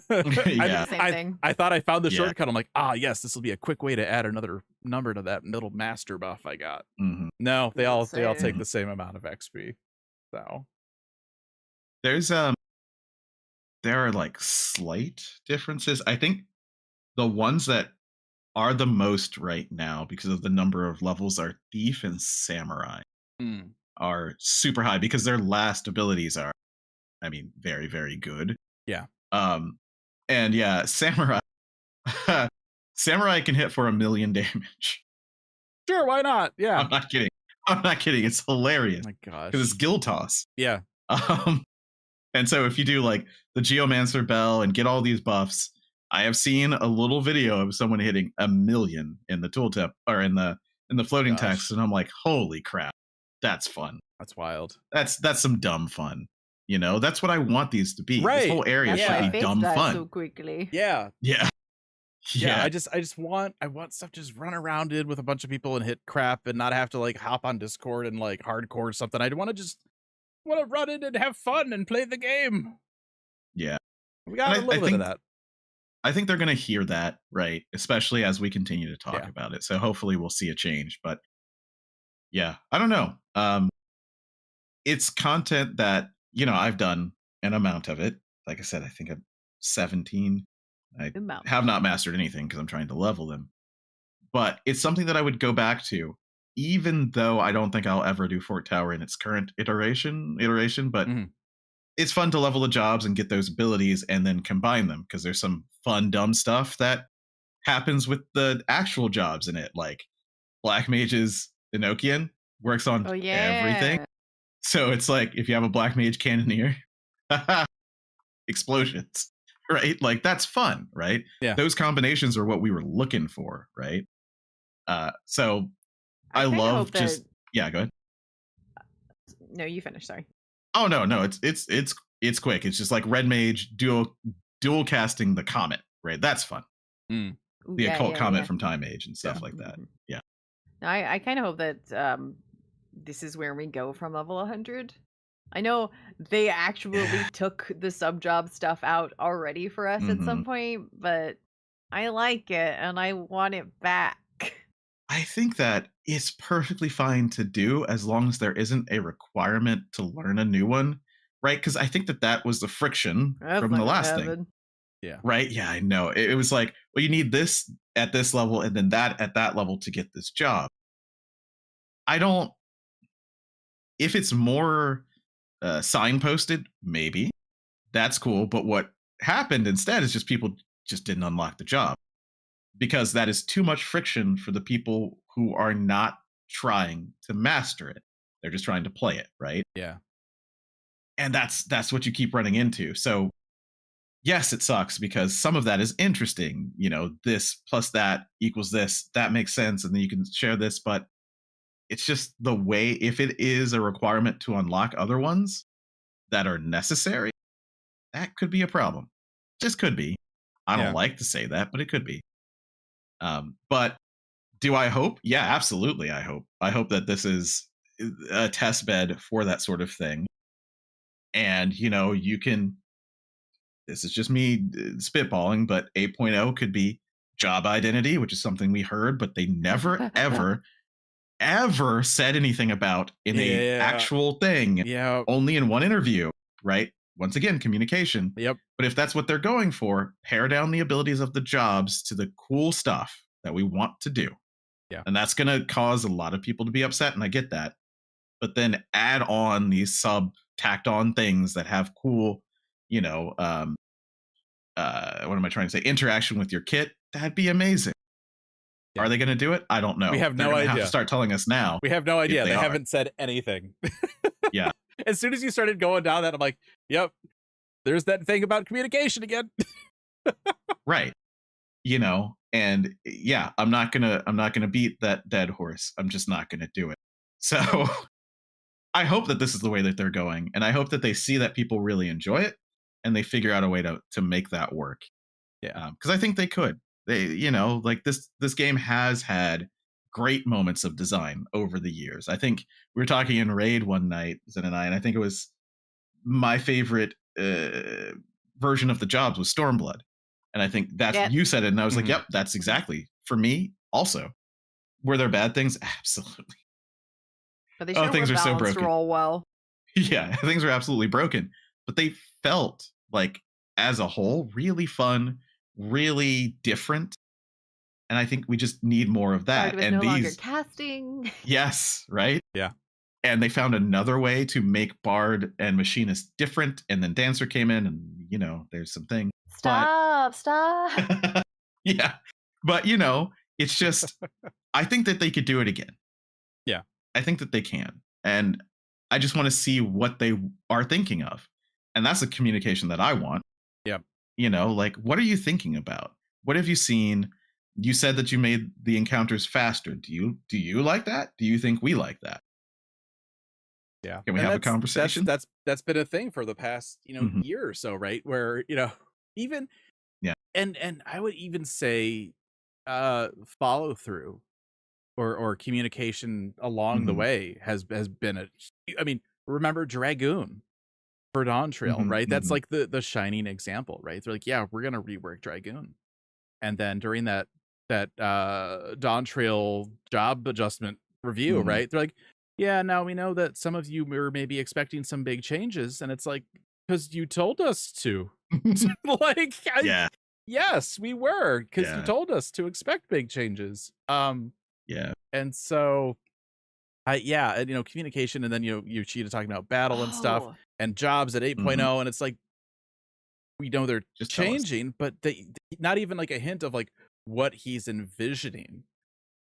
I thought I found the shortcut. I'm like, yes, this will be a quick way to add another number to that middle master buff I got. No, they all take the same amount of XP. So there's there are like slight differences. I think the ones that are the most right now because of the number of levels are Thief and Samurai are super high because their last abilities are, I mean, very, very good. Yeah. And yeah, Samurai can hit for 1 million damage. Sure, why not? Yeah. I'm not kidding. It's hilarious. Oh my gosh. Because it's Guild Toss. Yeah. And so if you do like the Geomancer Bell and get all these buffs, I have seen a little video of someone hitting 1 million in the tooltip or in the floating text, and I'm like, holy crap, that's fun. That's wild. That's some dumb fun. That's what I want these to be. Right. This whole area should be dumb fun. So quickly. Yeah. Yeah. I just want stuff to just run around in with a bunch of people and hit crap and not have to like hop on Discord and like hardcore or something. I want to run in and have fun and play the game. Yeah. We got a little bit of that. I think they're going to hear that, right? Especially as we continue to talk about it. So hopefully we'll see a change. But yeah, I don't know. It's content that, I've done an amount of it. Like I said, I think I'm 17. I have not mastered anything because I'm trying to level them. But it's something that I would go back to, even though I don't think I'll ever do Fort Tower in its current iteration. But it's fun to level the jobs and get those abilities and then combine them, because there's some fun, dumb stuff that happens with the actual jobs in it. Like Black Mage's Enochian works on everything. So it's like if you have a Black Mage Cannoneer, explosions, right? Like that's fun, right? Yeah. Those combinations are what we were looking for, right? So I love just go ahead. No, you finish. Sorry. Oh no, it's quick. It's just like Red Mage dual casting the Comet, right? That's fun. Ooh, the yeah, occult yeah, comment yeah. from Time Age and stuff like that. Yeah. I kind of hope that this is where we go from level 100. I know they actually took the sub job stuff out already for us at some point, but I like it and I want it back. I think that it's perfectly fine to do as long as there isn't a requirement to learn a new one, right? Because I think that was the friction from the last thing. Yeah. Right? Yeah, I know. It was like, well, you need this at this level and then that at that level to get this job. If it's more signposted, maybe that's cool. But what happened instead is just people just didn't unlock the job because that is too much friction for the people who are not trying to master it. They're just trying to play it, right? Yeah. And that's what you keep running into. So yes, it sucks because some of that is interesting. This plus that equals this. That makes sense. And then you can share this, but it's just the way, if it is a requirement to unlock other ones that are necessary, that could be a problem. Just could be. I don't like to say that, but it could be. But do I hope? Yeah, absolutely. I hope that this is a test bed for that sort of thing. And, you can, this is just me spitballing, but 8.0 could be job identity, which is something we heard, but they never, ever said anything about in a actual thing. Yeah. Only in one interview, right? Once again, communication. Yep. But if that's what they're going for, pare down the abilities of the jobs to the cool stuff that we want to do. Yeah. And that's going to cause a lot of people to be upset, and I get that. But then add on these tacked on things that have cool, what am I trying to say? Interaction with your kit. That'd be amazing. Yeah. Are they going to do it? I don't know. We have no idea. Have to start telling us now. We have no idea. They haven't said anything. Yeah. As soon as you started going down that, I'm like, yep, there's that thing about communication again. Right. And yeah, I'm not gonna beat that dead horse. I'm just not gonna do it. So I hope that this is the way that they're going, and I hope that they see that people really enjoy it and they figure out a way to make that work. Yeah. Because I think they could. They, like this game has had great moments of design over the years. I think we were talking in Raid one night, Zen and I think it was my favorite version of the jobs was Stormblood. And I think that's, you said it, and I was like, yep, that's exactly for me also. Were there bad things? Absolutely. But they things are so broken. Roll well. Yeah, things are absolutely broken. But they felt like, as a whole, really fun, really different. And I think we just need more of that. And no longer casting. Yes, right? Yeah. And they found another way to make Bard and Machinist different. And then Dancer came in, and, there's some things. Stop. Yeah. But, it's just, I think that they could do it again. Yeah. I think that they can. And I just want to see what they are thinking of. And that's the communication that I want. Yeah. What are you thinking about? What have you seen? You said that you made the encounters faster. Do you like that? Do you think we like that? Yeah. Can we have a conversation? That's been a thing for the past, year or so, right? Where, even and I would even say follow through or communication along the way has been remember Dragoon for Dawn Trail, right? That's like the shining example, right? They're like, yeah, we're gonna rework Dragoon. And then during that Dawn Trail job adjustment review, right? They're like, yeah, now we know that some of you were maybe expecting some big changes, and it's like, because you told us to. Yes, we were, because you told us to expect big changes. And so communication, and then Yoshida talking about battle and stuff, and jobs at 8.0, and it's like, we know they're just changing, but they not even like a hint of like what he's envisioning,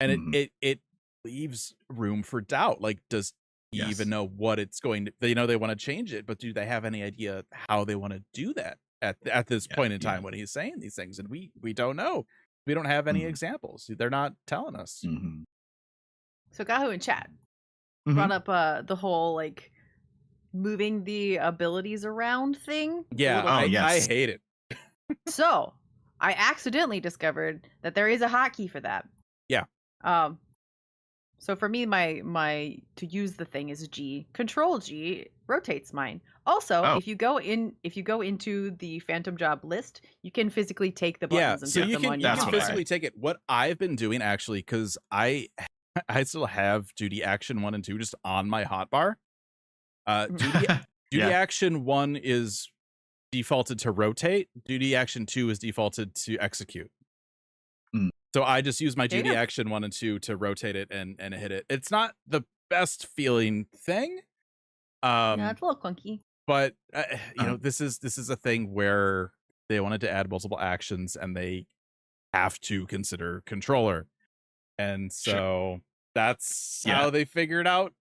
and it leaves room for doubt. Like, does he even know what it's going to? They want to change it, but do they have any idea how they want to do that at this point in time when he's saying these things? And we don't know. We don't have any examples. They're not telling us. So Gahu and Chad brought up the whole like moving the abilities around thing. Yeah, I hate it. So I accidentally discovered that there is a hotkey for that. Yeah. So for me, my to use the thing is G. Control G rotates mine. Also, if you go into the Phantom Job list, you can physically take the buttons and so put you them can, on you your can hotbar. physically take it. What I've been doing actually, because I still have duty action 1 and 2 just on my hotbar. Duty action 1 is defaulted to rotate. Duty action 2 is defaulted to execute. So I just use my duty action 1 and 2 to rotate it and hit it. It's not the best feeling thing. Yeah, it's a little clunky. But you know, this is a thing where they wanted to add multiple actions and they have to consider controller. And so that's how they figured out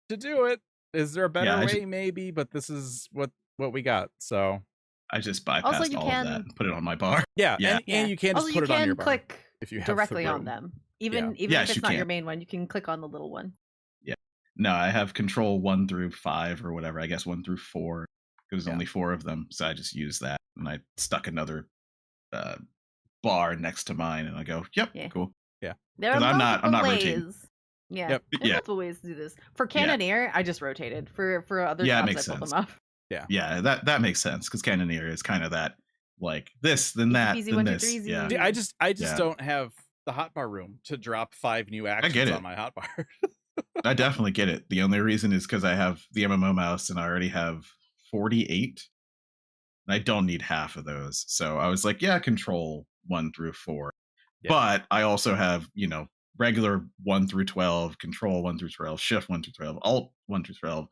to do it. Is there a better way? Maybe, but this is what we got. So I just bypassed all of that and put it on my bar. And you can just put it on your bar. Click if you have directly on them. Even if it's not your main one, you can click on the little one. Yeah. No, I have control 1 through 5 or whatever. I guess 1 through 4. There's only 4 of them, so I just use that, and I stuck another bar next to mine, and I go, cool. Yeah. There are I'm not ways. rotating. Yeah. There's multiple ways to do this. For Cannoneer, I just rotated. For other jobs, I pulled them up. Yeah, that makes sense, because Cannoneer is kind of that, like, this, then that, easy, then 1, 2, this. 3, easy. Yeah. I just don't have the hotbar room to drop 5 new actions on my hotbar. I definitely get it. The only reason is because I have the MMO mouse, and I already have 48. And I don't need half of those. So I was like, control 1 through 4. Yeah. But I also have, regular 1 through 12, control 1 through 12, shift 1 through 12, alt 1 through 12.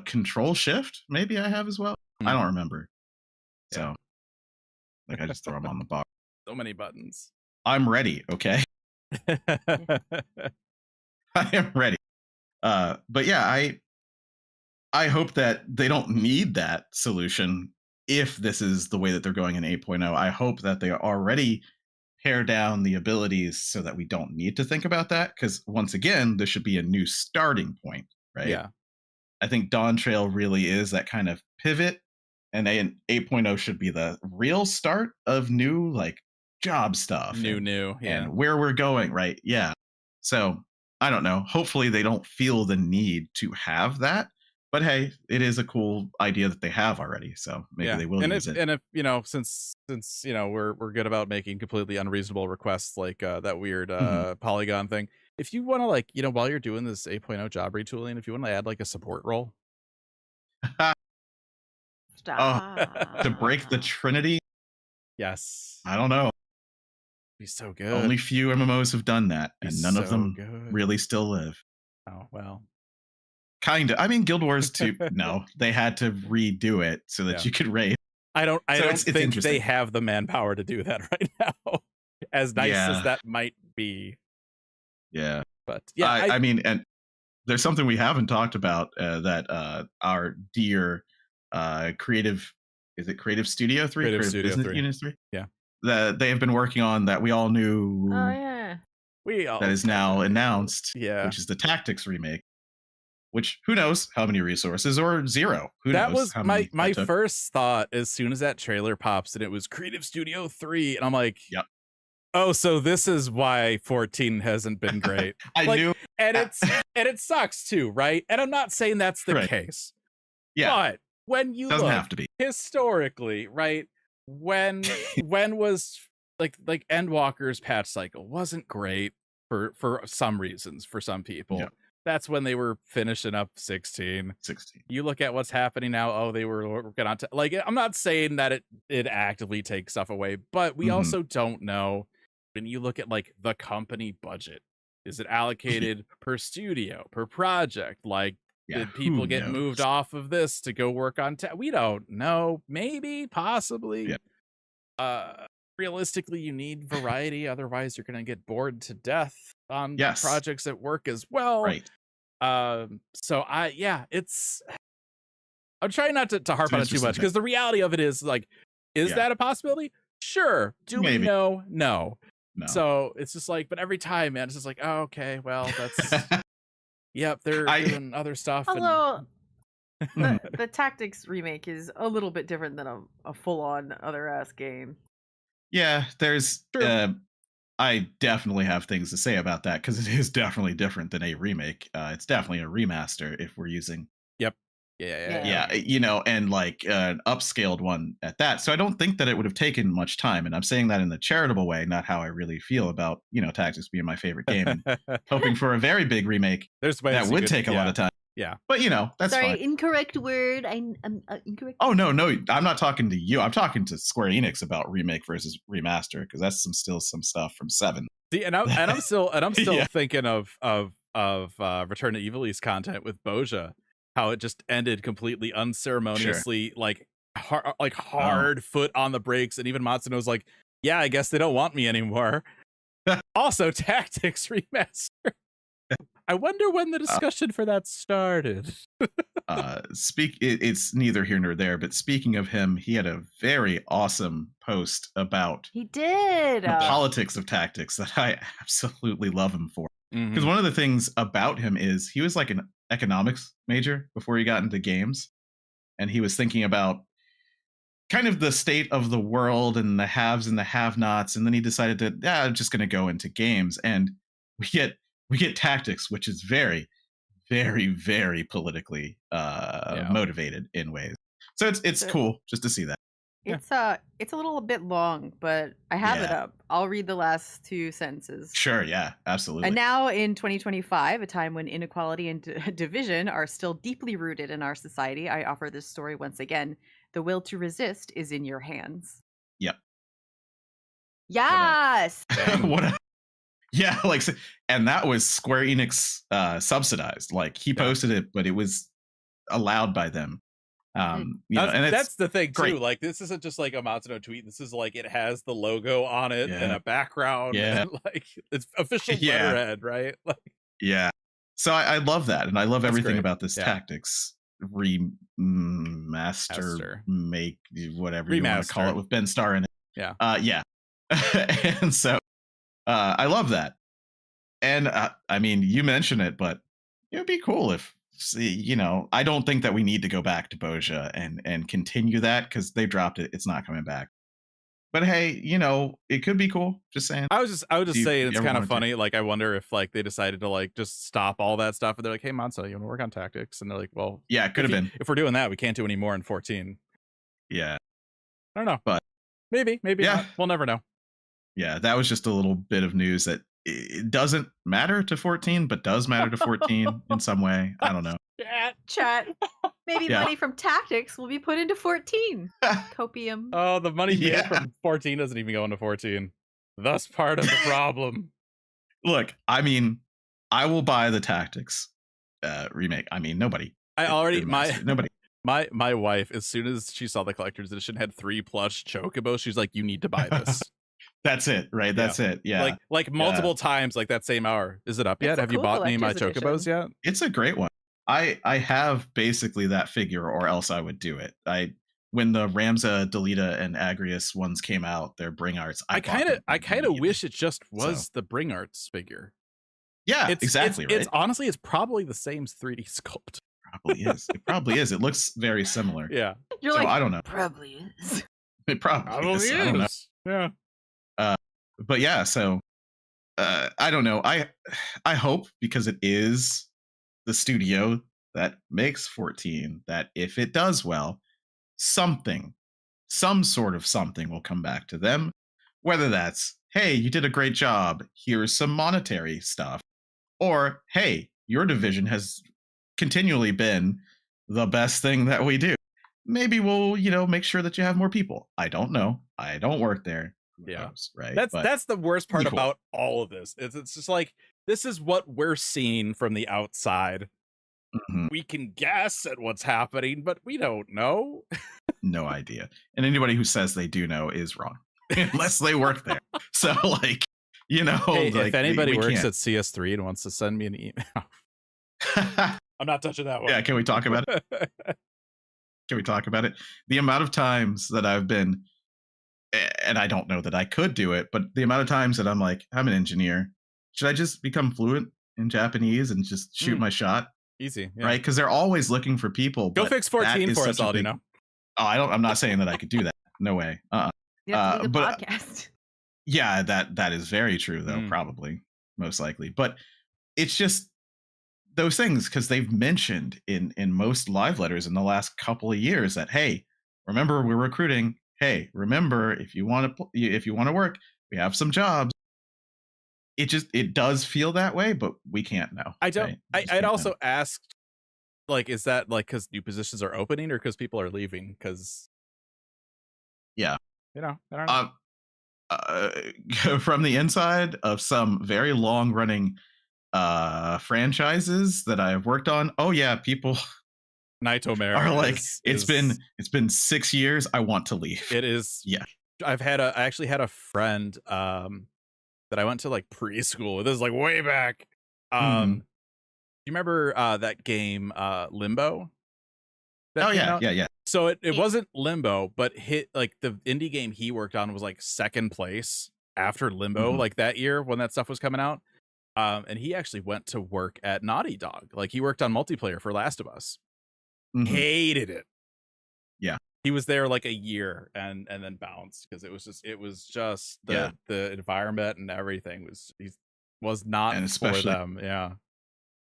Control shift, maybe I have as well. I don't remember. So like I just throw them on the box. So many buttons. I'm ready, okay? I am ready. But yeah, I hope that they don't need that solution if this is the way that they're going in 8.0. I hope that they already pare down the abilities so that we don't need to think about that, because once again, there should be a new starting point, right? Yeah. I think Dawn Trail really is that kind of pivot, and 8.0 should be the real start of new, like, job stuff. And where we're going, right? Yeah. So I don't know. Hopefully they don't feel the need to have that. But hey, it is a cool idea that they have already. So maybe they will use it. And if since we're good about making completely unreasonable requests like that weird polygon thing. If you want to, like, while you're doing this 8.0 job retooling, if you want to add like a support role. Stop. To break the Trinity? Yes. I don't know. Be so good. Only few MMOs have done that, and none of them really still live. Oh, well. Kind of. I mean, Guild Wars 2, no, they had to redo it so that you could raid. I don't think they have the manpower to do that right now. As nice as that might be. Yeah. But yeah, I mean, and there's something we haven't talked about that our dear creative Studio 3? Creative Studio Business 3. Units 3? Yeah. That they have been working on, that we all knew. Oh, yeah. That is now announced. Yeah. Which is the Tactics remake. Which, who knows how many resources, or 0. Who knows? That was my first thought as soon as that trailer pops and it was Creative Studio 3. And I'm like, yep. Oh, so this is why 14 hasn't been great. I knew. And it sucks too, right? And I'm not saying that's the case. Yeah. But when you doesn't look have to be historically, right? When was like Endwalker's patch cycle wasn't great for some reasons for some people. Yeah. That's when they were finishing up 16. You look at what's happening now. Oh, they were working on like, I'm not saying that it actively takes stuff away, but we also don't know. When you look at like the company budget, is it allocated per studio, per project? Like, did people get moved off of this to go work on we don't know. Maybe, possibly. Yeah. Realistically, you need variety. Otherwise, you're going to get bored to death on projects at work as well. Right. So I'm trying not to harp on it too much, because the reality of it is, like, is that a possibility? Sure. Do we know? No. So it's just like, but every time, man, it's just like, oh, okay, well, that's yep, they're doing other stuff. Although the Tactics remake is a little bit different than a full-on other ass game. Yeah, there's I definitely have things to say about that because it is definitely different than a remake. It's definitely a remaster if we're using. Yep. Yeah. Yeah, you know, and like an upscaled one at that. So I don't think that it would have taken much time. And I'm saying that in the charitable way, not how I really feel about, you know, Tactics being my favorite game. And hoping for a very big remake that would take a lot of time. Yeah. But, you know, that's fine. Incorrect word. I'm incorrect. Oh, no. I'm not talking to you. I'm talking to Square Enix about remake versus remaster because that's still some stuff from 7. See, and I'm still thinking of Return to Evil East content with Boja. How it just ended completely unceremoniously, like hard foot on the brakes, and even Matsuno's like, "Yeah, I guess they don't want me anymore." Also, Tactics remaster. I wonder when the discussion for that started. It's neither here nor there, but speaking of him, he had a very awesome post about He did the politics of Tactics that I absolutely love him for. Because one of the things about him is he was like an economics major before he got into games, and he was thinking about kind of the state of the world and the haves and the have-nots, and then he decided that I'm just going to go into games, and we get Tactics, which is very, very, very politically motivated in ways. So it's cool just to see that. It's a little bit long, but I have it up. I'll read the last 2 sentences. Sure, yeah, absolutely. And now in 2025, a time when inequality and division are still deeply rooted in our society, I offer this story once again. The will to resist is in your hands. Yep. Yes. Yeah, like, and that was Square Enix subsidized. Like he posted it, but it was allowed by them. You know, and that's the thing great. too. Like this isn't just like a Matsuno tweet. This is like it has the logo on it and a background. Yeah, and like it's official letterhead, right? Like, yeah. So I love that, and I love everything about this Yeah. Tactics remaster, make whatever you want to call it, with Ben Starr in it. Yeah, yeah. And so I love that. And I mean, you mentioned it, but it would be cool if. You know, I don't think that we need to go back to Boja and continue that because they dropped it. It's not coming back. But hey, you know, it could be cool. Just saying. I was just saying it's kind of funny. Like, I wonder if like they decided to like just stop all that stuff and they're like, "Hey, Monso, you want to work on Tactics?" And they're like, "Well, yeah, it could have been. If we're doing that, we can't do any more in 14." Yeah, I don't know, but maybe not. We'll never know. Yeah, that was just a little bit of news that it doesn't matter to 14, but does matter to 14 in some way. I don't know. Chat. Maybe money from Tactics will be put into 14. Copium. Oh, the money made from 14 doesn't even go into 14. That's part of the problem. Look, I mean, I will buy the Tactics remake. I mean, nobody. Nobody. My wife, as soon as she saw the collector's edition had 3 plush chocobos, she's like, "You need to buy this." That's it, right? That's it. Yeah. Like multiple times, like that same hour. Is it up yet? Have you bought any of my chocobos yet? It's a great one. I have basically that figure, or else I would do it. When the Ramza, Delita, and Agrius ones came out, their Bring Arts. I kind of wish it just was the Bring Arts figure. Yeah, exactly. Right? It's honestly, it's probably the same 3D sculpt. Probably is. It probably is. It looks very similar. Yeah. You're like, I don't know. Probably is. It probably is. I don't know. Yeah. But yeah, so I don't know. I hope, because it is the studio that makes 14, that if it does well, some sort of something will come back to them. Whether that's, hey, you did a great job, here's some monetary stuff, or hey, your division has continually been the best thing that we do. Maybe we'll, make sure that you have more people. I don't know. I don't work there. Yeah, knows, right. That's the worst part about all of this. It's just like, this is what we're seeing from the outside. Mm-hmm. We can guess at what's happening, but we don't know. No idea. And anybody who says they do know is wrong, unless they work there. So, hey, if anybody works at CS3 and wants to send me an email, I'm not touching that one. Yeah, can we talk about it? Can we talk about it? The amount of times that I've been, and I don't know that I could do it, but the amount of times that I'm like, I'm an engineer. Should I just become fluent in Japanese and just shoot my shot? Easy, yeah. Right? Because they're always looking for people. Go fix 14 for us, Aldi, no? Oh, I'm not saying that I could do that. No way. You have to leave the but podcast. yeah, that is very true, though. Probably, most likely. But it's just those things, because they've mentioned in most live letters in the last couple of years that, hey, remember, we're recruiting. Hey, remember, if you want to work, we have some jobs. It does feel that way, but we can't know. I don't. Right? I'd also ask, like, is that like because new positions are opening or because people are leaving? Because yeah, I don't know. From the inside of some very long running franchises that I have worked on, oh yeah, people Nightmare are like, it's been 6 years, I want to leave. It is. Yeah, I actually had a friend that I went to like preschool. This is like way back. You remember that game Limbo? Oh yeah. So it wasn't Limbo, but like the indie game he worked on was like second place after Limbo, like that year when that stuff was coming out. And he actually went to work at Naughty Dog. Like he worked on multiplayer for Last of Us. Hated it. Yeah. He was there like a year and then bounced because it was just the environment and everything was not and for them. Yeah.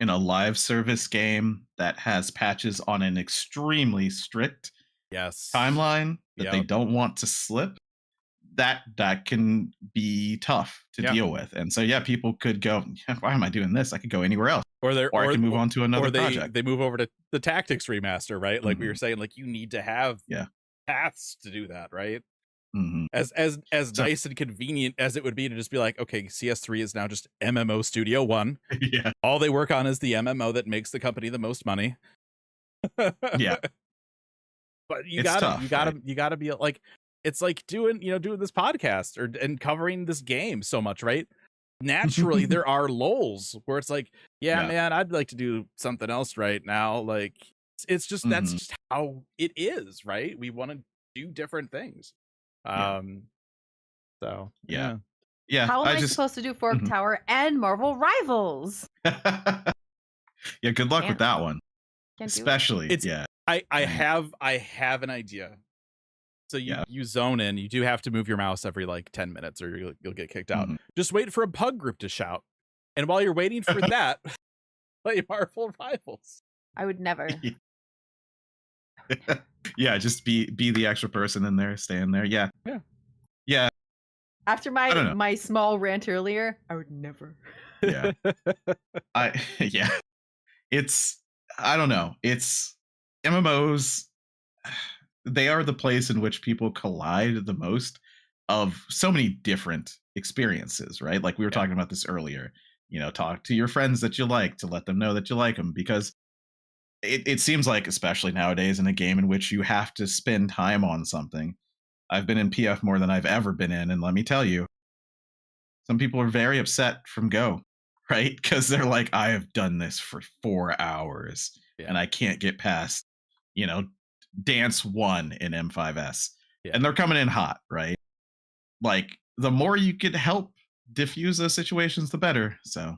In a live service game that has patches on an extremely strict timeline that they don't want to slip, that can be tough to deal with. And so people could go, why am I doing this? I could go anywhere else. Or I can move on to another project. They move over to the Tactics remaster, right? Like we were saying, like you need to have paths to do that, right? As nice and convenient as it would be to just be like, okay, CS3 is now just MMO Studio 1. Yeah. All they work on is the MMO that makes the company the most money. Yeah. But you gotta be like, it's like doing this podcast and covering this game so much, right? Naturally, there are lulls where it's like, man, I'd like to do something else right now. Like, it's just that's just how it is, right? We want to do different things. So yeah. How am I supposed to do Fork Tower and Marvel Rivals? Yeah, good luck with that one. Especially, I have an idea. So you zone in. You do have to move your mouse every like 10 minutes, or you'll get kicked out. Just wait for a pug group to shout, and while you're waiting for that, play Marvel Rivals. I would never. Yeah, just be the extra person in there, stay in there. Yeah. After my small rant earlier, I would never. Yeah. It's, I don't know. It's MMOs. They are the place in which people collide the most of so many different experiences, right? Like we were talking about this earlier. Talk to your friends that you like to let them know that you like them, because it seems like, especially nowadays, in a game in which you have to spend time on something. I've been in PF more than I've ever been in, and let me tell you, some people are very upset from Go, right? Because they're like, I have done this for 4 hours and I can't get past, dance 1 in M5S. And they're coming in hot, right? Like, the more you could help diffuse those situations, the better. So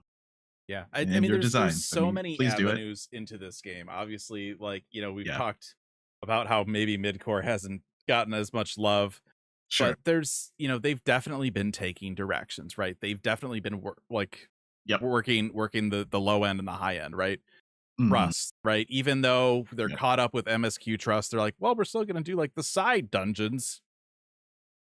I mean, there's so many avenues into this game. Obviously, like, we've talked about how maybe midcore hasn't gotten as much love. Sure. But there's, they've definitely been taking directions, right? They've definitely been working the low end and the high end, right? Trust, right? Even though they're caught up with MSQ Trust, they're like, well, we're still going to do like the side dungeons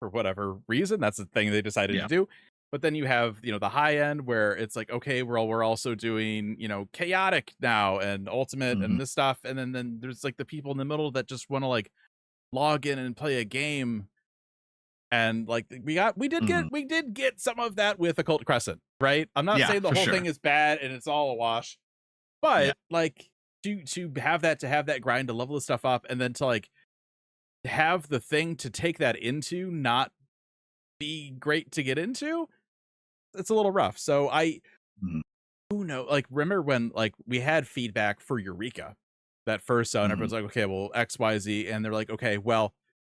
for whatever reason. That's the thing they decided to do. But then you have, the high end where it's like, okay, we're also doing, chaotic now and ultimate and this stuff. And then there's like the people in the middle that just want to like log in and play a game. And like we did get some of that with Occult Crescent, right? I'm not saying the whole thing is bad and it's all a wash, but like to have that grind, to level the stuff up, and then to like have the thing to take that into not be great to get into, it's a little rough. So who knows? Like, remember when like we had feedback for Eureka, that first zone, everyone's like, okay, well, XYZ, and they're like, okay, well,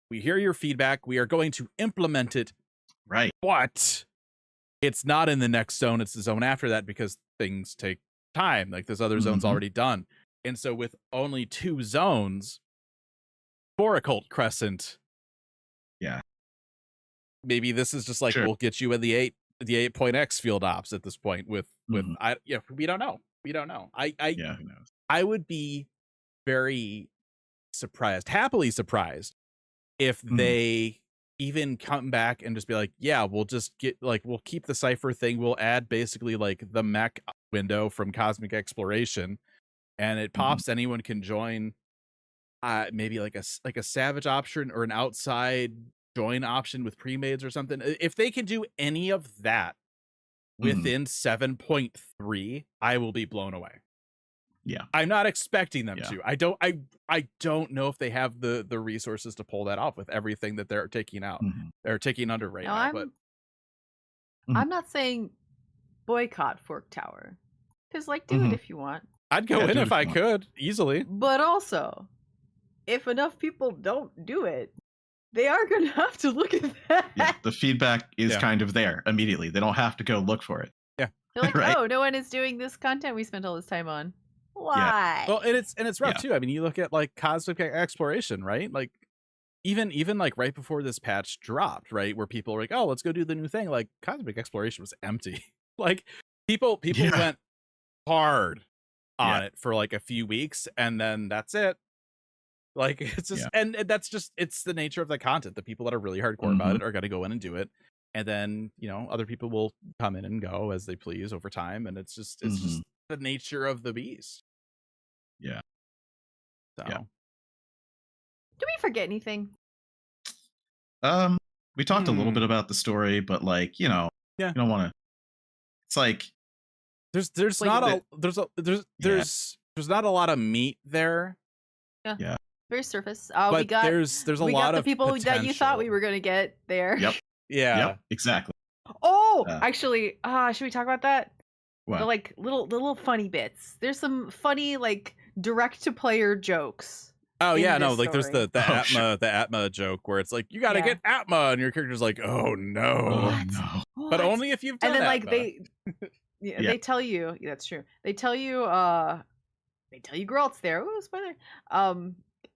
we hear your feedback. We are going to implement it. Right. But it's not in the next zone. It's the zone after that, because things take time. Like, this other zone's already done. And so with only 2 zones for Occult Crescent. Yeah. maybe this is just like we'll get you in the 8.x field ops at this point with we don't know. We don't know. Who knows? I would be very happily surprised if they even come back and just be like, yeah, we'll just we'll keep the cipher thing. We'll add basically like the mech window from Cosmic Exploration, and it pops. Anyone can join. Maybe like a savage option or an outside join option with pre-mades or something. If they can do any of that within 7.3, I will be blown away. Yeah, I'm not expecting them to. I don't know if they have the resources to pull that off with everything that they're taking out. They're taking under right now. But I'm not saying boycott Fork Tower, because do it if you want. I'd go in if I could easily. But also, if enough people don't do it, they are going to have to look at that. Yeah, the feedback is kind of there immediately. They don't have to go look for it. Yeah, they're like, right? Oh, no one is doing this content we spent all this time on. Why? Well, and it's rough too. I mean, you look at like Cosmic Exploration, right? Like even like right before this patch dropped, right, where people were like, oh, let's go do the new thing. Like Cosmic Exploration was empty. Like people went hard on it for like a few weeks, and then that's it. Like it's just and that's just it's the nature of the content. The people that are really hardcore about it are going to go in and do it, and then other people will come in and go as they please over time, and it's just the nature of the beast. So do we forget anything? We talked a little bit about the story, but you don't want to. It's like there's not a lot of meat there. Yeah. Very surface. But there's a lot of the people potential that you thought we were going to get there. Yep. Yeah. Yep. Exactly. Oh, actually, should we talk about that? What? The little funny bits. There's some funny direct to player jokes. Oh yeah, no, story. there's the Atma joke where it's like you got to get Atma, and your character's like, oh no, What? but only if you've done. And then Atma. they tell you that's true. They tell you Geralt's there. Ooh, spoiler.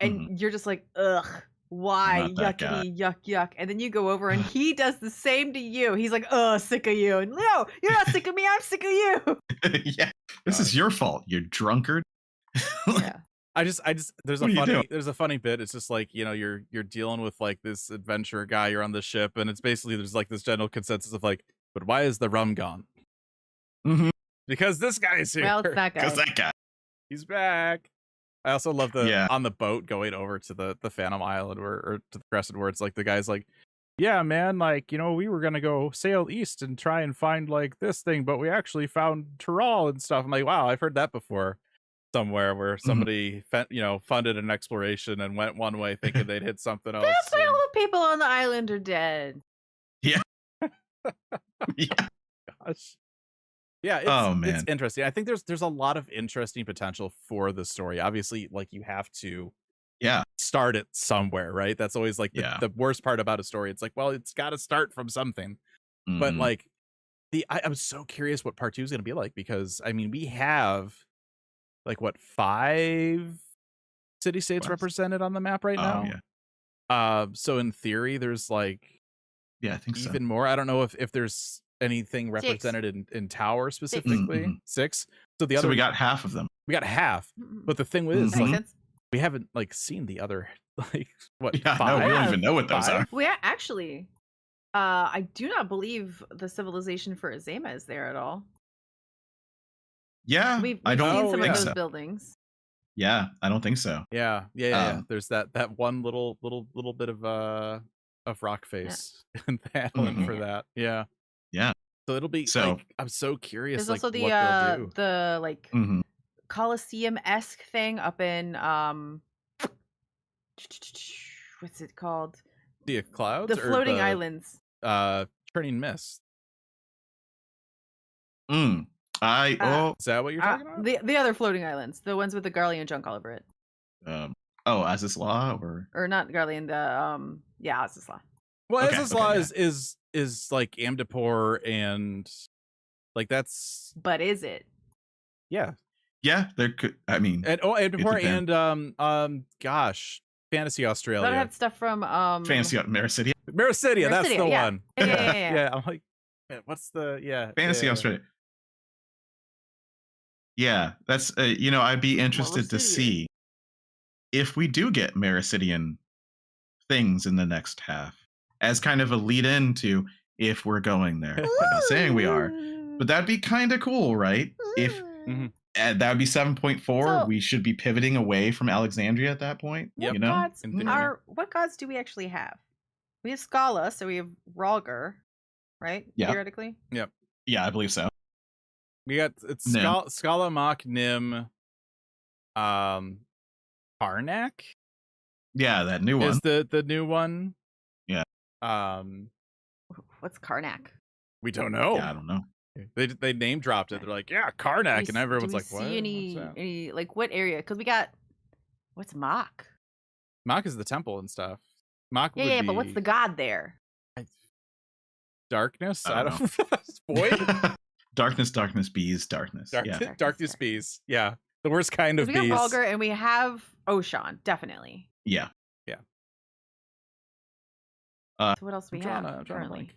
And you're just like, ugh, why? Yuckity, yuck. And then you go over and he does the same to you. He's like, oh, sick of you. And no, you're not sick of me. I'm sick of you. Yeah. This is your fault, you drunkard. Yeah. I just there's a funny bit. It's just like, you're dealing with like this adventurer guy, you're on the ship, and it's basically there's like this general consensus of like, but why is the rum gone? Because this guy is here. Well, it's that guy. Because that guy. He's back. I also love the on the boat going over to the Phantom Island or to the Crescent, where it's like the guy's like, yeah, man, like, we were gonna go sail east and try and find like this thing, but we actually found Tural and stuff. I'm like, wow, I've heard that before somewhere, where somebody funded an exploration and went one way thinking they'd hit something else. That's why all the people on the island are dead. Yeah. Yeah. Gosh. Yeah, it's interesting. I think there's a lot of interesting potential for the story. Obviously, like you have to start it somewhere, right? That's always like the worst part about a story. It's like, well, it's got to start from something. But like I'm so curious what part 2 is going to be like, because I mean, we have like 5 city-states represented on the map right now. So in theory, there's like I think even more. I don't know if there's anything represented in Tower specifically. 6. So the other, so we got half of them. We got half. But the thing is, we haven't like seen the other 5? No, we don't even know what those are. We actually, I do not believe the civilization for Azema is there at all. Yeah, we've I don't seen some think of those so. buildings. Yeah, I don't think so. Yeah. There's that one little bit of rock face in the island for that. Yeah. So it'll be like, I'm so curious. There's also what they'll do. the like Colosseum-esque thing up in what's it called? The clouds, the floating islands. Turning Mist. Is that what you're talking about? The other floating islands, the ones with the Garlean junk all over it. Azizla or not Garlean, the Azizla. Well, Azizla is like Amdapor and like that's. But is it? Yeah. Yeah, there could. I mean, and Amdapor and gosh, Fantasy I Australia. had stuff from Fantasy Mericidia. Mericidia, that's the yeah. one. Yeah. I'm like, man, what's the Fantasy Australia. Yeah, that's I'd be interested to see if we do get Mericidian things in the next half as kind of a lead into if we're going there. I'm not saying we are, but that'd be kind of cool, right? If that would be 7.4, So- we should be pivoting away from Alexandria at that point. Yep. You know, What gods do we actually have? We have Scala, so we have Ralger, right? Yeah. Theoretically. yeah, I believe so. We got it's Nim. Scala, Mach, Nim, Karnak Yeah, that new one. is the new one. Yeah. What's Karnak? We don't know. Yeah, I don't know. They name dropped it. They're like, yeah, Karnak, and everyone's like, what? See any like what area? Because we got what's Mach? Mach is the temple and stuff. Mach would Yeah, be but what's the god there? darkness? I I don't don't Void? darkness, bees, darkness. Yeah. Darkness bees. Yeah. The worst kind of We bees. got Ralger and we have Oshan, definitely. Yeah. So what else we I'm drawing have a currently? blank.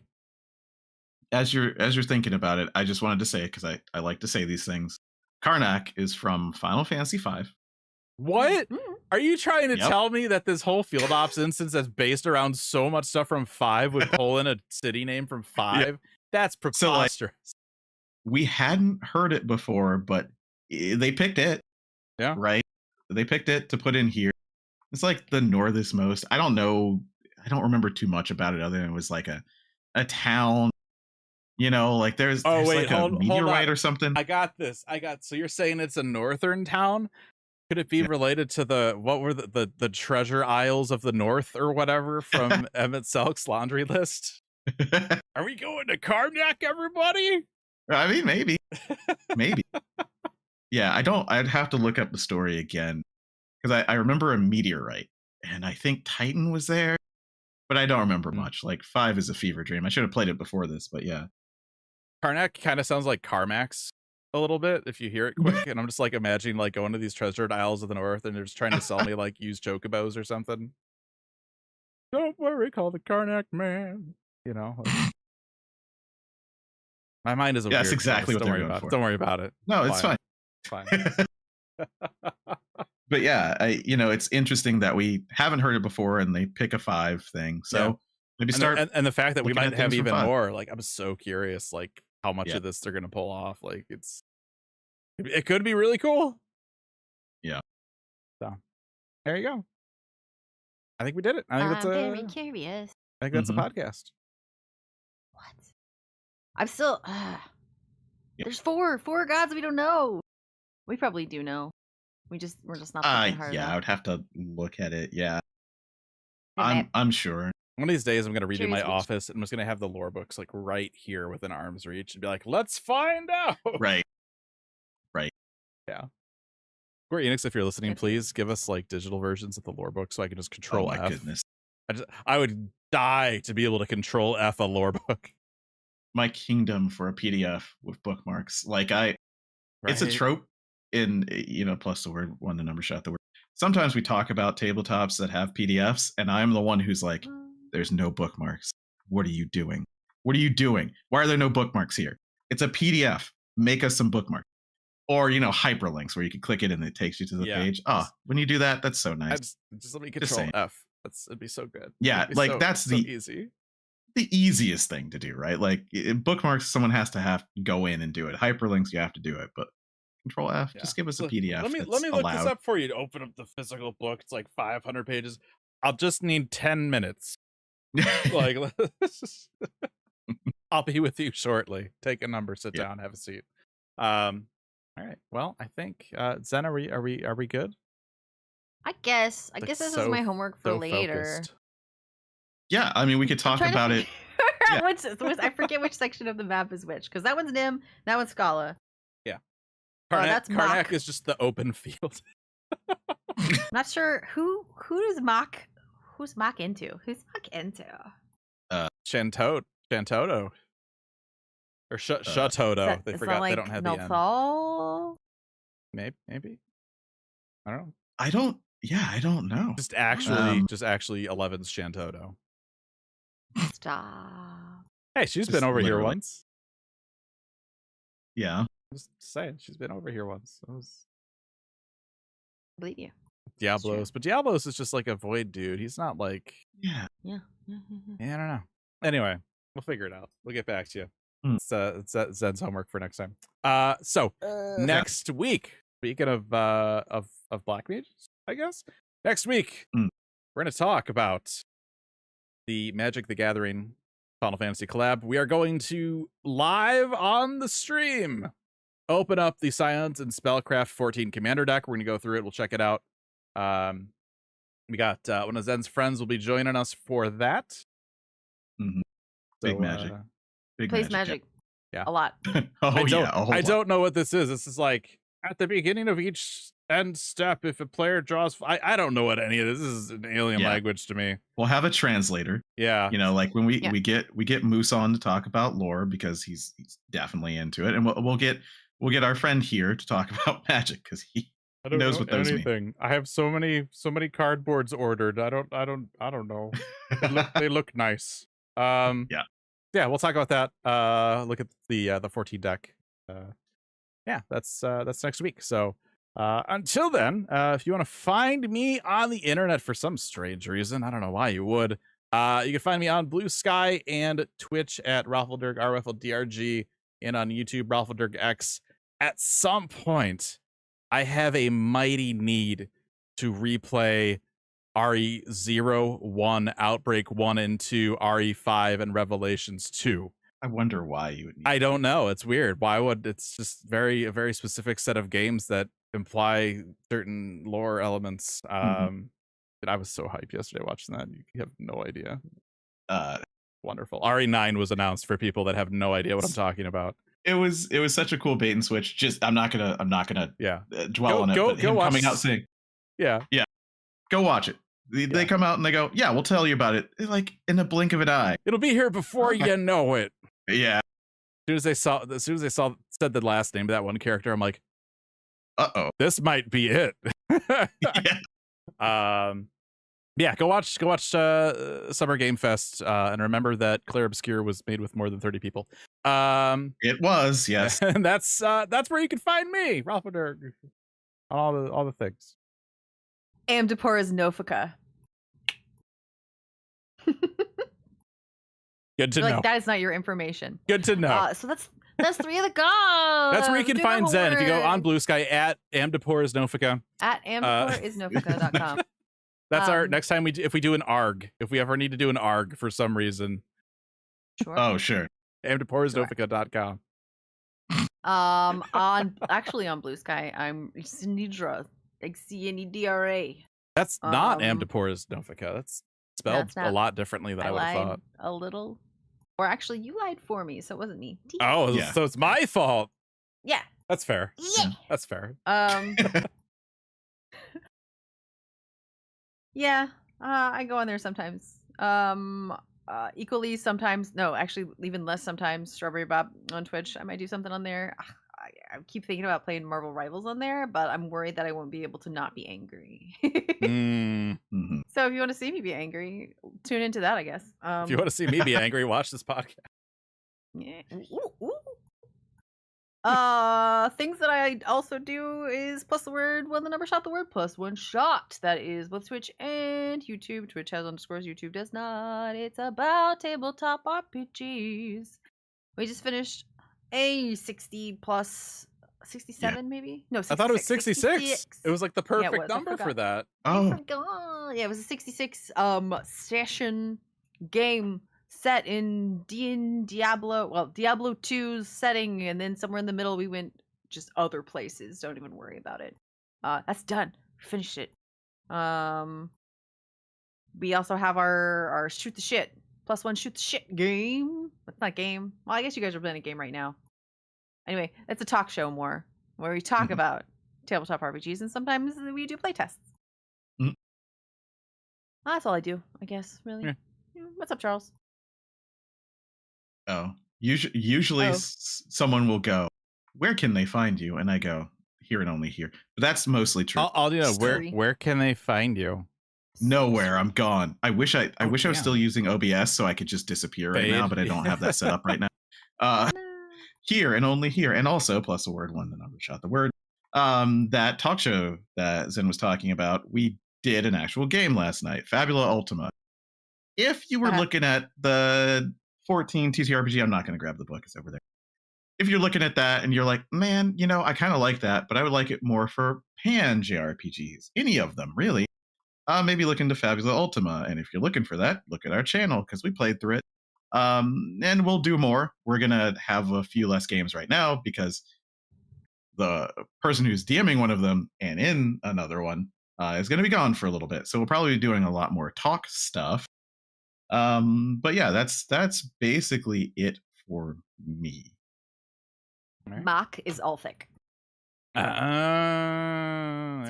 As you're thinking about it, I just wanted to say, because I like to say these things. Karnak is from Final Fantasy V. What? Mm. Are you trying to Yep. tell me that this whole field ops instance that's based around so much stuff from 5 would pull in a city name from 5? That's So, like, preposterous. We hadn't heard it before, but they picked it. Yeah. Right? They picked it to put in here. It's like the northernmost. I don't know. I don't remember too much about it other than it was like a town. Like there's wait, like a hold meteorite on. or something. I got this. So you're saying it's a northern town? Could it be related to what were the treasure isles of the north or whatever from Emmett Selk's laundry list? Are we going to Karnak, everybody? I mean, maybe. Yeah, I'd have to look up the story again because I remember a meteorite and I think Titan was there, but I don't remember much. Like 5 is a fever dream. I should have played it before this, but yeah. Karnak kind of sounds like Carmax a little bit if you hear it quick, and I'm just like imagining like going to these treasured isles of the north and they're just trying to sell me like used chocobos or something. Don't worry, call the Karnak man. Like, my mind is a Yeah, that's weird exactly place. what they're going for. Don't worry about it. No, it's fine. Fine. But yeah, it's interesting that we haven't heard it before and they pick a 5 thing. So maybe start. And the fact that we looking might at have things from even 5. more, like I'm so curious, like how much of this they're gonna pull off. Like it could be really cool. Yeah. So there you go. I think we did it. I think very curious. I think that's a podcast. What? I'm still. There's four gods we don't know. We probably do know. We're just not looking hard I enough. would have to look at it. Yeah, And I'm sure. One of these days, I'm gonna redo my Curious which- office, and I'm just gonna have the lore books like right here within arm's reach, and be like, "Let's find out." Right. Square Enix, if you're listening, please give us like digital versions of the lore book so I can just control Oh my F. goodness. I would die to be able to control F a lore book. My kingdom for a PDF with bookmarks. Like it's a Right? trope in plus the word one, the number shot the word. Sometimes we talk about tabletops that have PDFs, and I'm the one who's like, "There's no bookmarks. What are you doing? What are you doing? Why are there no bookmarks here? It's a PDF. Make us some bookmarks." Or hyperlinks where you can click it and it takes you to the page. When you do that, that's so nice. Just let me control F. It'd be so good. Yeah, It'd be like so, that's so the easy. The easiest thing to do, right? Like bookmarks, someone has to have to go in and do it. Hyperlinks, you have to do it, but Control F, just give us a PDF. Let me look this up for you to open up the physical book. It's like 500 pages. I'll just need 10 minutes. Like, I'll be with you shortly. Take a number, sit down, have a seat. All right. Well, I think Zen, are we good? I guess this is my homework for later. Focused. Yeah, I mean, we could talk about it. Yeah. I forget which section of the map is which, because that one's Nim, that one's Scala. Yeah. That's Karnak Mach. is just the open field. I'm not sure who's Mach into? Who's Mach into? Shantoto. Or Shatoto. They forgot they don't have the end. Nothal? Maybe. I don't know. I don't Yeah, I don't know. Just actually 11's Shantoto. Stop. Hey, she's Just been over here literally. once. Yeah. Just saying, she's been over here once. It was Believe you. Diablos, but Diablos is just like a void dude. He's not like Yeah. Yeah. I don't know. Anyway, we'll figure it out. We'll get back to you. It's Zen's homework for next time. So next week, speaking of Black Mages, I guess next week we're gonna talk about the Magic the Gathering Final Fantasy collab. We are going to live on the stream open up the Scions and Spellcraft 14 Commander deck. We're gonna go through it. We'll check it out. We got one of Zen's friends will be joining us for that. Mm-hmm. Big Magic. Big Plays Magic. Yeah. A lot. I don't know what this is. This is like at the beginning of each end step, if a player draws, I don't know what any of this is. An alien language to me. We'll have a translator. Yeah. You know, like when we get Moose on to talk about lore because he's definitely into it, and we'll get our friend here to talk about Magic because he knows what those mean. I have so many cardboards ordered. I don't know. They look nice. Yeah, we'll talk about that. Look at the 14 deck. That's next week. So until then, if you want to find me on the internet for some strange reason, I don't know why you would, you can find me on Blue Sky and Twitch at Ralphdurg, RFLDRG, and on YouTube, RalphdurgX. At some point, I have a mighty need to replay RE0, 1, Outbreak 1 and 2, RE5, and Revelations 2. I wonder why you would need I don't know. It's weird. Why would it's just a very specific set of games that imply certain lore elements. I was so hyped yesterday watching that. You have no idea. Wonderful. RE9 was announced for people that have no idea what I'm talking about. It was such a cool bait and switch. Just I'm not gonna dwell on it. Go watch. Coming out saying, yeah, go watch it. They come out and they go, yeah, we'll tell you about it. Like in a blink of an eye. It'll be here before you know it. Yeah. As soon as they said the last name of that one character, I'm like, this might be it. Go watch Summer Game Fest, and remember that Claire Obscure was made with more than 30 people. It was, yes. And that's where you can find me, Ralph Derg, on all the things. Amdapora's Nofika. Good to know. That is not your information. Good to know. So that's 3 of the gods. That's where you can find Zen. If you go on Blue Sky at Amdapora's Nofika. At amdaporisnofika.com. That's our next time if we do an ARG. If we ever need to do an ARG for some reason. Sure. Oh, sure. Amdaporisnofika.com. On Blue Sky, I'm Sinidra, like CNEDRA. That's not Amdapora's Nofika. That's spelled a lot differently than I would have thought. A little. Or actually, you lied for me, so it wasn't me. Oh, yeah. So it's my fault. Yeah. That's fair. Yeah. That's fair. Yeah. I go on there sometimes. Equally sometimes. No, actually, even less sometimes. Strawberry Bob on Twitch. I might do something on there. I keep thinking about playing Marvel Rivals on there, but I'm worried that I won't be able to not be angry. Mm-hmm. So if you want to see me be angry, tune into that, I guess. If you want to see me be angry, watch this podcast. Yeah. Things that I also do is plus the word one, the number shot, the word plus one shot. That is both Twitch and YouTube. Twitch has underscores, YouTube does not. It's about tabletop RPGs. We just finished a 60 plus 67 maybe? No, 66. I thought it was 66. It was like the perfect was. number for that. Oh. Yeah, it was a 66 session game set in Diablo 2's setting, and then somewhere in the middle we went just other places. Don't even worry about it. That's done. Finished it. We also have our shoot the shit +1 shoot the shit game. That's not game. Well, I guess you guys are playing a game right now. Anyway, it's a talk show more where we talk about tabletop RPGs, and sometimes we do play tests. That's all I do, I guess. Really. Yeah. What's up, Charles? Oh, usually someone will go, "Where can they find you?" And I go, here and only here. But that's mostly true. I'll where can they find you? Nowhere. I'm gone. I wish I was still using OBS so I could just disappear right now, but I don't have that set up right now. Here and only here, and also plus a word one, the number shot the word. That talk show that Zen was talking about, we did an actual game last night, Fabula Ultima. If you were looking at the 14 TTRPG, I'm not going to grab the book, it's over there. If you're looking at that and you're like, man, I kind of like that, but I would like it more for pan JRPGs, any of them really, maybe look into Fabula Ultima. And if you're looking for that, look at our channel because we played through it. And we'll do more. We're going to have a few less games right now because the person who's DMing one of them and in another one is going to be gone for a little bit. So we'll probably be doing a lot more talk stuff. But yeah, that's basically it for me. Right. Mach is Ulfic. It's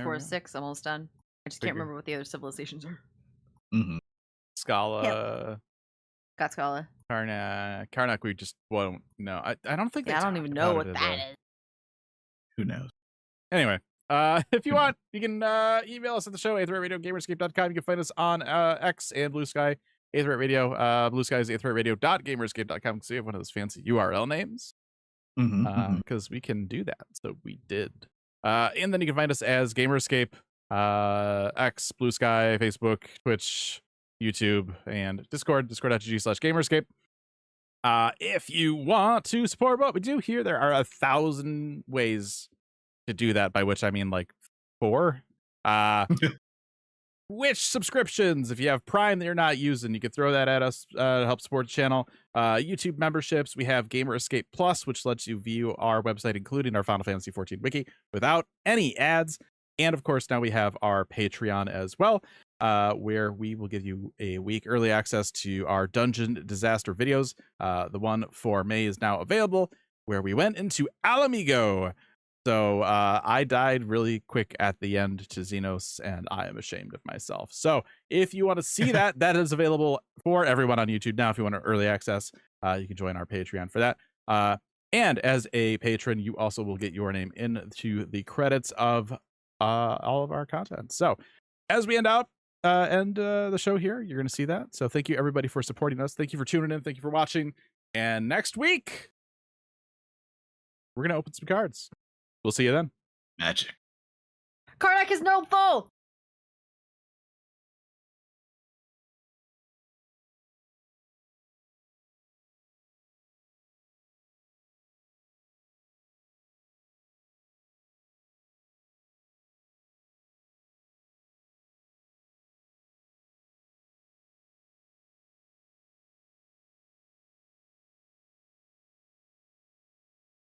4-6, almost done. I just can't remember what the other civilizations are. Mm-hmm. Scala. Yep. Got Scala. Karnak, we just won't know. I don't think. I don't even know what that is. Who knows? Anyway, if you want, you can email us at the show, Aetheryte Radio, Gamerscape.com. You can find us on X and Blue Sky, Aetheryte Radio. Blue Sky is aetheryteradio.gamerscape.com. So you have one of those fancy URL names. Because we can do that. So we did. And then you can find us as Gamerscape, X, Blue Sky, Facebook, Twitch, YouTube, and Discord, discord.gg/Gamerscape. If you want to support what we do here, there are 1,000 ways to do that, by which I mean like 4. Which subscriptions, if you have Prime that you're not using, you can throw that at us to help support the channel. YouTube memberships, we have Gamer Escape Plus, which lets you view our website, including our Final Fantasy XIV wiki, without any ads. And of course, now we have our Patreon as well, where we will give you a week early access to our Dungeon Disaster videos. The one for May is now available, where we went into Alamigo. So I died really quick at the end to Xenos, and I am ashamed of myself. So if you want to see that, that is available for everyone on YouTube now. If you want early access, you can join our Patreon for that. And as a patron, you also will get your name into the credits of all of our content. So as we end the show here, you're going to see that. So thank you, everybody, for supporting us. Thank you for tuning in. Thank you for watching. And next week, we're going to open some cards. We'll see you then. Magic. Karnak is no foe!